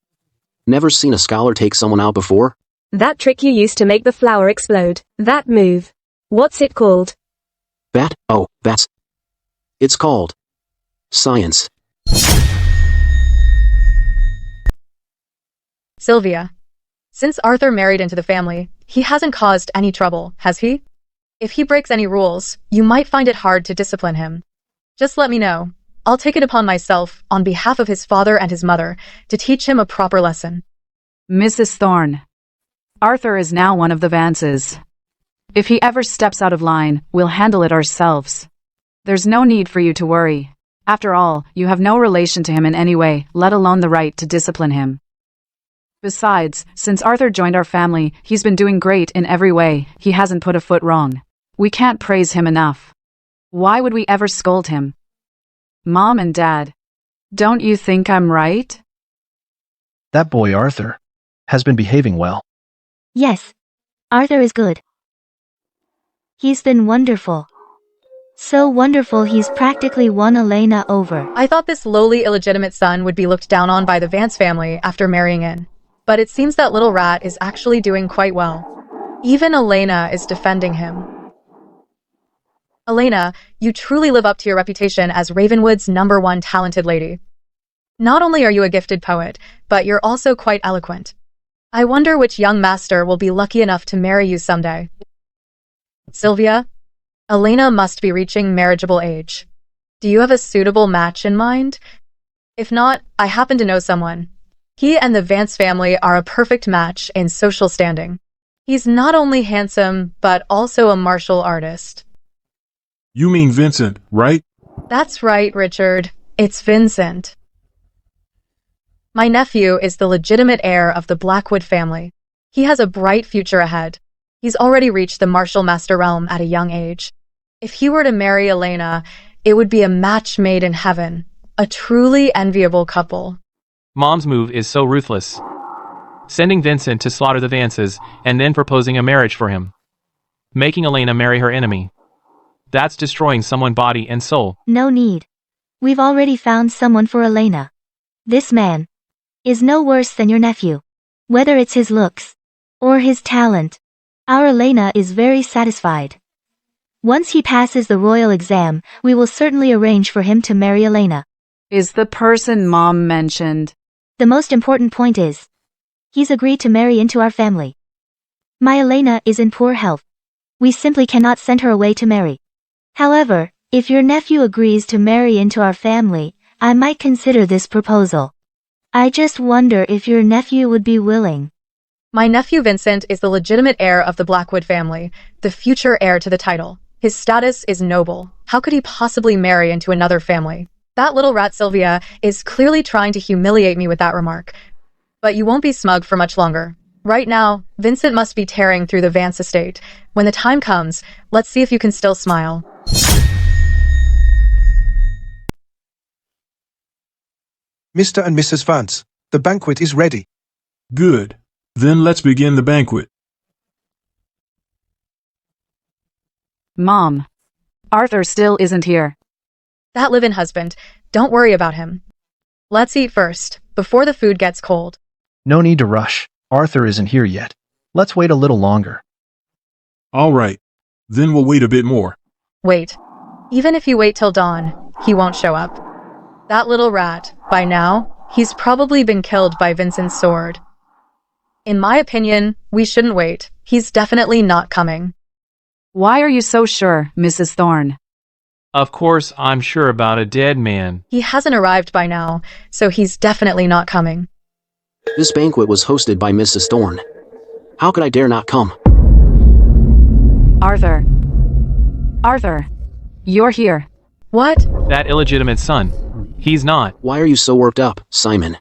Never seen a scholar take someone out before? That trick you used to make the flower explode. That move. What's it called? That? Oh, that's... It's called... science. Sylvia. Since Arthur married into the family, he hasn't caused any trouble, has he? If he breaks any rules, you might find it hard to discipline him. Just let me know. I'll take it upon myself, on behalf of his father and his mother, to teach him a proper lesson. Mrs. Thorne. Arthur is now one of the Vances. If he ever steps out of line, we'll handle it ourselves. There's no need for you to worry. After all, you have no relation to him in any way, let alone the right to discipline him. Besides, since Arthur joined our family, he's been doing great in every way. He hasn't put a foot wrong. We can't praise him enough. Why would we ever scold him? Mom and Dad, don't you think I'm right? That boy Arthur has been behaving well. Yes. Arthur is good. He's been wonderful. So wonderful he's practically won Elena over. I thought this lowly illegitimate son would be looked down on by the Vance family after marrying in. But it seems that little rat is actually doing quite well. Even Elena is defending him. Elena, you truly live up to your reputation as Ravenwood's #1 talented lady. Not only are you a gifted poet, but you're also quite eloquent. I wonder which young master will be lucky enough to marry you someday. Sylvia, Elena must be reaching marriageable age. Do you have a suitable match in mind? If not, I happen to know someone. He and the Vance family are a perfect match in social standing. He's not only handsome, but also a martial artist. You mean Vincent, right? That's right, Richard. It's Vincent. My nephew is the legitimate heir of the Blackwood family. He has a bright future ahead. He's already reached the martial master realm at a young age. If he were to marry Elena, it would be a match made in heaven. A truly enviable couple. Mom's move is so ruthless. Sending Vincent to slaughter the Vances and then proposing a marriage for him. Making Elena marry her enemy. That's destroying someone body and soul. No need. We've already found someone for Elena. This man is no worse than your nephew. Whether it's his looks or his talent, our Elena is very satisfied. Once he passes the royal exam, we will certainly arrange for him to marry Elena. Is the person Mom mentioned? The most important point is, he's agreed to marry into our family. My Elena is in poor health. We simply cannot send her away to marry. However, if your nephew agrees to marry into our family, I might consider this proposal. I just wonder if your nephew would be willing. My nephew Vincent is the legitimate heir of the Blackwood family, the future heir to the title. His status is noble. How could he possibly marry into another family? That little rat Sylvia is clearly trying to humiliate me with that remark. But you won't be smug for much longer. Right now, Vincent must be tearing through the Vance estate. When the time comes, let's see if you can still smile. Mr. and Mrs. Vance, the banquet is ready. Good. Then let's begin the banquet. Mom, Arthur still isn't here. That live-in husband, don't worry about him. Let's eat first, before the food gets cold. No need to rush. Arthur isn't here yet. Let's wait a little longer. All right. Then we'll wait a bit more. Wait. Even if you wait till dawn, he won't show up. That little rat, by now, he's probably been killed by Vincent's sword. In my opinion, we shouldn't wait. He's definitely not coming. Why are you so sure, Mrs. Thorne? Of course, I'm sure about a dead man. He hasn't arrived by now, so he's definitely not coming. This banquet was hosted by Mrs. Thorne. How could I dare not come? Arthur. Arthur. You're here. What? That illegitimate son. He's not. Why are you so worked up, Simon?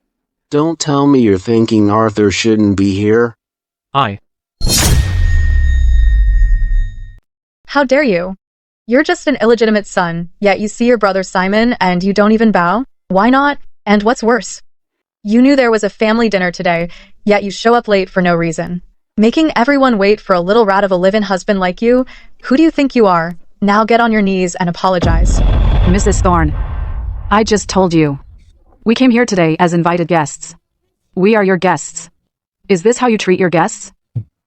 Don't tell me you're thinking Arthur shouldn't be here. How dare you? You're just an illegitimate son, yet you see your brother Simon and you don't even bow? Why not? And what's worse? You knew there was a family dinner today, yet you show up late for no reason. Making everyone wait for a little rat of a live-in husband like you? Who do you think you are? Now get on your knees and apologize. Mrs. Thorne, I just told you. We came here today as invited guests. We are your guests. Is this how you treat your guests?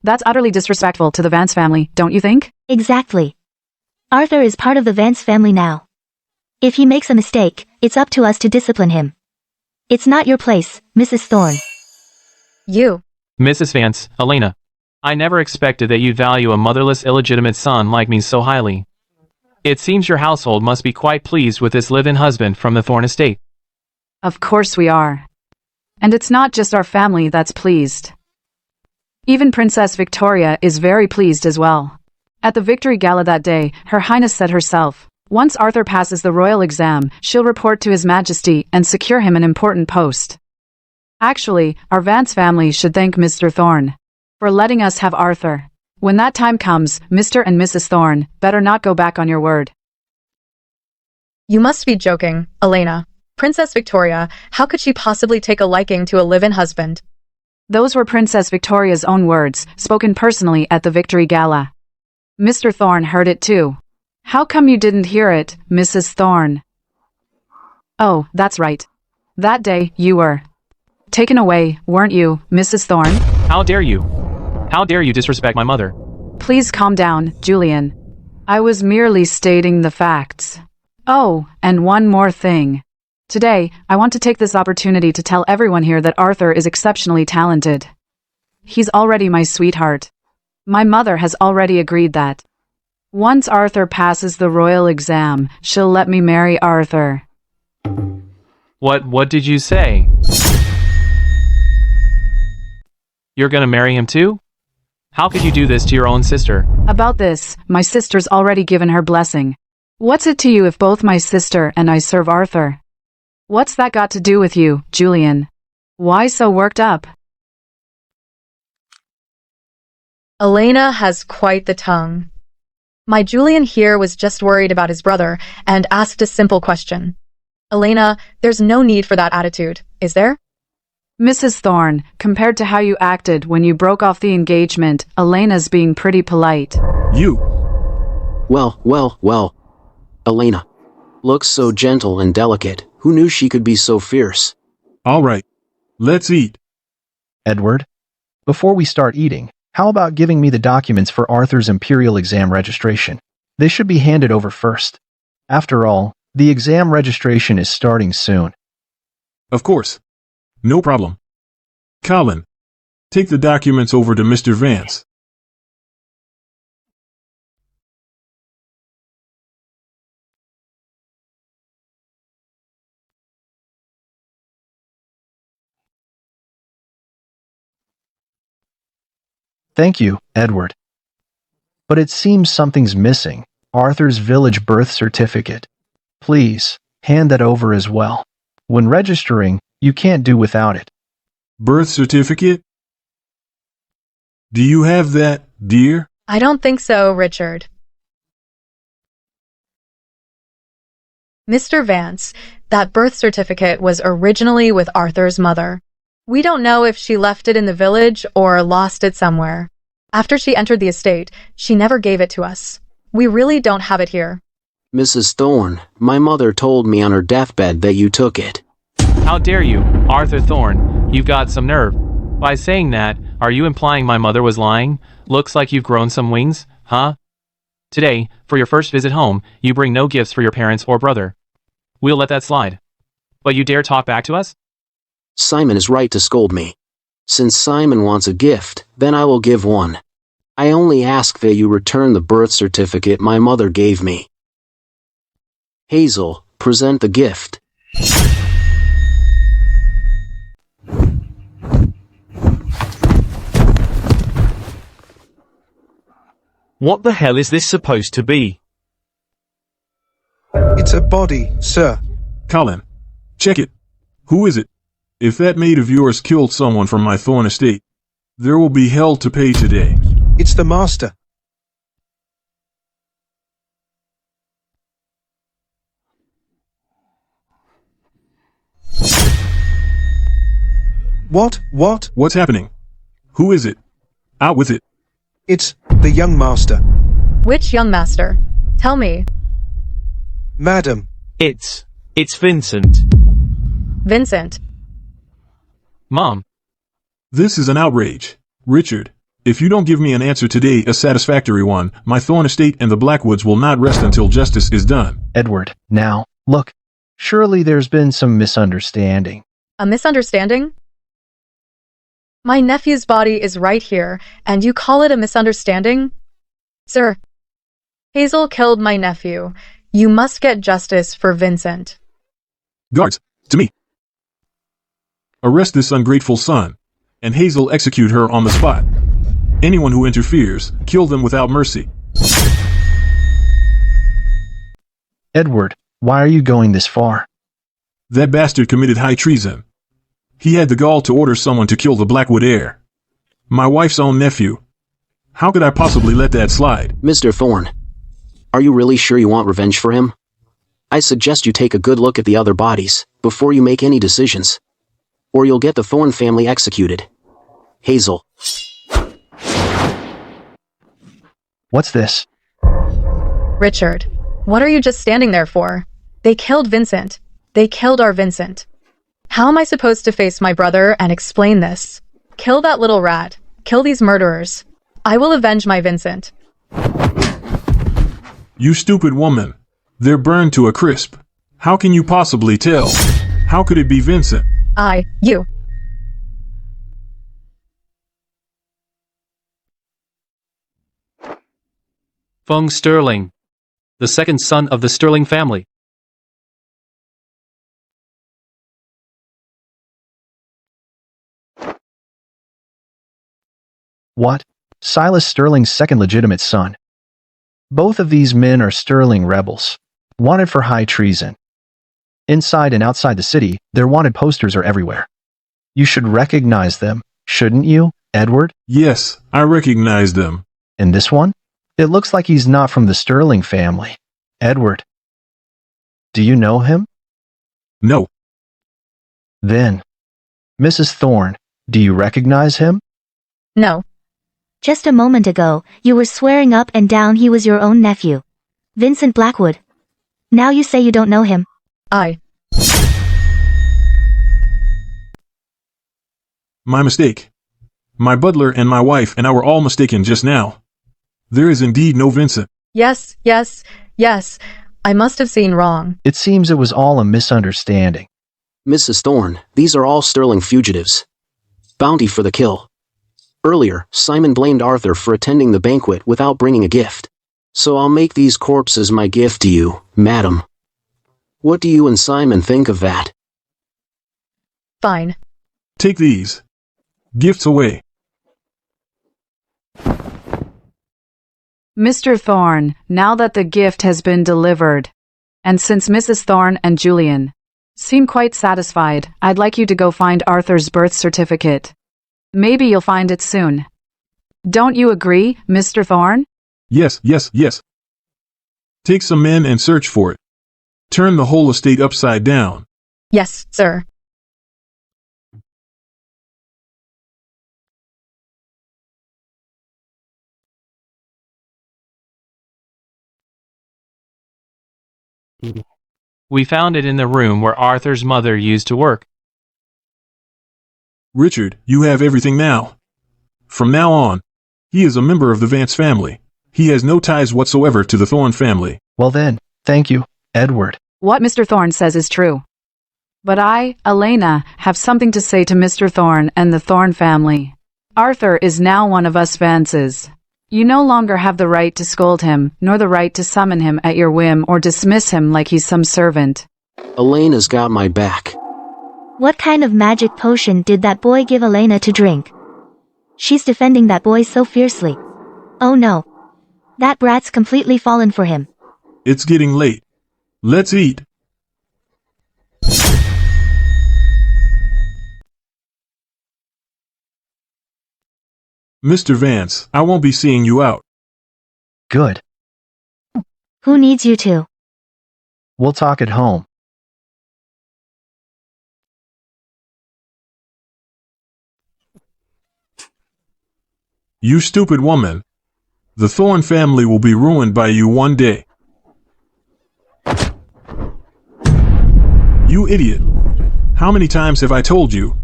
That's utterly disrespectful to the Vance family, don't you think? Exactly. Arthur is part of the Vance family now. If he makes a mistake, it's up to us to discipline him. It's not your place, Mrs. Thorne. You. Mrs. Vance, Elena. I never expected that you'd value a motherless illegitimate son like me so highly. It seems your household must be quite pleased with this live-in husband from the Thorne estate. Of course we are. And it's not just our family that's pleased. Even Princess Victoria is very pleased as well. At the victory gala that day, Her Highness said herself, once Arthur passes the royal exam, she'll report to His Majesty and secure him an important post. Actually, our Vance family should thank Mr. Thorne for letting us have Arthur. When that time comes, Mr. and Mrs. Thorne better not go back on your word. You must be joking, Elena. Princess Victoria, how could she possibly take a liking to a live-in husband? Those were Princess Victoria's own words, spoken personally at the victory gala. Mr. Thorne heard it too. How come you didn't hear it, Mrs. Thorne? Oh, that's right. That day, you were taken away, weren't you, Mrs. Thorne? How dare you? How dare you disrespect my mother? Please calm down, Julian. I was merely stating the facts. Oh, and one more thing. Today, I want to take this opportunity to tell everyone here that Arthur is exceptionally talented. He's already my sweetheart. My mother has already agreed that once Arthur passes the royal exam, she'll let me marry Arthur. What did you say? You're gonna marry him too? How could you do this to your own sister? About this, my sister's already given her blessing. What's it to you if both my sister and I serve Arthur? What's that got to do with you, Julian? Why so worked up? Elena has quite the tongue. My Julian here was just worried about his brother and asked a simple question. Elena, there's no need for that attitude, is there? Mrs. Thorne, compared to how you acted when you broke off the engagement, Elena's being pretty polite. You. Well. Elena. Looks so gentle and delicate. Who knew she could be so fierce? All right. Let's eat. Edward, before we start eating, how about giving me the documents for Arthur's Imperial exam registration? They should be handed over first. After all, the exam registration is starting soon. Of course. No problem. Colin, take the documents over to Mr. Vance. Thank you, Edward. But it seems something's missing. Arthur's village birth certificate. Please, hand that over as well. When registering, you can't do without it. Birth certificate? Do you have that, dear? I don't think so, Richard. Mr. Vance, that birth certificate was originally with Arthur's mother. We don't know if she left it in the village or lost it somewhere. After she entered the estate, she never gave it to us. We really don't have it here. Mrs. Thorne, my mother told me on her deathbed that you took it. How dare you, Arthur Thorne? You've got some nerve. By saying that, are you implying my mother was lying? Looks like you've grown some wings, huh? Today, for your first visit home, you bring no gifts for your parents or brother. We'll let that slide. But you dare talk back to us? Simon is right to scold me. Since Simon wants a gift, then I will give one. I only ask that you return the birth certificate my mother gave me. Hazel, present the gift. What the hell is this supposed to be? It's a body, sir. Colin, check it. Who is it? If that maid of yours killed someone from my Thorne estate, there will be hell to pay today. It's the master. What? What's happening? Who is it? Out with it. It's the young master. Which young master? Tell me. Madam. It's Vincent. Vincent. Mom. This is an outrage. Richard, if you don't give me an answer today, a satisfactory one, my Thorne estate and the Blackwoods will not rest until justice is done. Edward, now, look. Surely there's been some misunderstanding. A misunderstanding? My nephew's body is right here, and you call it a misunderstanding? Sir, Hazel killed my nephew. You must get justice for Vincent. Guards, to me. Arrest this ungrateful son, and Hazel execute her on the spot. Anyone who interferes, kill them without mercy. Edward, why are you going this far? That bastard committed high treason. He had the gall to order someone to kill the Blackwood heir. My wife's own nephew. How could I possibly let that slide? Mr. Thorne, are you really sure you want revenge for him? I suggest you take a good look at the other bodies before you make any decisions, or you'll get the Thorne family executed. Hazel. What's this? Richard, what are you just standing there for? They killed Vincent. They killed our Vincent. How am I supposed to face my brother and explain this? Kill that little rat. Kill these murderers. I will avenge my Vincent. You stupid woman. They're burned to a crisp. How can you possibly tell? How could it be Vincent? You. Fung Sterling, the second son of the Sterling family. What? Silas Sterling's second legitimate son. Both of these men are Sterling rebels. Wanted for high treason. Inside and outside the city, their wanted posters are everywhere. You should recognize them, shouldn't you, Edward? Yes, I recognize them. And this one? It looks like he's not from the Sterling family. Edward. Do you know him? No. Then, Mrs. Thorne, do you recognize him? No. Just a moment ago, you were swearing up and down he was your own nephew. Vincent Blackwood. Now you say you don't know him. My mistake. My butler and my wife and I were all mistaken just now. There is indeed no Vincent. Yes. I must have seen wrong. It seems it was all a misunderstanding. Mrs. Thorne, these are all Sterling fugitives. Bounty for the kill. Earlier, Simon blamed Arthur for attending the banquet without bringing a gift. So I'll make these corpses my gift to you, madam. What do you and Simon think of that? Fine. Take these. Gifts away. Mr. Thorne, now that the gift has been delivered, and since Mrs. Thorne and Julian seem quite satisfied, I'd like you to go find Arthur's birth certificate. Maybe you'll find it soon. Don't you agree, Mr. Thorne? Yes. Take some men and search for it. Turn the whole estate upside down. Yes, sir. We found it in the room where Arthur's mother used to work. Richard, you have everything now. From now on, he is a member of the Vance family. He has no ties whatsoever to the Thorne family. Well then, thank you, Edward. What Mr. Thorne says is true. But I, Elena, have something to say to Mr. Thorne and the Thorne family. Arthur is now one of us Vances. You no longer have the right to scold him, nor the right to summon him at your whim or dismiss him like he's some servant. Elena's got my back. What kind of magic potion did that boy give Elena to drink? She's defending that boy so fiercely. Oh no. That brat's completely fallen for him. It's getting late. Let's eat. Mr. Vance, I won't be seeing you out. Good. Who needs you to? We'll talk at home. You stupid woman. The Thorne family will be ruined by you one day. You idiot. How many times have I told you?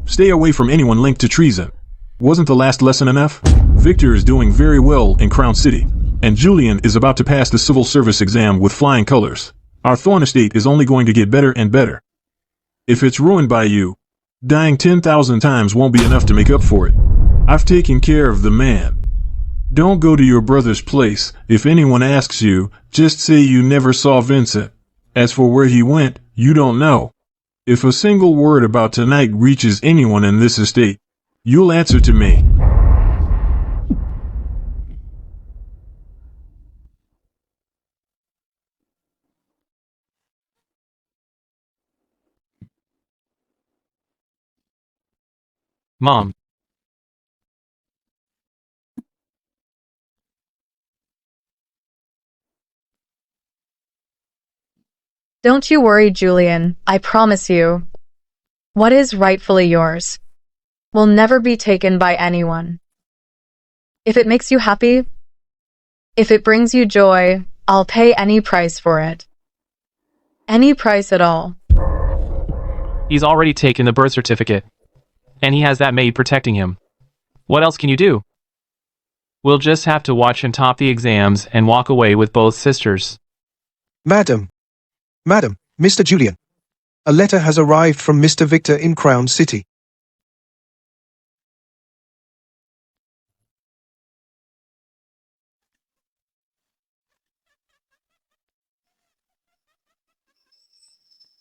Stay away from anyone linked to treason. Wasn't the last lesson enough? Victor is doing very well in Crown City, and Julian is about to pass the civil service exam with flying colors. Our Thorne estate is only going to get better and better. If it's ruined by you, dying 10,000 times won't be enough to make up for it. I've taken care of the man. Don't go to your brother's place. If anyone asks you, just say you never saw Vincent. As for where he went, you don't know. If a single word about tonight reaches anyone in this estate, you'll answer to me. Mom. Don't you worry, Julian. I promise you. What is rightfully yours will never be taken by anyone. If it makes you happy, if it brings you joy, I'll pay any price for it. Any price at all. He's already taken the birth certificate. And he has that maid protecting him. What else can you do? We'll just have to watch him top the exams and walk away with both sisters. Madam, Mr. Julian. A letter has arrived from Mr. Victor in Crown City.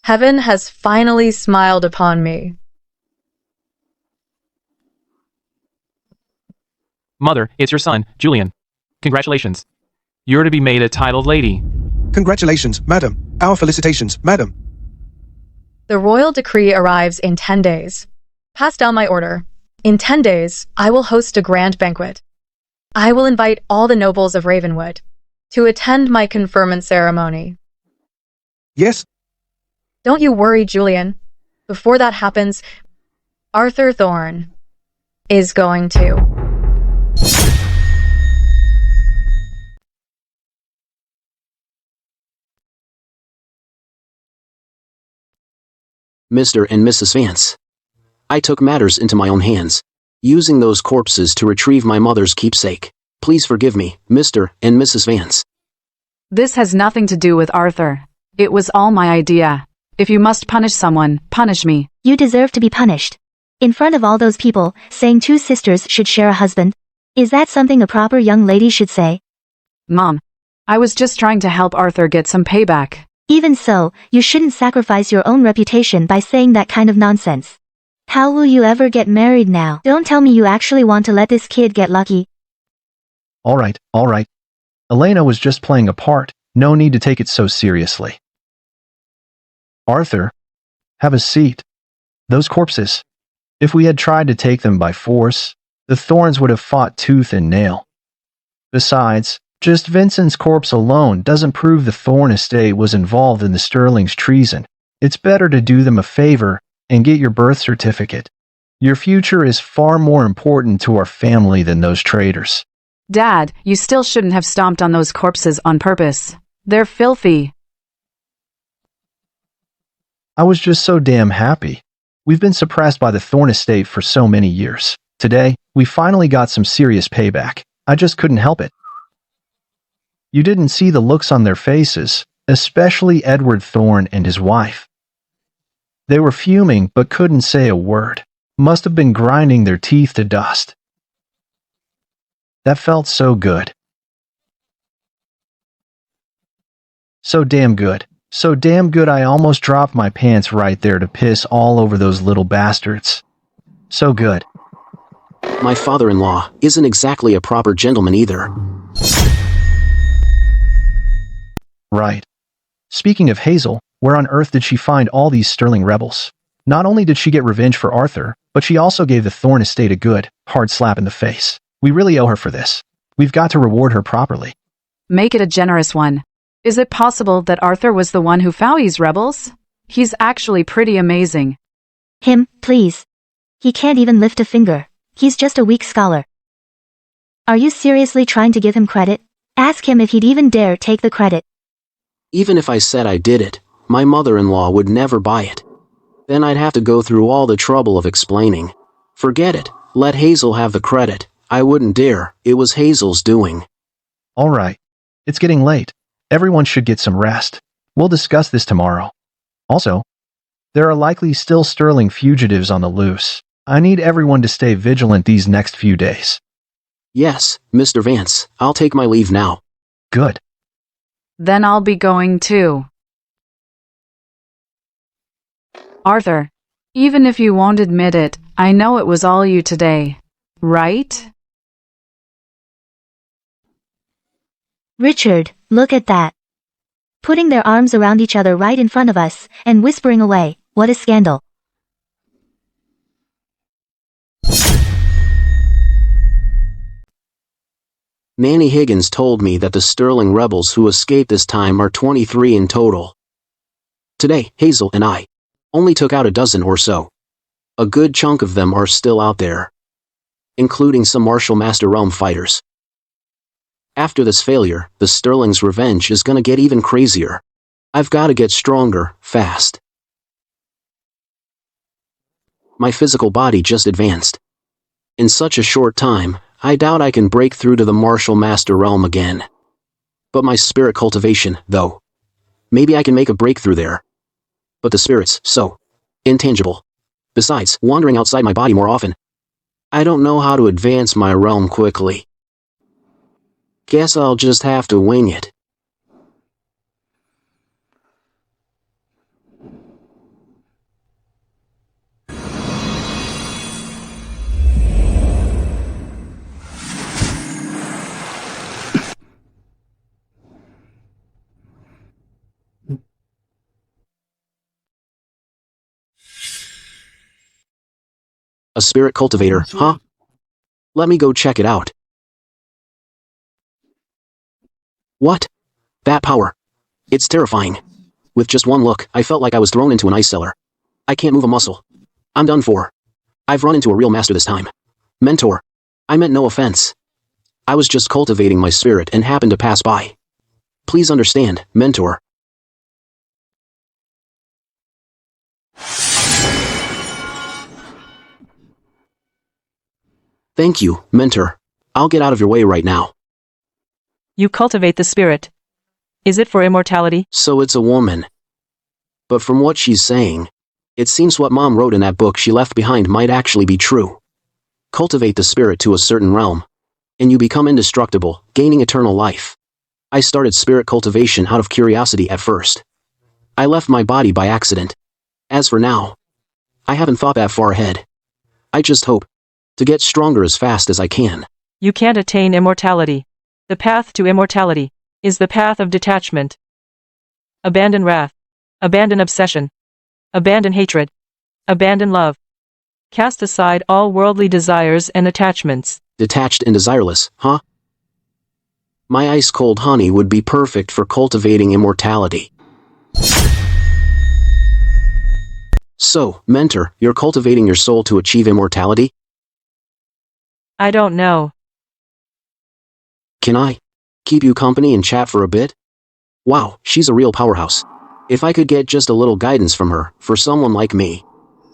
Heaven has finally smiled upon me. Mother, it's your son, Julian. Congratulations. You're to be made a titled lady. Congratulations, madam. Our felicitations, madam. The royal decree arrives in 10 days. Pass down my order. In 10 days, I will host a grand banquet. I will invite all the nobles of Ravenwood to attend my conferment ceremony. Yes? Don't you worry, Julian. Before that happens, Arthur Thorne is going to. Mr. and Mrs. Vance. I took matters into my own hands, using those corpses to retrieve my mother's keepsake. Please forgive me, Mr. and Mrs. Vance. This has nothing to do with Arthur. It was all my idea. If you must punish someone, punish me. You deserve to be punished. In front of all those people, saying two sisters should share a husband? Is that something a proper young lady should say? Mom, I was just trying to help Arthur get some payback. Even so, you shouldn't sacrifice your own reputation by saying that kind of nonsense. How will you ever get married now? Don't tell me you actually want to let this kid get lucky. All right. Elena was just playing a part. No need to take it so seriously. Arthur, have a seat. Those corpses. If we had tried to take them by force, the Thorns would have fought tooth and nail. Besides, just Vincent's corpse alone doesn't prove the Thorne estate was involved in the Sterling's treason. It's better to do them a favor and get your birth certificate. Your future is far more important to our family than those traitors. Dad, you still shouldn't have stomped on those corpses on purpose. They're filthy. I was just so damn happy. We've been suppressed by the Thorne estate for so many years. Today, we finally got some serious payback. I just couldn't help it. You didn't see the looks on their faces, especially Edward Thorne and his wife. They were fuming but couldn't say a word. Must have been grinding their teeth to dust. That felt so good. So damn good. So damn good I almost dropped my pants right there to piss all over those little bastards. So good. My father-in-law isn't exactly a proper gentleman either. Right. Speaking of Hazel, where on earth did she find all these Sterling rebels? Not only did she get revenge for Arthur, but she also gave the Thorne estate a good, hard slap in the face. We really owe her for this. We've got to reward her properly. Make it a generous one. Is it possible that Arthur was the one who found these rebels? He's actually pretty amazing. Him, please. He can't even lift a finger. He's just a weak scholar. Are you seriously trying to give him credit? Ask him if he'd even dare take the credit. Even if I said I did it, my mother-in-law would never buy it. Then I'd have to go through all the trouble of explaining. Forget it. Let Hazel have the credit. I wouldn't dare. It was Hazel's doing. All right. It's getting late. Everyone should get some rest. We'll discuss this tomorrow. Also, there are likely still Sterling fugitives on the loose. I need everyone to stay vigilant these next few days. Yes, Mr. Vance. I'll take my leave now. Good. Then I'll be going too. Arthur, even if you won't admit it, I know it was all you today, right? Richard, look at that. Putting their arms around each other right in front of us, and whispering away, what a scandal. Manny Higgins told me that the Sterling rebels who escaped this time are 23 in total. Today, Hazel and I only took out a dozen or so. A good chunk of them are still out there, including some Martial Master Realm fighters. After this failure, the Sterling's revenge is gonna get even crazier. I've gotta get stronger, fast. My physical body just advanced. In such a short time, I doubt I can break through to the Martial Master Realm again. But my spirit cultivation, though. Maybe I can make a breakthrough there. But the spirit's so intangible. Besides, wandering outside my body more often. I don't know how to advance my realm quickly. Guess I'll just have to wing it. A spirit cultivator, huh? Let me go check it out. What? That power. It's terrifying. With just one look, I felt like I was thrown into an ice cellar. I can't move a muscle. I'm done for. I've run into a real master this time. Mentor. I meant no offense. I was just cultivating my spirit and happened to pass by. Please understand, mentor. Thank you, mentor. I'll get out of your way right now. You cultivate the spirit. Is it for immortality? So it's a woman. But from what she's saying, it seems what Mom wrote in that book she left behind might actually be true. Cultivate the spirit to a certain realm, and you become indestructible, gaining eternal life. I started spirit cultivation out of curiosity at first. I left my body by accident. As for now, I haven't thought that far ahead. I just hope to get stronger as fast as I can. You can't attain immortality. The path to immortality is the path of detachment. Abandon wrath. Abandon obsession. Abandon hatred. Abandon love. Cast aside all worldly desires and attachments. Detached and desireless, huh? My ice-cold honey would be perfect for cultivating immortality. So, mentor, you're cultivating your soul to achieve immortality? I don't know. Can I keep you company and chat for a bit? Wow, she's a real powerhouse. If I could get just a little guidance from her, for someone like me,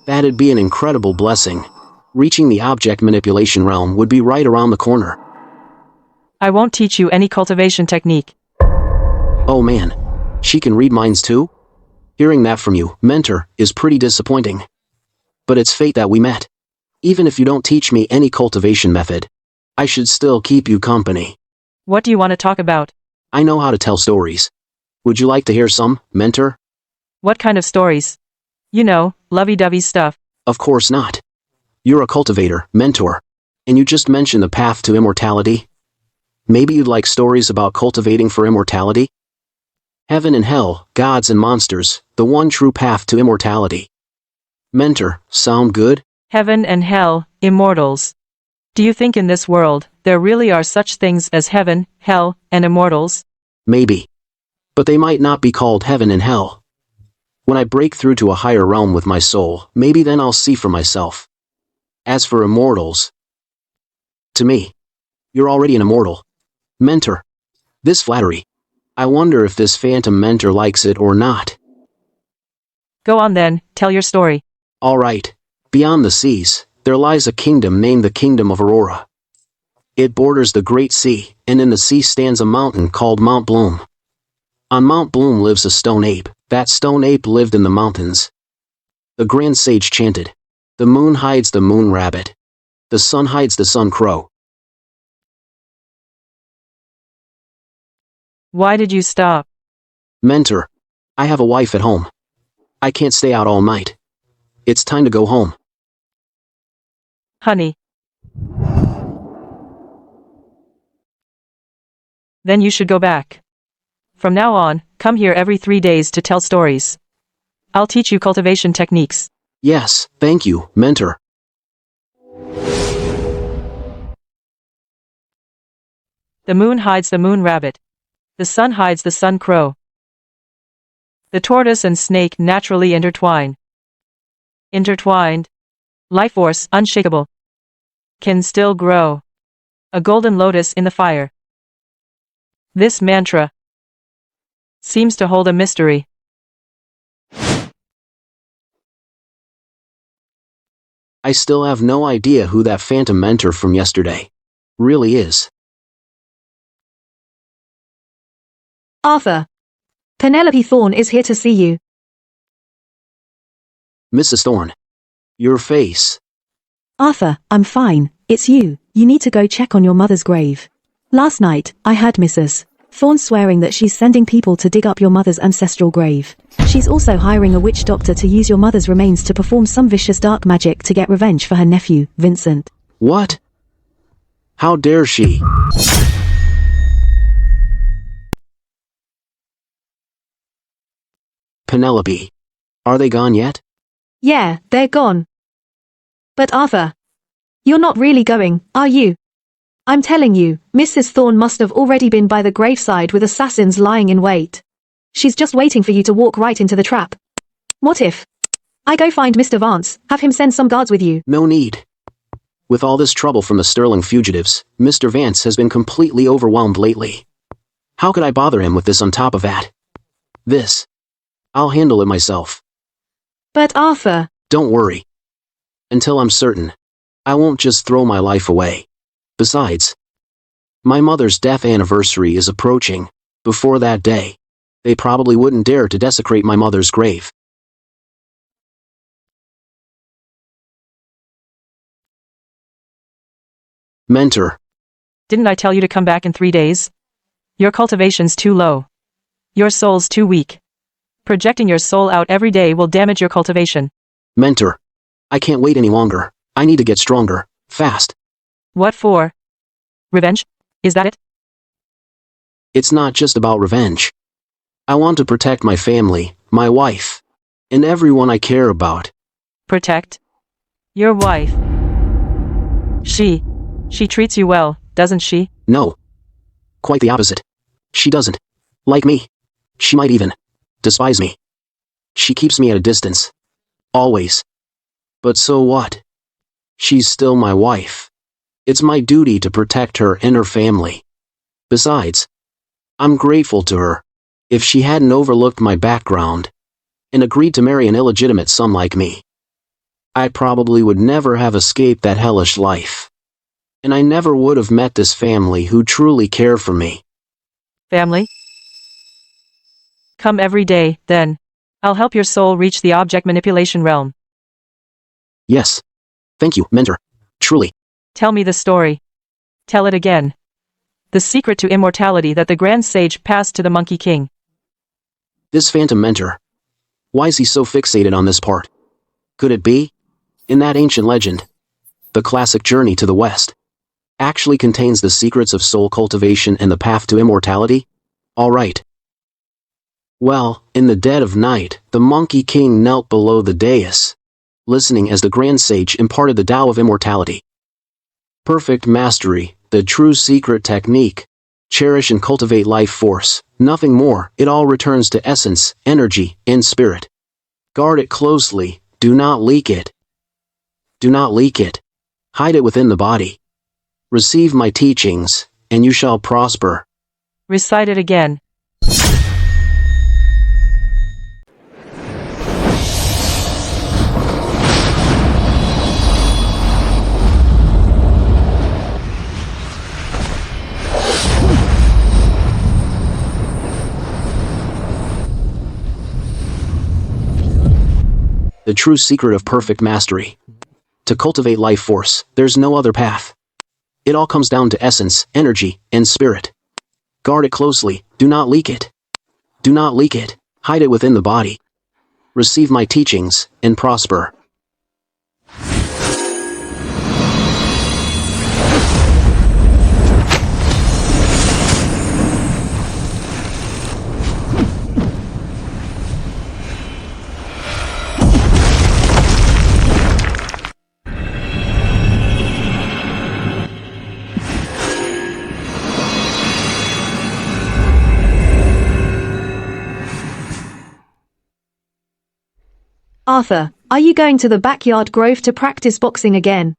that'd be an incredible blessing. Reaching the object manipulation realm would be right around the corner. I won't teach you any cultivation technique. Oh man, she can read minds too? Hearing that from you, mentor, is pretty disappointing. But it's fate that we met. Even if you don't teach me any cultivation method, I should still keep you company. What do you want to talk about? I know how to tell stories. Would you like to hear some, mentor? What kind of stories? You know, lovey-dovey stuff. Of course not. You're a cultivator, mentor, and you just mentioned the path to immortality. Maybe you'd like stories about cultivating for immortality? Heaven and hell, gods and monsters, the one true path to immortality. Mentor, sound good? Heaven and hell, immortals. Do you think in this world, there really are such things as heaven, hell, and immortals? Maybe. But they might not be called heaven and hell. When I break through to a higher realm with my soul, maybe then I'll see for myself. As for immortals, to me, you're already an immortal. Mentor. This flattery. I wonder if this phantom mentor likes it or not. Go on then, tell your story. All right. Beyond the seas, there lies a kingdom named the Kingdom of Aurora. It borders the Great Sea, and in the sea stands a mountain called Mount Bloom. On Mount Bloom lives a stone ape. That stone ape lived in the mountains. The grand sage chanted, "The moon hides the moon rabbit. The sun hides the sun crow." Why did you stop? Mentor, I have a wife at home. I can't stay out all night. It's time to go home. Honey. Then you should go back. From now on, come here every 3 days to tell stories. I'll teach you cultivation techniques. Yes, thank you, mentor. The moon hides the moon rabbit. The sun hides the sun crow. The tortoise and snake naturally intertwine. Intertwined. Life force unshakable. Can still grow. A golden lotus in the fire. This mantra seems to hold a mystery. I still have no idea who that phantom mentor from yesterday really is. Arthur. Penelope Thorne is here to see you. Mrs. Thorne. Your face. Arthur, I'm fine. It's you. You need to go check on your mother's grave. Last night, I heard Mrs. Thorne swearing that she's sending people to dig up your mother's ancestral grave. She's also hiring a witch doctor to use your mother's remains to perform some vicious dark magic to get revenge for her nephew, Vincent. What? How dare she? Penelope. Are they gone yet? Yeah, they're gone. But Arthur, you're not really going, are you? I'm telling you, Mrs. Thorne must have already been by the graveside with assassins lying in wait. She's just waiting for you to walk right into the trap. What if I go find Mr. Vance, have him send some guards with you? No need. With all this trouble from the Sterling fugitives, Mr. Vance has been completely overwhelmed lately. How could I bother him with this on top of that? This. I'll handle it myself. But Arthur... Don't worry. Until I'm certain, I won't just throw my life away. Besides, my mother's death anniversary is approaching. Before that day, they probably wouldn't dare to desecrate my mother's grave. Mentor. Didn't I tell you to come back in 3 days? Your cultivation's too low. Your soul's too weak. Projecting your soul out every day will damage your cultivation. Mentor. I can't wait any longer. I need to get stronger, fast. What for? Revenge? Is that it? It's not just about revenge. I want to protect my family, my wife, and everyone I care about. Protect? Your wife. She treats you well, doesn't she? No. Quite the opposite. She doesn't like me. She might even despise me. She keeps me at a distance. Always. But so what? She's still my wife. It's my duty to protect her and her family. Besides, I'm grateful to her. If she hadn't overlooked my background and agreed to marry an illegitimate son like me, I probably would never have escaped that hellish life. And I never would have met this family who truly care for me. Family? Come every day, then. I'll help your soul reach the object manipulation realm. Yes. Thank you, Mentor. Truly. Tell me the story. Tell it again. The secret to immortality that the Grand Sage passed to the Monkey King. This phantom Mentor. Why is he so fixated on this part? Could it be? In that ancient legend, the classic Journey to the West actually contains the secrets of soul cultivation and the path to immortality? All right. Well, in the dead of night, the Monkey King knelt below the dais, listening as the Grand Sage imparted the Tao of immortality. Perfect mastery, the true secret technique. Cherish and cultivate life force, nothing more. It all returns to essence, energy, and spirit. Guard it closely, do not leak it. Do not leak it. Hide it within the body. Receive my teachings, and you shall prosper. Recite it again. The true secret of perfect mastery. To cultivate life force, there's no other path. It all comes down to essence, energy, and spirit. Guard it closely, do not leak it. Do not leak it, hide it within the body. Receive my teachings, and prosper. Arthur, are you going to the backyard grove to practice boxing again?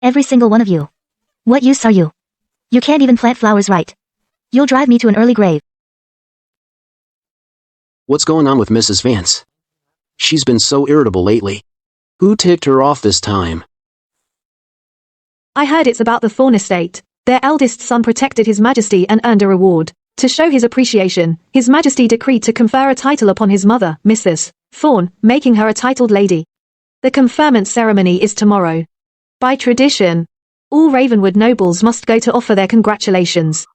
Every single one of you. What use are you? You can't even plant flowers right. You'll drive me to an early grave. What's going on with Mrs. Vance? She's been so irritable lately. Who ticked her off this time? I heard it's about the Thorne estate. Their eldest son protected His Majesty and earned a reward. To show his appreciation, His Majesty decreed to confer a title upon his mother, Mrs. Thorne, making her a titled lady. The conferment ceremony is tomorrow. By tradition, all Ravenwood nobles must go to offer their congratulations.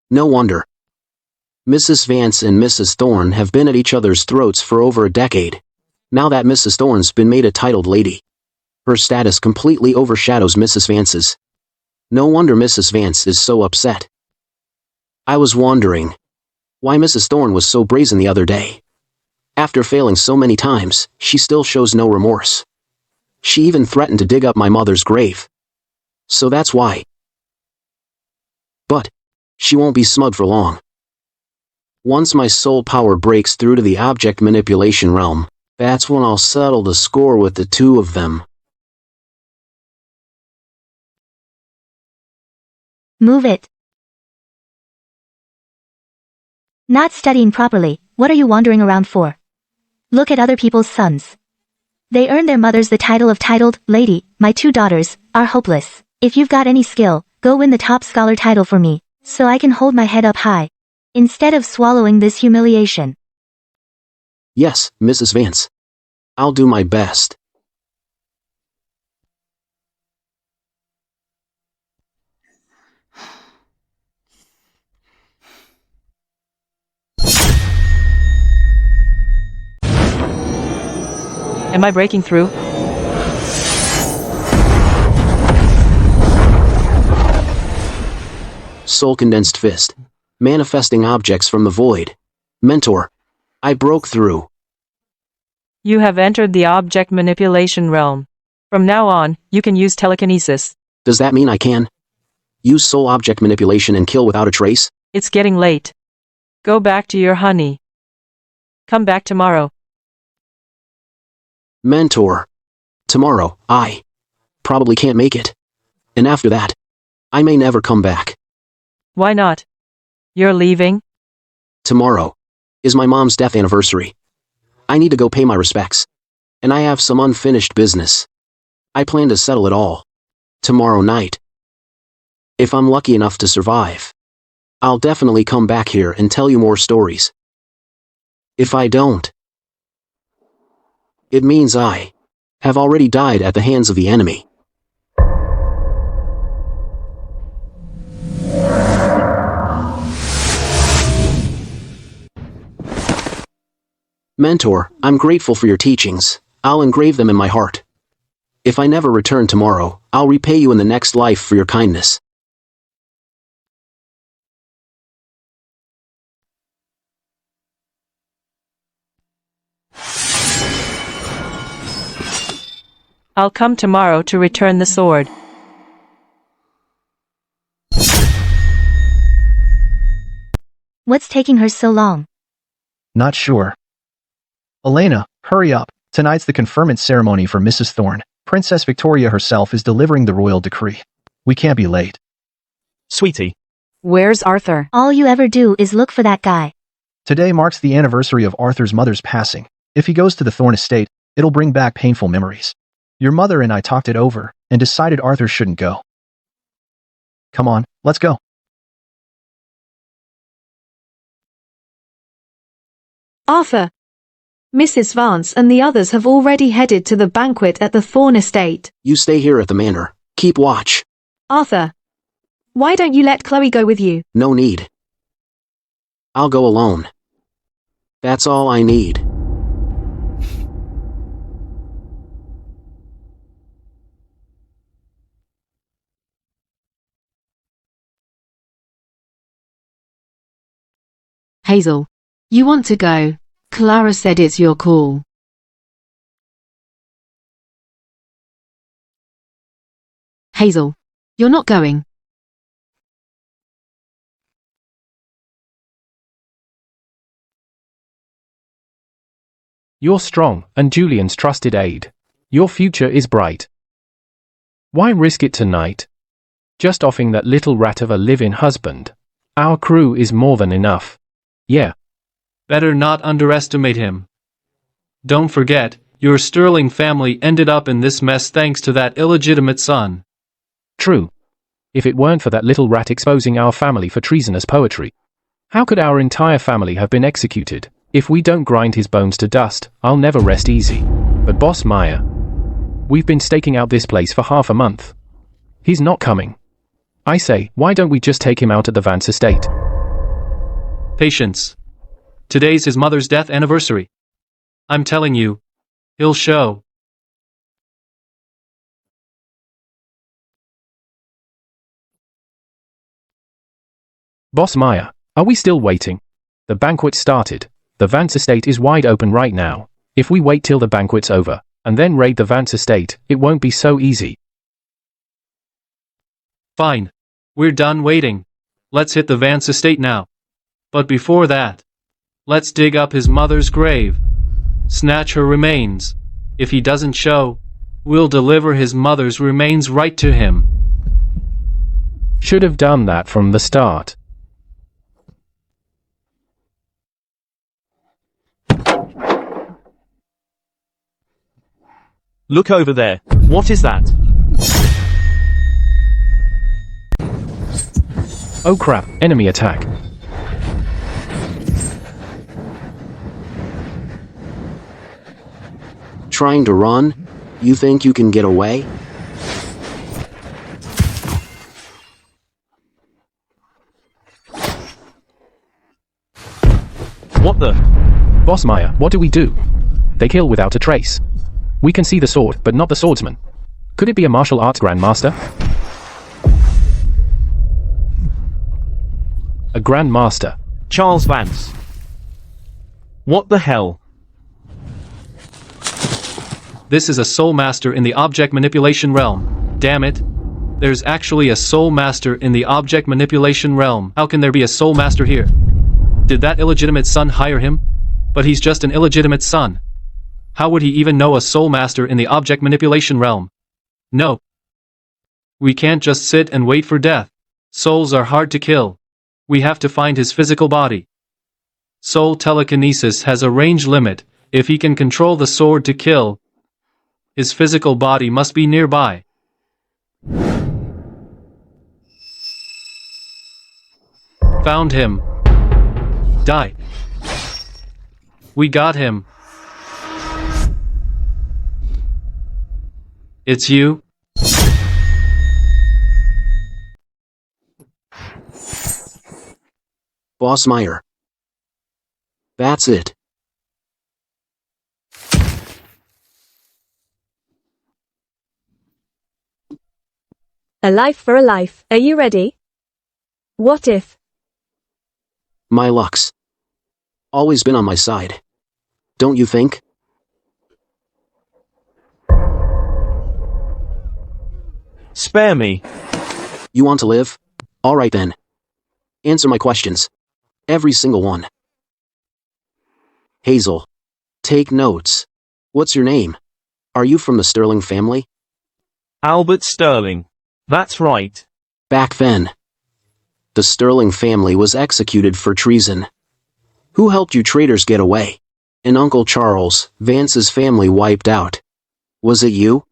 No wonder. Mrs. Vance and Mrs. Thorne have been at each other's throats for over a decade. Now that Mrs. Thorne's been made a titled lady, her status completely overshadows Mrs. Vance's. No wonder Mrs. Vance is so upset. I was wondering why Mrs. Thorne was so brazen the other day. After failing so many times, she still shows no remorse. She even threatened to dig up my mother's grave. So that's why. But she won't be smug for long. Once my soul power breaks through to the object manipulation realm, that's when I'll settle the score with the two of them. Move it. Not studying properly, what are you wandering around for? Look at other people's sons. They earn their mothers the title of titled lady. My two daughters are hopeless. If you've got any skill, go win the top scholar title for me, so I can hold my head up high, instead of swallowing this humiliation. Yes, Mrs. Vance. I'll do my best. Am I breaking through? Soul condensed fist. Manifesting objects from the void. Mentor. I broke through. You have entered the object manipulation realm. From now on, you can use telekinesis. Does that mean I can use soul object manipulation and kill without a trace? It's getting late. Go back to your honey. Come back tomorrow. Mentor. Tomorrow, I probably can't make it. And after that, I may never come back. Why not? You're leaving? Tomorrow is my mom's death anniversary. I need to go pay my respects. And I have some unfinished business. I plan to settle it all tomorrow night. If I'm lucky enough to survive, I'll definitely come back here and tell you more stories. If I don't, it means I have already died at the hands of the enemy. Mentor, I'm grateful for your teachings. I'll engrave them in my heart. If I never return tomorrow, I'll repay you in the next life for your kindness. I'll come tomorrow to return the sword. What's taking her so long? Not sure. Elena, hurry up. Tonight's the conferment ceremony for Mrs. Thorne. Princess Victoria herself is delivering the royal decree. We can't be late. Sweetie. Where's Arthur? All you ever do is look for that guy. Today marks the anniversary of Arthur's mother's passing. If he goes to the Thorne estate, it'll bring back painful memories. Your mother and I talked it over and decided Arthur shouldn't go. Come on, let's go. Arthur. Mrs. Vance and the others have already headed to the banquet at the Thorne estate. You stay here at the manor. Keep watch. Arthur. Why don't you let Chloe go with you? No need. I'll go alone. That's all I need. Hazel. You want to go. Clara said it's your call. Hazel. You're not going. You're strong and Julian's trusted aide. Your future is bright. Why risk it tonight? Just offing that little rat of a live-in husband. Our crew is more than enough. Yeah. Better not underestimate him. Don't forget, your sterling family ended up in this mess thanks to that illegitimate son. True. If it weren't for that little rat exposing our family for treasonous poetry, how could our entire family have been executed? If we don't grind his bones to dust, I'll never rest easy. But Boss Maya, we've been staking out this place for half a month. He's not coming. I say, why don't we just take him out at the Vance estate? Patience. Today's his mother's death anniversary. I'm telling you, he'll show. Boss Maya, are we still waiting? The banquet started. The Vance estate is wide open right now. If we wait till the banquet's over, and then raid the Vance estate, it won't be so easy. Fine. We're done waiting. Let's hit the Vance estate now. But before that, let's dig up his mother's grave. Snatch her remains. If he doesn't show, we'll deliver his mother's remains right to him. Should have done that from the start. Look over there. What is that? Oh crap, enemy attack. Trying to run? You think you can get away? What the? Boss Maya, what do we do? They kill without a trace. We can see the sword, but not the swordsman. Could it be a martial arts grandmaster? A grandmaster. Charles Vance. What the hell? This is a soul master in the object manipulation realm. Damn it. There's actually a soul master in the object manipulation realm. How can there be a soul master here? Did that illegitimate son hire him? But he's just an illegitimate son. How would he even know a soul master in the object manipulation realm? No. We can't just sit and wait for death. Souls are hard to kill. We have to find his physical body. Soul telekinesis has a range limit. If he can control the sword to kill, his physical body must be nearby. Found him. Die. We got him. It's you? Boss Meyer. That's it. A life for a life. Are you ready? What if? My luck's always been on my side. Don't you think? Spare me. You want to live? All right then. Answer my questions. Every single one. Hazel. Take notes. What's your name? Are you from the Sterling family? Albert Sterling. That's right. Back then, the Sterling family was executed for treason. Who helped you traitors get away? And Uncle Charles, Vance's family wiped out. Was it you?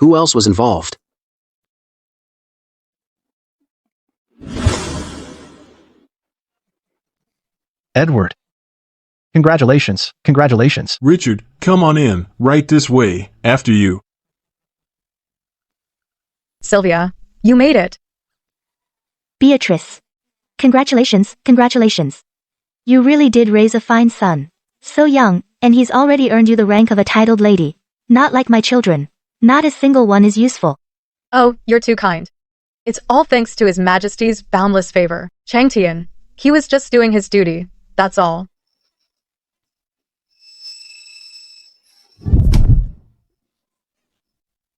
Who else was involved? Edward. Congratulations, congratulations. Richard, come on in, right this way, after you. Sylvia, you made it. Beatrice. Congratulations, congratulations. You really did raise a fine son. So young, and he's already earned you the rank of a titled lady. Not like my children. Not a single one is useful. Oh, you're too kind. It's all thanks to His Majesty's boundless favor. Chang Tian. He was just doing his duty. That's all.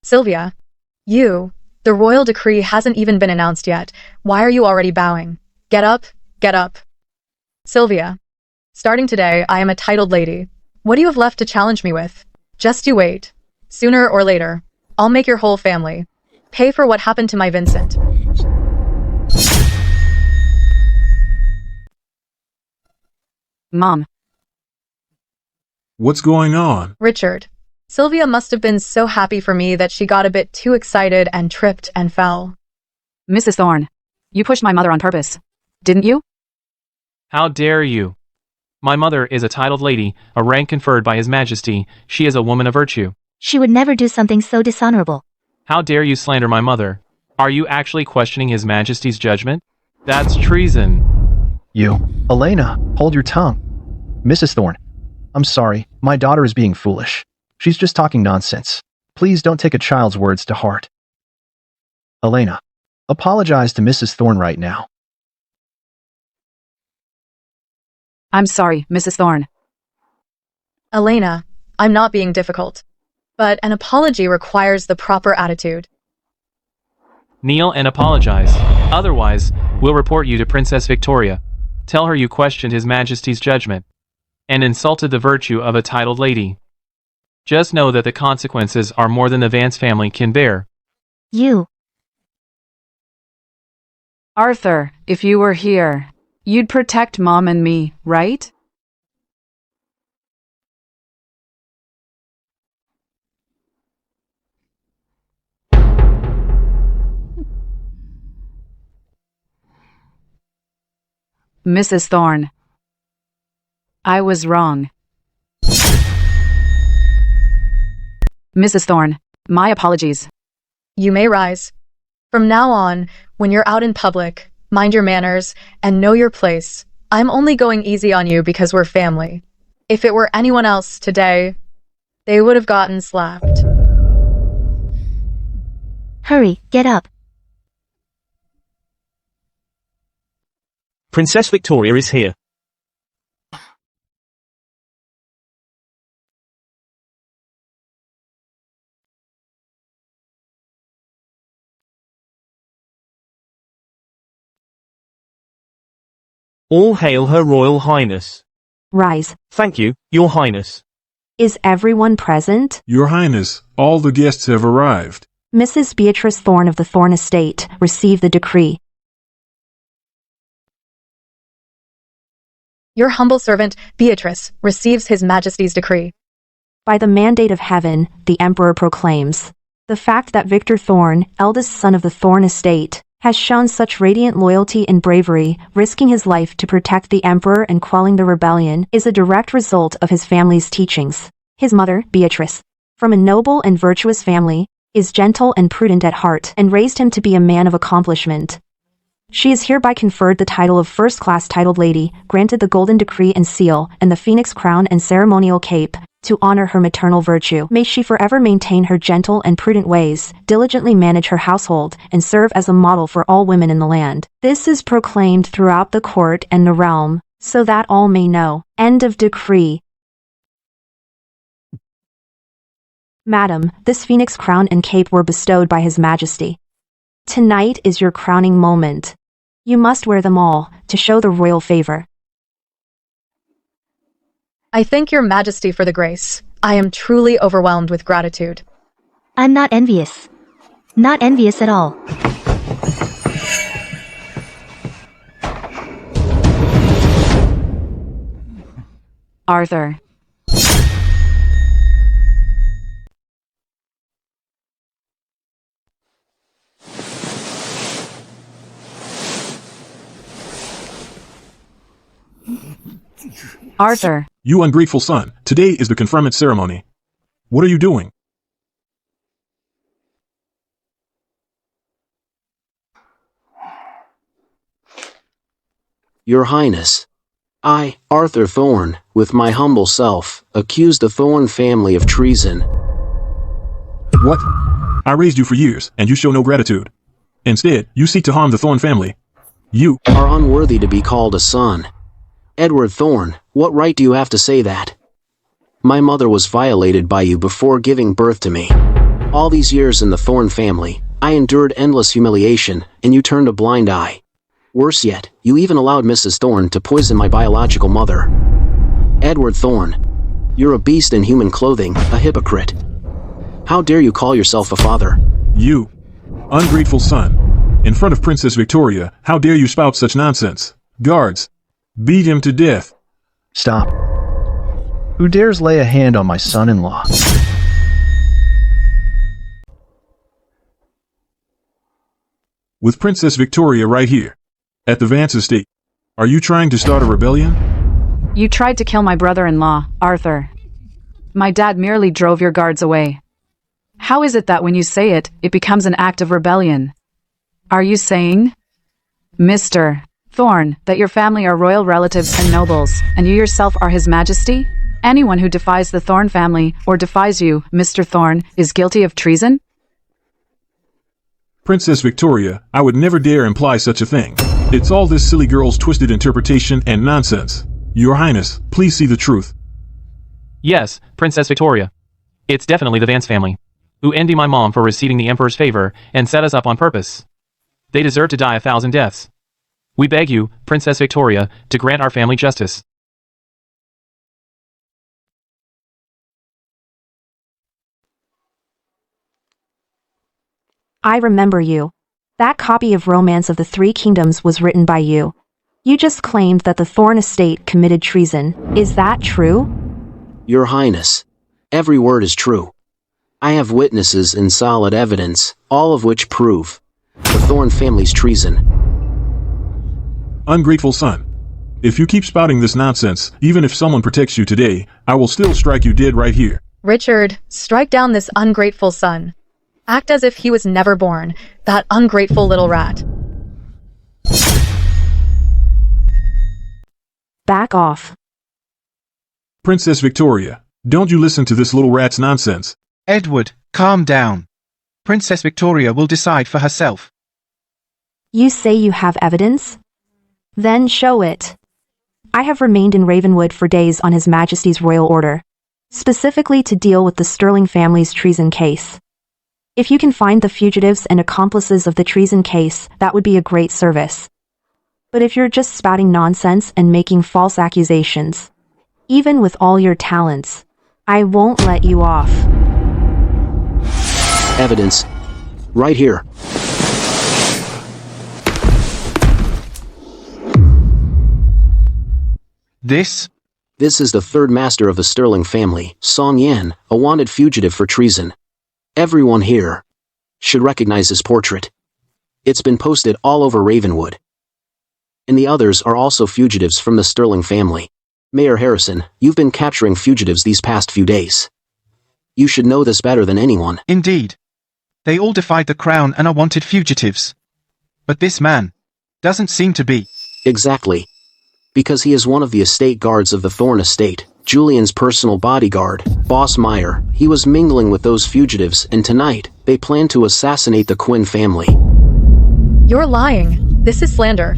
Sylvia. The royal decree hasn't even been announced yet. Why are you already bowing? Get up, get up. Sylvia. Starting today, I am a titled lady. What do you have left to challenge me with? Just you wait. Sooner or later, I'll make your whole family pay for what happened to my Vincent. Mom. What's going on? Richard. Sylvia must have been so happy for me that she got a bit too excited and tripped and fell. Mrs. Thorne, you pushed my mother on purpose, didn't you? How dare you? My mother is a titled lady, a rank conferred by His Majesty. She is a woman of virtue. She would never do something so dishonorable. How dare you slander my mother? Are you actually questioning His Majesty's judgment? That's treason. You. Elena, hold your tongue. Mrs. Thorne, I'm sorry, my daughter is being foolish. She's just talking nonsense. Please don't take a child's words to heart. Elena, apologize to Mrs. Thorne right now. I'm sorry, Mrs. Thorne. Elena, I'm not being difficult. But an apology requires the proper attitude. Kneel and apologize. Otherwise, we'll report you to Princess Victoria. Tell her you questioned His Majesty's judgment and insulted the virtue of a titled lady. Just know that the consequences are more than the Vance family can bear. You. Arthur, if you were here, you'd protect Mom and me, right? Mrs. Thorne. I was wrong. Mrs. Thorne, my apologies. You may rise. From now on, when you're out in public, mind your manners and know your place. I'm only going easy on you because we're family. If it were anyone else today, they would have gotten slapped. Hurry, get up. Princess Victoria is here. All hail Her Royal Highness. Rise. Thank you, Your Highness. Is everyone present? Your Highness, all the guests have arrived. Mrs. Beatrice Thorne of the Thorne estate, receive the decree. Your humble servant, Beatrice, receives His Majesty's decree. By the mandate of heaven, the Emperor proclaims, the fact that Victor Thorne, eldest son of the Thorne estate, has shown such radiant loyalty and bravery, risking his life to protect the Emperor and quelling the rebellion, is a direct result of his family's teachings. His mother, Beatrice, from a noble and virtuous family, is gentle and prudent at heart and raised him to be a man of accomplishment. She is hereby conferred the title of first-class titled lady, granted the golden decree and seal, and the phoenix crown and ceremonial cape, to honor her maternal virtue. May she forever maintain her gentle and prudent ways, diligently manage her household, and serve as a model for all women in the land. This is proclaimed throughout the court and the realm, so that all may know. End of decree. Madam, this phoenix crown and cape were bestowed by His Majesty. Tonight is your crowning moment. You must wear them all, to show the royal favor. I thank Your Majesty for the grace. I am truly overwhelmed with gratitude. I'm not envious. Not envious at all. Arthur. Arthur. You ungrateful son, today is the conferment ceremony. What are you doing? Your Highness, I, Arthur Thorne, with my humble self, accuse the Thorne family of treason. What? I raised you for years, and you show no gratitude. Instead, you seek to harm the Thorne family. You are unworthy to be called a son. Edward Thorne, what right do you have to say that? My mother was violated by you before giving birth to me. All these years in the Thorne family, I endured endless humiliation, and you turned a blind eye. Worse yet, you even allowed Mrs. Thorne to poison my biological mother. Edward Thorne, you're a beast in human clothing, a hypocrite. How dare you call yourself a father? You, ungrateful son, in front of Princess Victoria, how dare you spout such nonsense? Guards, beat him to death. Stop. Who dares lay a hand on my son-in-law? With Princess Victoria right here, at the Vance estate, are you trying to start a rebellion? You tried to kill my brother-in-law, Arthur. My dad merely drove your guards away. How is it that when you say it, it becomes an act of rebellion? Are you saying, Mr. Thorne, that your family are royal relatives and nobles, and you yourself are His Majesty? Anyone who defies the Thorne family, or defies you, Mr. Thorne, is guilty of treason? Princess Victoria, I would never dare imply such a thing. It's all this silly girl's twisted interpretation and nonsense. Your Highness, please see the truth. Yes, Princess Victoria. It's definitely the Vance family, who envy my mom for receiving the Emperor's favor and set us up on purpose. They deserve to die 1,000 deaths. We beg you, Princess Victoria, to grant our family justice. I remember you. That copy of Romance of the Three Kingdoms was written by you. You just claimed that the Thorn estate committed treason. Is that true? Your Highness, every word is true. I have witnesses and solid evidence, all of which prove the Thorn family's treason. Ungrateful son. If you keep spouting this nonsense, even if someone protects you today, I will still strike you dead right here. Richard, strike down this ungrateful son. Act as if he was never born, that ungrateful little rat. Back off. Princess Victoria, don't you listen to this little rat's nonsense. Edward, calm down. Princess Victoria will decide for herself. You say you have evidence? Then show it. I have remained in Ravenwood for days on His Majesty's royal order, specifically to deal with the Sterling family's treason case. If you can find the fugitives and accomplices of the treason case, that would be a great service. But if you're just spouting nonsense and making false accusations, even with all your talents, I won't let you off. Evidence. Right here. This is the third master of the Sterling family, Song Yan, a wanted fugitive for treason. Everyone here should recognize his portrait. It's been posted all over Ravenwood. And the others are also fugitives from the Sterling family. Mayor Harrison, you've been capturing fugitives these past few days. You should know this better than anyone. Indeed. They all defied the crown and are wanted fugitives. But this man doesn't seem to be. Exactly. Because he is one of the estate guards of the Thorn estate, Julian's personal bodyguard, Boss Meyer. He was mingling with those fugitives, and tonight, they plan to assassinate the Quinn family. You're lying. This is slander.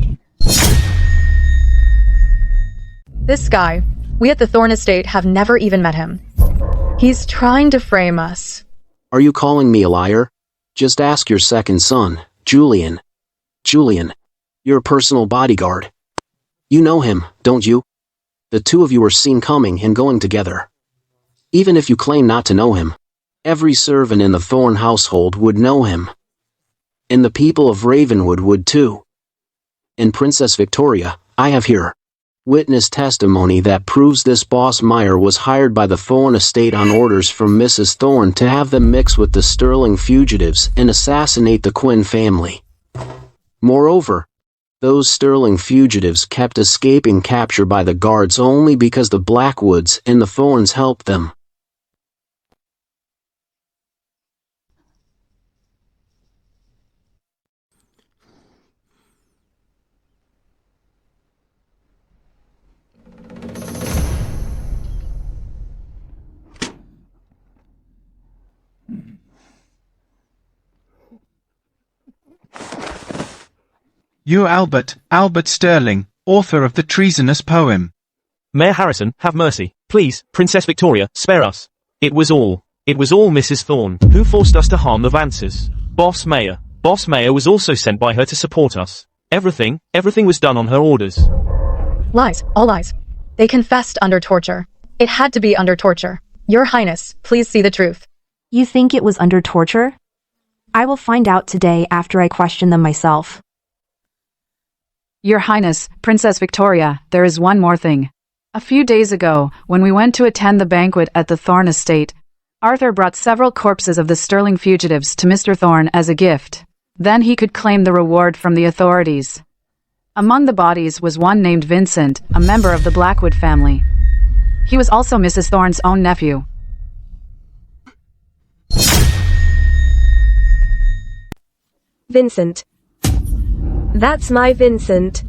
This guy, we at the Thorn estate have never even met him. He's trying to frame us. Are you calling me a liar? Just ask your second son, Julian. Julian, your personal bodyguard. You know him, don't you? The two of you were seen coming and going together. Even if you claim not to know him, every servant in the Thorn household would know him. And the people of Ravenwood would too. And Princess Victoria, I have here witness testimony that proves this Boss Meyer was hired by the Thorn estate on orders from Mrs. Thorn to have them mix with the Sterling fugitives and assassinate the Quinn family. Moreover, those Sterling fugitives kept escaping capture by the guards only because the Blackwoods and the Thorns helped them. You're Albert Sterling, author of the treasonous poem. Mayor Harrison, have mercy. Please, Princess Victoria, spare us. It was all Mrs. Thorn, who forced us to harm the Vances. Boss Mayor was also sent by her to support us. Everything was done on her orders. Lies, all lies. They confessed under torture. It had to be under torture. Your Highness, please see the truth. You think it was under torture? I will find out today after I question them myself. Your Highness, Princess Victoria, there is one more thing. A few days ago, when we went to attend the banquet at the Thorn estate, Arthur brought several corpses of the Sterling fugitives to Mr. Thorn as a gift. Then he could claim the reward from the authorities. Among the bodies was one named Vincent, a member of the Blackwood family. He was also Mrs. Thorn's own nephew. Vincent. That's my Vincent.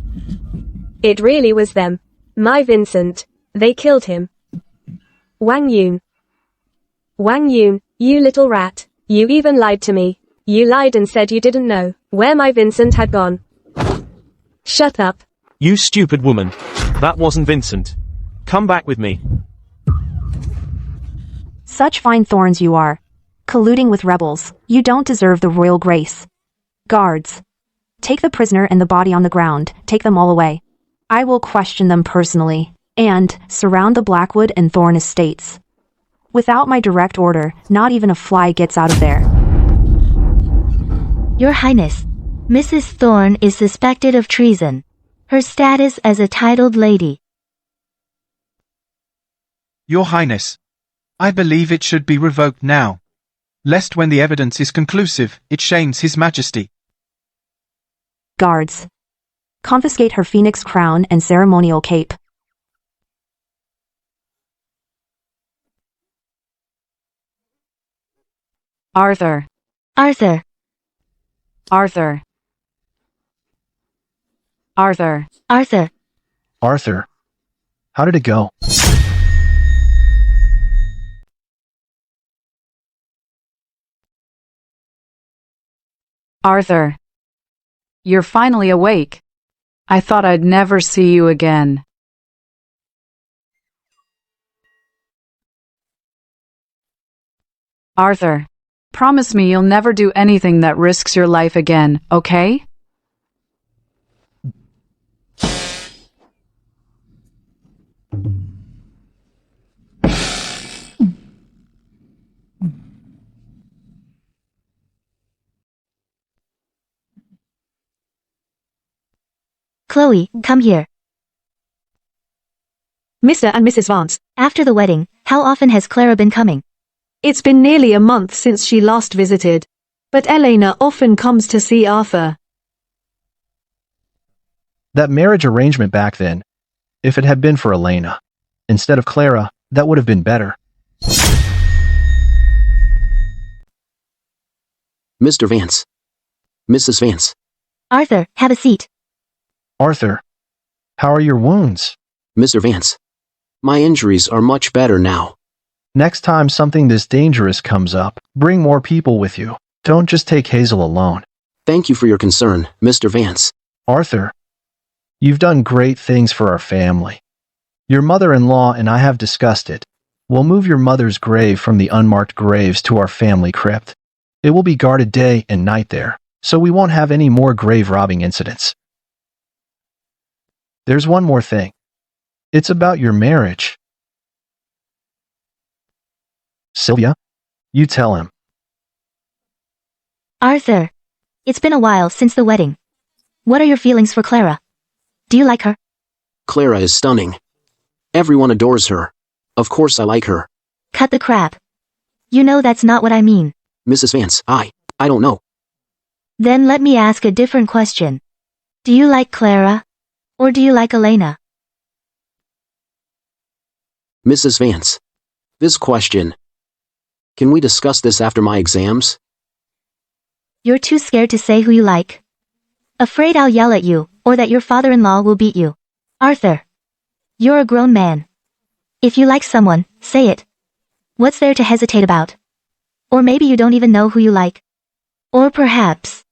It really was them. My Vincent. They killed him. Wang Yun. Wang Yun, you little rat. You even lied to me. You lied and said you didn't know where my Vincent had gone. Shut up. You stupid woman. That wasn't Vincent. Come back with me. Such fine thorns you are. Colluding with rebels, you don't deserve the royal grace. Guards. Take the prisoner and the body on the ground, take them all away. I will question them personally, and surround the Blackwood and Thorn estates. Without my direct order, not even a fly gets out of there. Your Highness, Mrs. Thorne is suspected of treason. Her status as a titled lady. Your Highness, I believe it should be revoked now, lest when the evidence is conclusive, it shames His Majesty. Guards. Confiscate her phoenix crown and ceremonial cape. Arthur. Arthur. Arthur. Arthur. Arthur. Arthur. How did it go? Arthur. You're finally awake. I thought I'd never see you again. Arthur. Promise me you'll never do anything that risks your life again, okay? Chloe, come here. Mr. and Mrs. Vance. After the wedding, how often has Clara been coming? It's been nearly a month since she last visited. But Elena often comes to see Arthur. That marriage arrangement back then, if it had been for Elena, instead of Clara, that would have been better. Mr. Vance. Mrs. Vance. Arthur, have a seat. Arthur, how are your wounds? Mr. Vance. My injuries are much better now. Next time something this dangerous comes up, bring more people with you. Don't just take Hazel alone. Thank you for your concern, Mr. Vance. Arthur, you've done great things for our family. Your mother-in-law and I have discussed it. We'll move your mother's grave from the unmarked graves to our family crypt. It will be guarded day and night there, so we won't have any more grave robbing incidents. There's one more thing. It's about your marriage. Sylvia, you tell him. Arthur. It's been a while since the wedding. What are your feelings for Clara? Do you like her? Clara is stunning. Everyone adores her. Of course I like her. Cut the crap. You know that's not what I mean. Mrs. Vance, I don't know. Then let me ask a different question. Do you like Clara? Or do you like Elena? Mrs. Vance. This question. Can we discuss this after my exams? You're too scared to say who you like. Afraid I'll yell at you, or that your father-in-law will beat you. Arthur. You're a grown man. If you like someone, say it. What's there to hesitate about? Or maybe you don't even know who you like. Or perhaps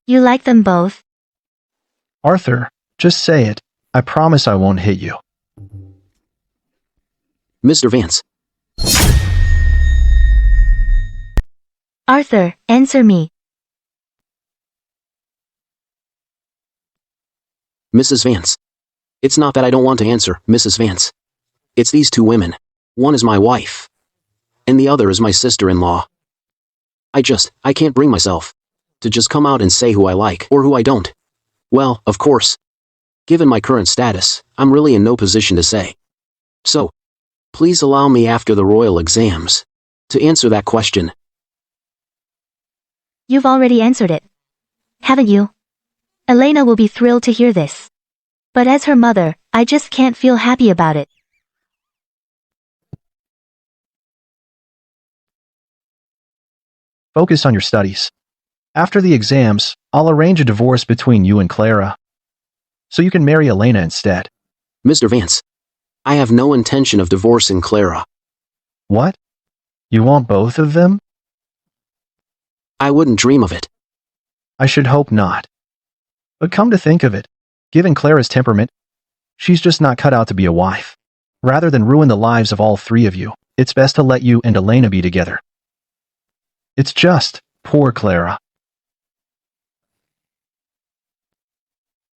you like them both. Arthur, just say it. I promise I won't hit you. Mr. Vance. Arthur, answer me. Mrs. Vance. It's not that I don't want to answer, Mrs. Vance. It's these two women. One is my wife. And the other is my sister-in-law. I can't bring myself to just come out and say who I like or who I don't. Well, of course. Given my current status, I'm really in no position to say. So, please allow me after the royal exams to answer that question. You've already answered it. Haven't you? Elena will be thrilled to hear this. But as her mother, I just can't feel happy about it. Focus on your studies. After the exams, I'll arrange a divorce between you and Clara, so you can marry Elena instead. Mr. Vance. I have no intention of divorcing Clara. What? You want both of them? I wouldn't dream of it. I should hope not. But come to think of it, given Clara's temperament, she's just not cut out to be a wife. Rather than ruin the lives of all three of you, it's best to let you and Elena be together. It's just, poor Clara.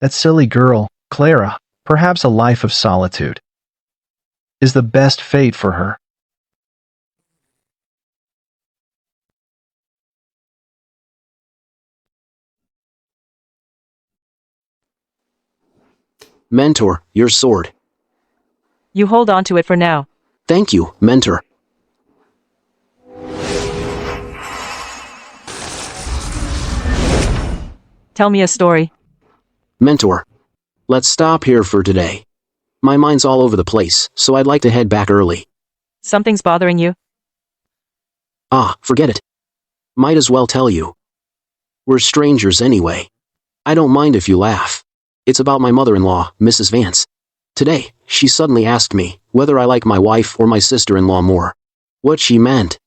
That silly girl, Clara, perhaps a life of solitude, is the best fate for her. Mentor, your sword. You hold on to it for now. Thank you, Mentor. Tell me a story. Mentor. Let's stop here for today. My mind's all over the place, so I'd like to head back early. Something's bothering you? Ah, forget it. Might as well tell you. We're strangers anyway. I don't mind if you laugh. It's about my mother-in-law, Mrs. Vance. Today, she suddenly asked me whether I like my wife or my sister-in-law more. What she meant.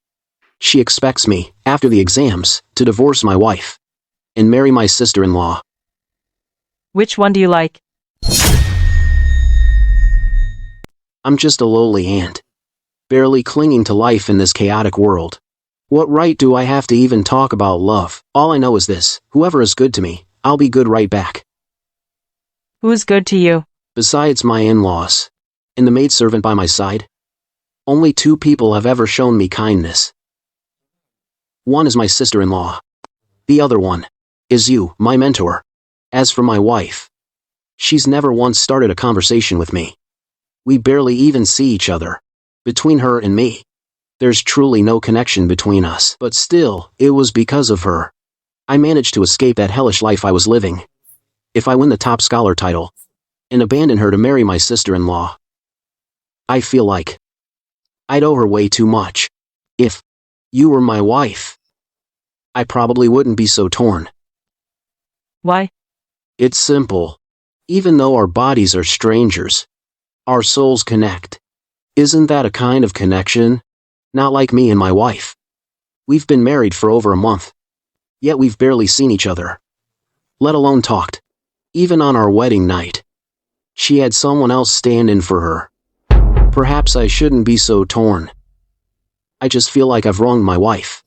She expects me, after the exams, to divorce my wife and marry my sister-in-law. Which one do you like? I'm just a lowly ant, barely clinging to life in this chaotic world. What right do I have to even talk about love? All I know is this: whoever is good to me, I'll be good right back. Who's good to you? Besides my in-laws and the maidservant by my side, only two people have ever shown me kindness. One is my sister-in-law. The other one is you, my mentor. As for my wife, she's never once started a conversation with me. We barely even see each other. Between her and me, there's truly no connection between us. But still, it was because of her I managed to escape that hellish life I was living. If I win the top scholar title and abandon her to marry my sister-in-law, I feel like I'd owe her way too much. If you were my wife, I probably wouldn't be so torn. Why? It's simple. Even though our bodies are strangers, our souls connect. Isn't that a kind of connection? Not like me and my wife. We've been married for over a month, yet we've barely seen each other, let alone talked. Even on our wedding night, she had someone else stand in for her. Perhaps I shouldn't be so torn. I just feel like I've wronged my wife.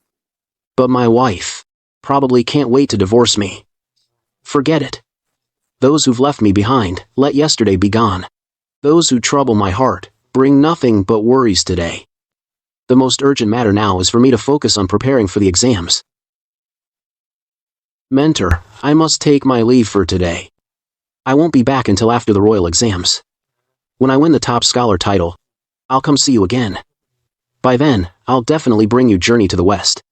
But my wife probably can't wait to divorce me. Forget it. Those who've left me behind, let yesterday be gone. Those who trouble my heart, bring nothing but worries today. The most urgent matter now is for me to focus on preparing for the exams. Mentor, I must take my leave for today. I won't be back until after the royal exams. When I win the top scholar title, I'll come see you again. By then, I'll definitely bring you Journey to the West.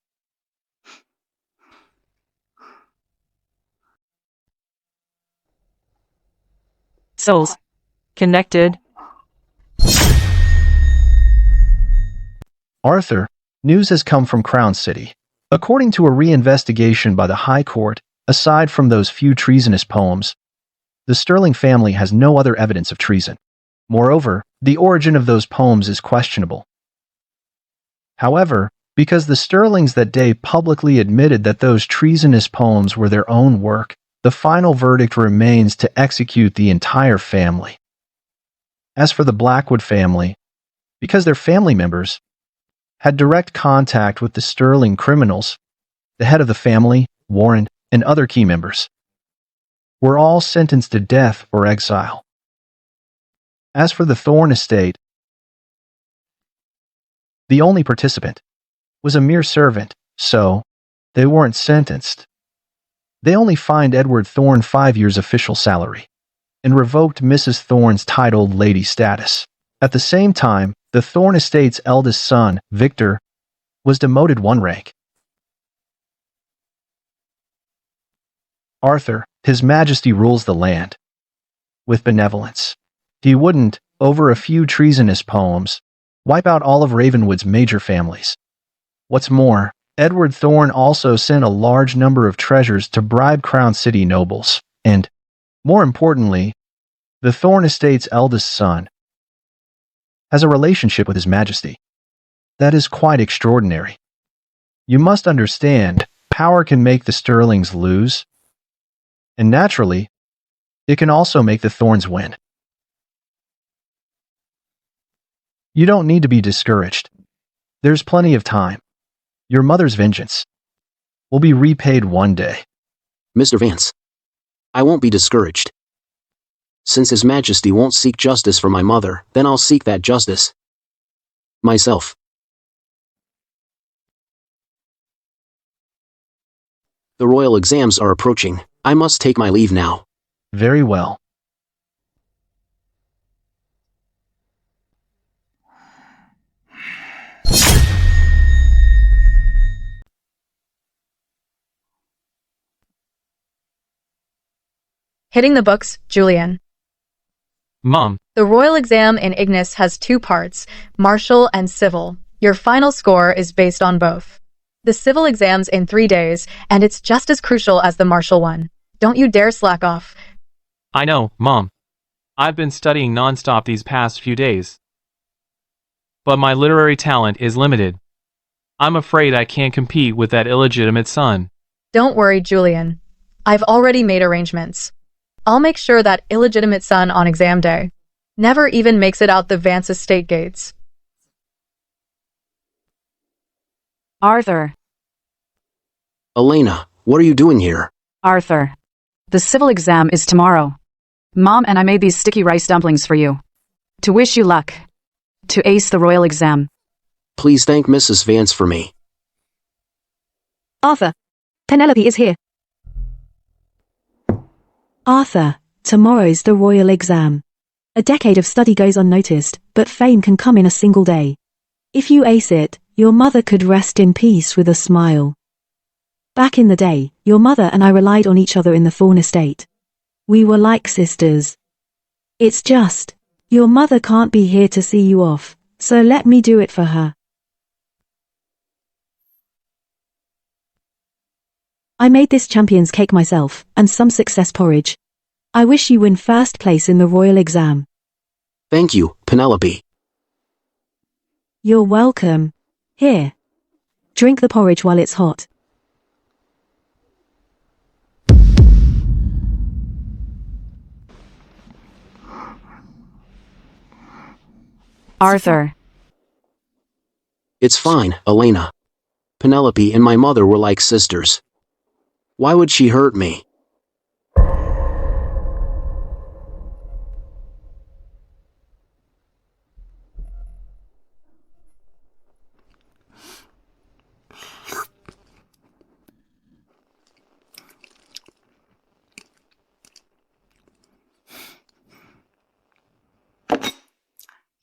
Souls. Connected. Arthur, news has come from Crown City. According to a reinvestigation by the High Court, aside from those few treasonous poems, the Sterling family has no other evidence of treason. Moreover, the origin of those poems is questionable. However, because the Sterlings that day publicly admitted that those treasonous poems were their own work, the final verdict remains to execute the entire family. As for the Blackwood family, because their family members had direct contact with the Sterling criminals, the head of the family, Warren, and other key members were all sentenced to death or exile. As for the Thorne estate, the only participant was a mere servant, so they weren't sentenced. They only fined Edward Thorne 5 years' official salary and revoked Mrs. Thorne's titled lady status. At the same time, the Thorne estate's eldest son, Victor, was demoted 1 rank. Arthur, His Majesty rules the land with benevolence. He wouldn't, over a few treasonous poems, wipe out all of Ravenwood's major families. What's more, Edward Thorne also sent a large number of treasures to bribe Crown City nobles, and, more importantly, the Thorne estate's eldest son has a relationship with His Majesty. That is quite extraordinary. You must understand, power can make the Sterlings lose, And naturally, it can also make the thorns win. You don't need to be discouraged. There's plenty of time. Your mother's vengeance will be repaid one day. Mr. Vance. I won't be discouraged. Since His Majesty won't seek justice for my mother, then I'll seek that justice myself. The royal exams are approaching. I must take my leave now. Very well. Hitting the books, Julian. Mom. The royal exam in Ignis has two parts, martial and civil. Your final score is based on both. The civil exam's in 3 days, and it's just as crucial as the martial one. Don't you dare slack off. I know, Mom. I've been studying nonstop these past few days. But my literary talent is limited. I'm afraid I can't compete with that illegitimate son. Don't worry, Julian. I've already made arrangements. I'll make sure that illegitimate son on exam day never even makes it out the Vance estate gates. Arthur. Elena, what are you doing here? Arthur. The civil exam is tomorrow. Mom and I made these sticky rice dumplings for you. To wish you luck. To ace the royal exam. Please thank Mrs. Vance for me. Arthur. Penelope is here. Arthur, tomorrow's the royal exam. A decade of study goes unnoticed, but fame can come in a single day. If you ace it, your mother could rest in peace with a smile. Back in the day, your mother and I relied on each other in the Thorn estate. We were like sisters. It's just, your mother can't be here to see you off, so let me do it for her. I made this champion's cake myself, and some success porridge. I wish you win first place in the royal exam. Thank you, Penelope. You're welcome. Here. Drink the porridge while it's hot. Arthur. It's fine, Elena. Penelope and my mother were like sisters. Why would she hurt me?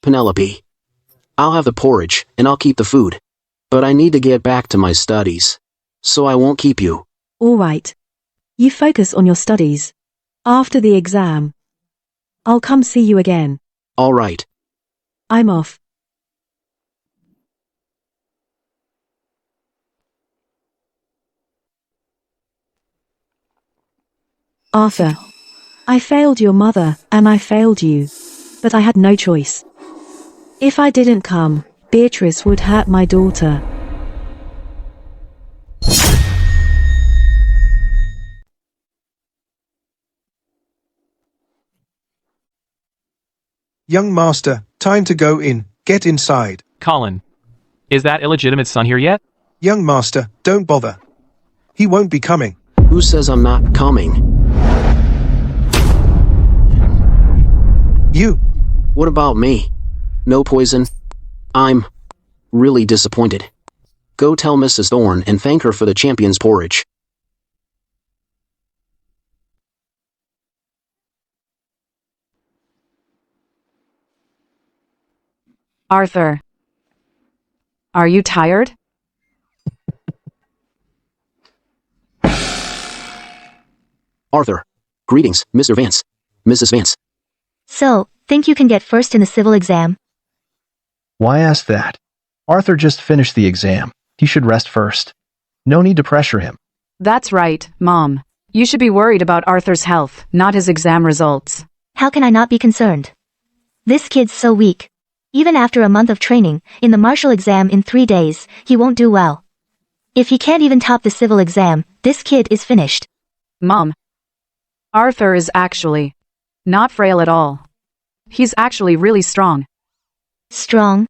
Penelope. I'll have the porridge, and I'll keep the food. But I need to get back to my studies. So I won't keep you. All right. You focus on your studies. After the exam, I'll come see you again. All right. I'm off. Arthur. I failed your mother, and I failed you. But I had no choice. If I didn't come, Beatrice would hurt my daughter. Young master, time to go in. Get inside. Colin. Is that illegitimate son here yet? Young master, don't bother. He won't be coming. Who says I'm not coming? You. What about me? No poison? I'm really disappointed. Go tell Mrs. Thorne and thank her for the champion's porridge. Arthur. Are you tired? Arthur. Greetings, Mr. Vance. Mrs. Vance. So, think you can get first in the civil exam? Why ask that? Arthur just finished the exam. He should rest first. No need to pressure him. That's right, Mom. You should be worried about Arthur's health, not his exam results. How can I not be concerned? This kid's so weak. Even after a month of training, in the martial exam in 3 days, he won't do well. If he can't even top the civil exam, this kid is finished. Mom. Arthur is actually not frail at all. He's actually really strong. Strong?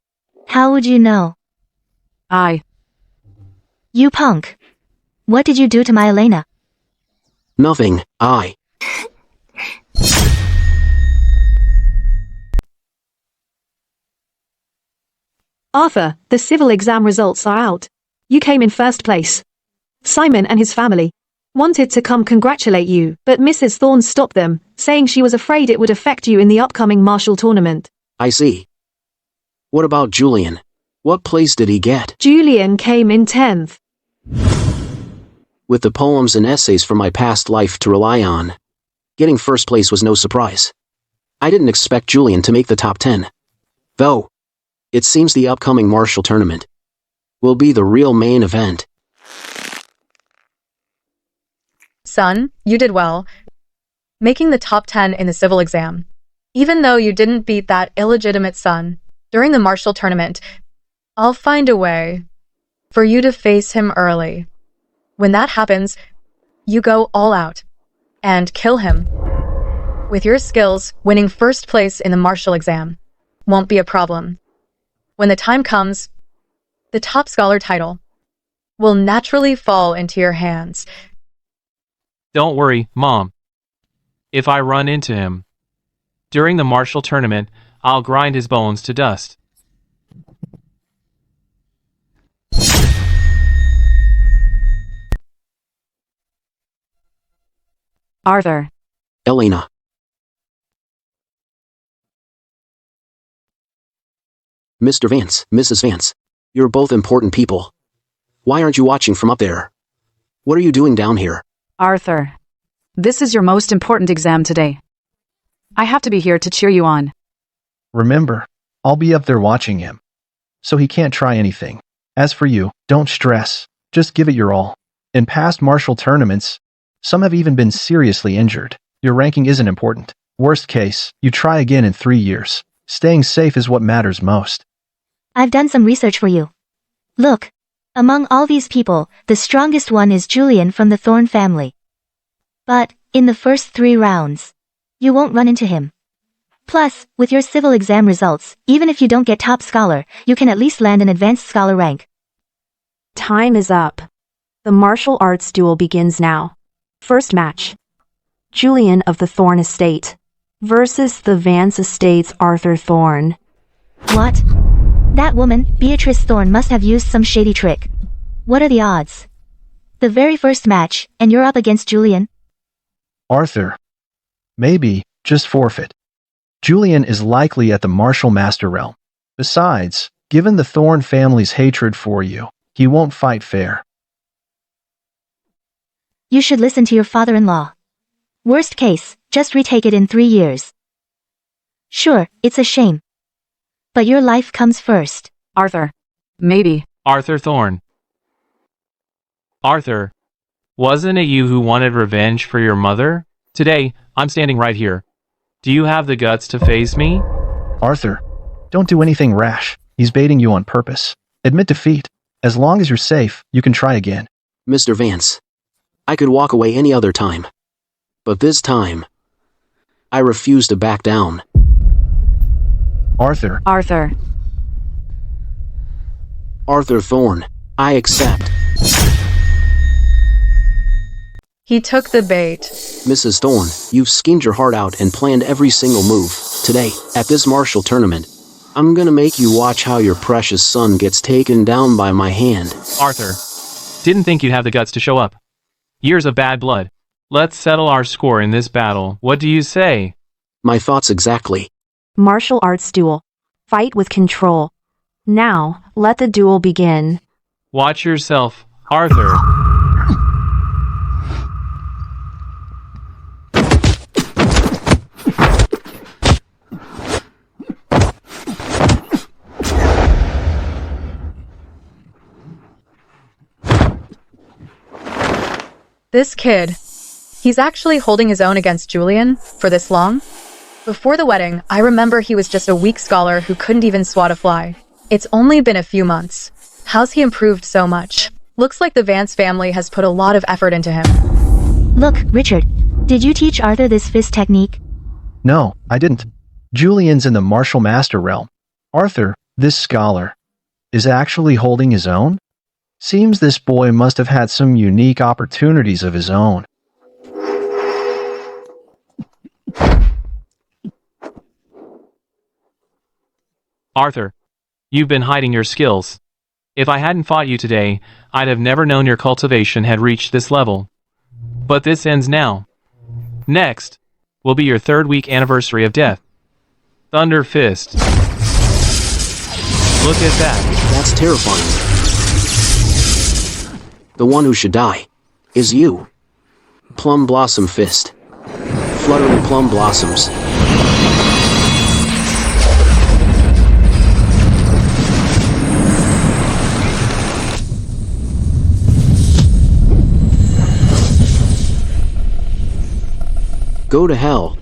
How would you know? You punk. What did you do to my Elena? Nothing, Arthur, the civil exam results are out. You came in first place. Simon and his family wanted to come congratulate you, but Mrs. Thorne stopped them, saying she was afraid it would affect you in the upcoming martial tournament. I see. What about Julian? What place did he get? Julian came in 10th. With the poems and essays from my past life to rely on, getting first place was no surprise. I didn't expect Julian to make the top 10. Though, it seems the upcoming martial tournament will be the real main event. Son, you did well, making the top 10 in the civil exam. Even though you didn't beat that illegitimate son during the martial tournament, I'll find a way for you to face him early. When that happens, you go all out and kill him. With your skills, winning first place in the martial exam won't be a problem. When the time comes, the top scholar title will naturally fall into your hands. Don't worry, Mom. If I run into him during the martial tournament, I'll grind his bones to dust. Arthur. Elena. Mr. Vance, Mrs. Vance, you're both important people. Why aren't you watching from up there? What are you doing down here? Arthur, this is your most important exam today. I have to be here to cheer you on. Remember, I'll be up there watching him, so he can't try anything. As for you, don't stress. Just give it your all. In past martial tournaments, some have even been seriously injured. Your ranking isn't important. Worst case, you try again in 3 years. Staying safe is what matters most. I've done some research for you. Look, among all these people, the strongest one is Julian from the Thorne family. But, in the first 3 rounds, you won't run into him. Plus, with your civil exam results, even if you don't get top scholar, you can at least land an advanced scholar rank. Time is up. The martial arts duel begins now. First match. Julian of the Thorne Estate versus the Vance Estate's Arthur Thorne. What? That woman, Beatrice Thorne, must have used some shady trick. What are the odds? The very first match, and you're up against Julian? Arthur. Maybe, just forfeit. Julian is likely at the martial master realm. Besides, given the Thorne family's hatred for you, he won't fight fair. You should listen to your father-in-law. Worst case, just retake it in 3 years. Sure, it's a shame. But your life comes first. Arthur. Maybe. Arthur Thorne. Arthur, wasn't it you who wanted revenge for your mother? Today, I'm standing right here. Do you have the guts to face me? Arthur, don't do anything rash. He's baiting you on purpose. Admit defeat. As long as you're safe, you can try again. Mr. Vance, I could walk away any other time. But this time, I refuse to back down. Arthur. Arthur. Arthur Thorne, I accept. He took the bait. Mrs. Thorne, you've schemed your heart out and planned every single move. Today, at this martial tournament, I'm gonna make you watch how your precious son gets taken down by my hand. Arthur, didn't think you'd have the guts to show up. Years of bad blood. Let's settle our score in this battle. What do you say? My thoughts exactly. Martial arts duel. Fight with control. Now, let the duel begin. Watch yourself, Arthur. This kid, he's actually holding his own against Julian for this long? Before the wedding, I remember he was just a weak scholar who couldn't even swat a fly. It's only been a few months. How's he improved so much? Looks like the Vance family has put a lot of effort into him. Look, Richard, Did you teach Arthur this fist technique? No, I didn't. Julian's in the martial master realm. Arthur, this scholar, is actually holding his own? Seems this boy must have had some unique opportunities of his own. Arthur, you've been hiding your skills. If I hadn't fought you today, I'd have never known your cultivation had reached this level. But this ends now. Next will be your 3rd week anniversary of death. Thunder Fist. Look at that. That's terrifying. The one who should die is you. Plum Blossom Fist. Fluttering plum blossoms. Go to hell.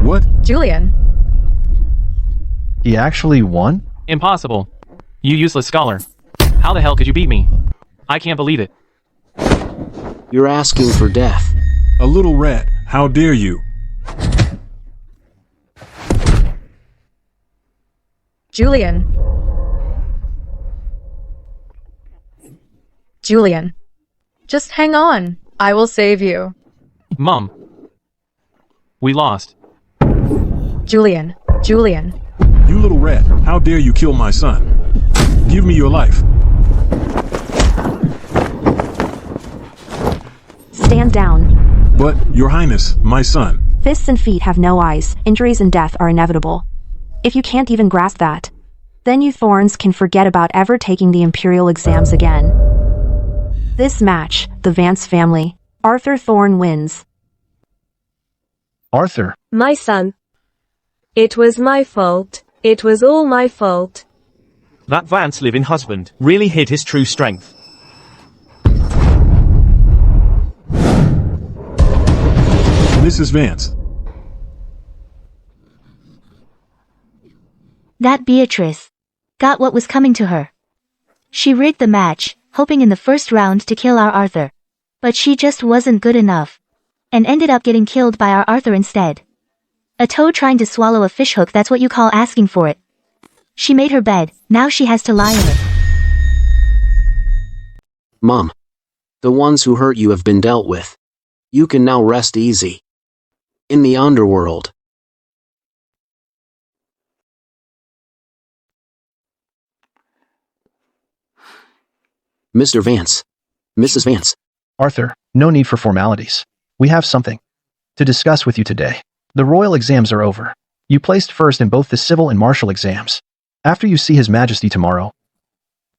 What? Julian. He actually won? Impossible. You useless scholar. How the hell could you beat me? I can't believe it. You're asking for death. A little rat, how dare you? Julian. Julian. Just hang on. I will save you. Mom. We lost. Julian. Julian. You little rat, how dare you kill my son? Give me your life. Stand down. But, Your Highness, my son. Fists and feet have no eyes. Injuries and death are inevitable. If you can't even grasp that, then you Thorns can forget about ever taking the Imperial exams again. This match, the Vance family, Arthur Thorne wins. Arthur. My son. It was my fault. It was all my fault. That Vance living husband really hid his true strength. Mrs. Vance. That Beatrice got what was coming to her. She rigged the match, hoping in the first round to kill our Arthur. But she just wasn't good enough. And ended up getting killed by our Arthur instead. A toad trying to swallow a fishhook, that's what you call asking for it. She made her bed, now she has to lie in it. Mom. The ones who hurt you have been dealt with. You can now rest easy. In the underworld. Mr. Vance. Mrs. Vance. Arthur, no need for formalities. We have something to discuss with you today. The royal exams are over. You placed first in both the civil and martial exams. After you see His Majesty tomorrow,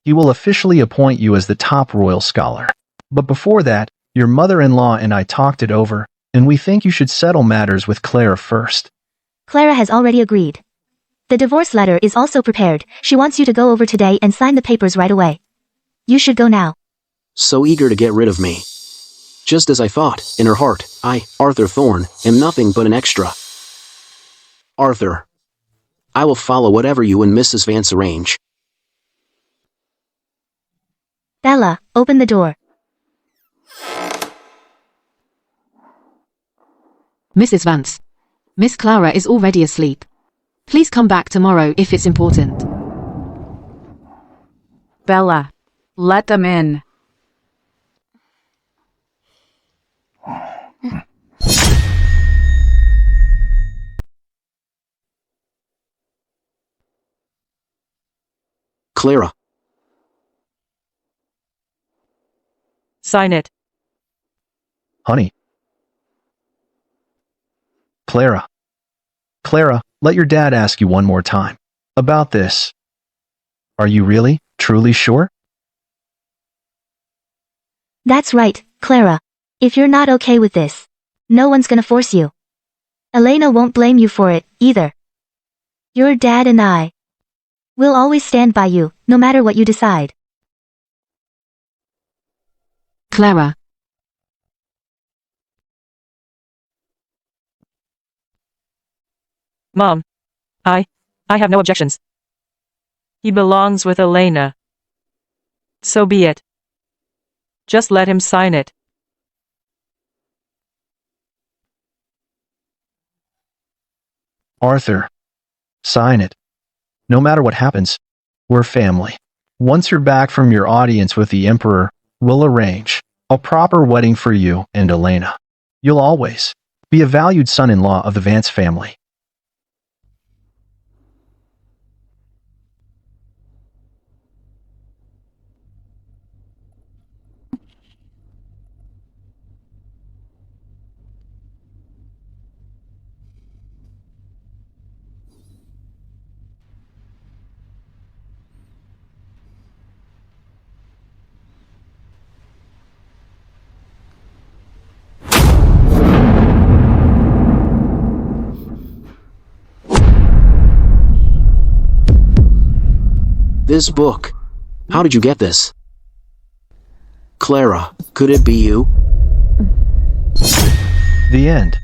he will officially appoint you as the top royal scholar. But before that, your mother-in-law and I talked it over, and we think you should settle matters with Clara first. Clara has already agreed. The divorce letter is also prepared. She wants you to go over today and sign the papers right away. You should go now. So eager to get rid of me. Just as I thought, in her heart, I, Arthur Thorne, am nothing but an extra. Arthur. I will follow whatever you and Mrs. Vance arrange. Bella, open the door. Mrs. Vance. Miss Clara is already asleep. Please come back tomorrow if it's important. Bella, let them in. Clara. Sign it. Honey. Clara. Clara, let your dad ask you one more time. About this. Are you really, truly sure? That's right, Clara. If you're not okay with this, no one's gonna force you. Elena won't blame you for it, either. Your dad and I will always stand by you, no matter what you decide. Clara. Mom. I have no objections. He belongs with Elena. So be it. Just let him sign it. Arthur. Sign it. No matter what happens, we're family. Once you're back from your audience with the Emperor, we'll arrange a proper wedding for you and Elena. You'll always be a valued son-in-law of the Vance family. This book. How did you get this? Clara, could it be you? The end.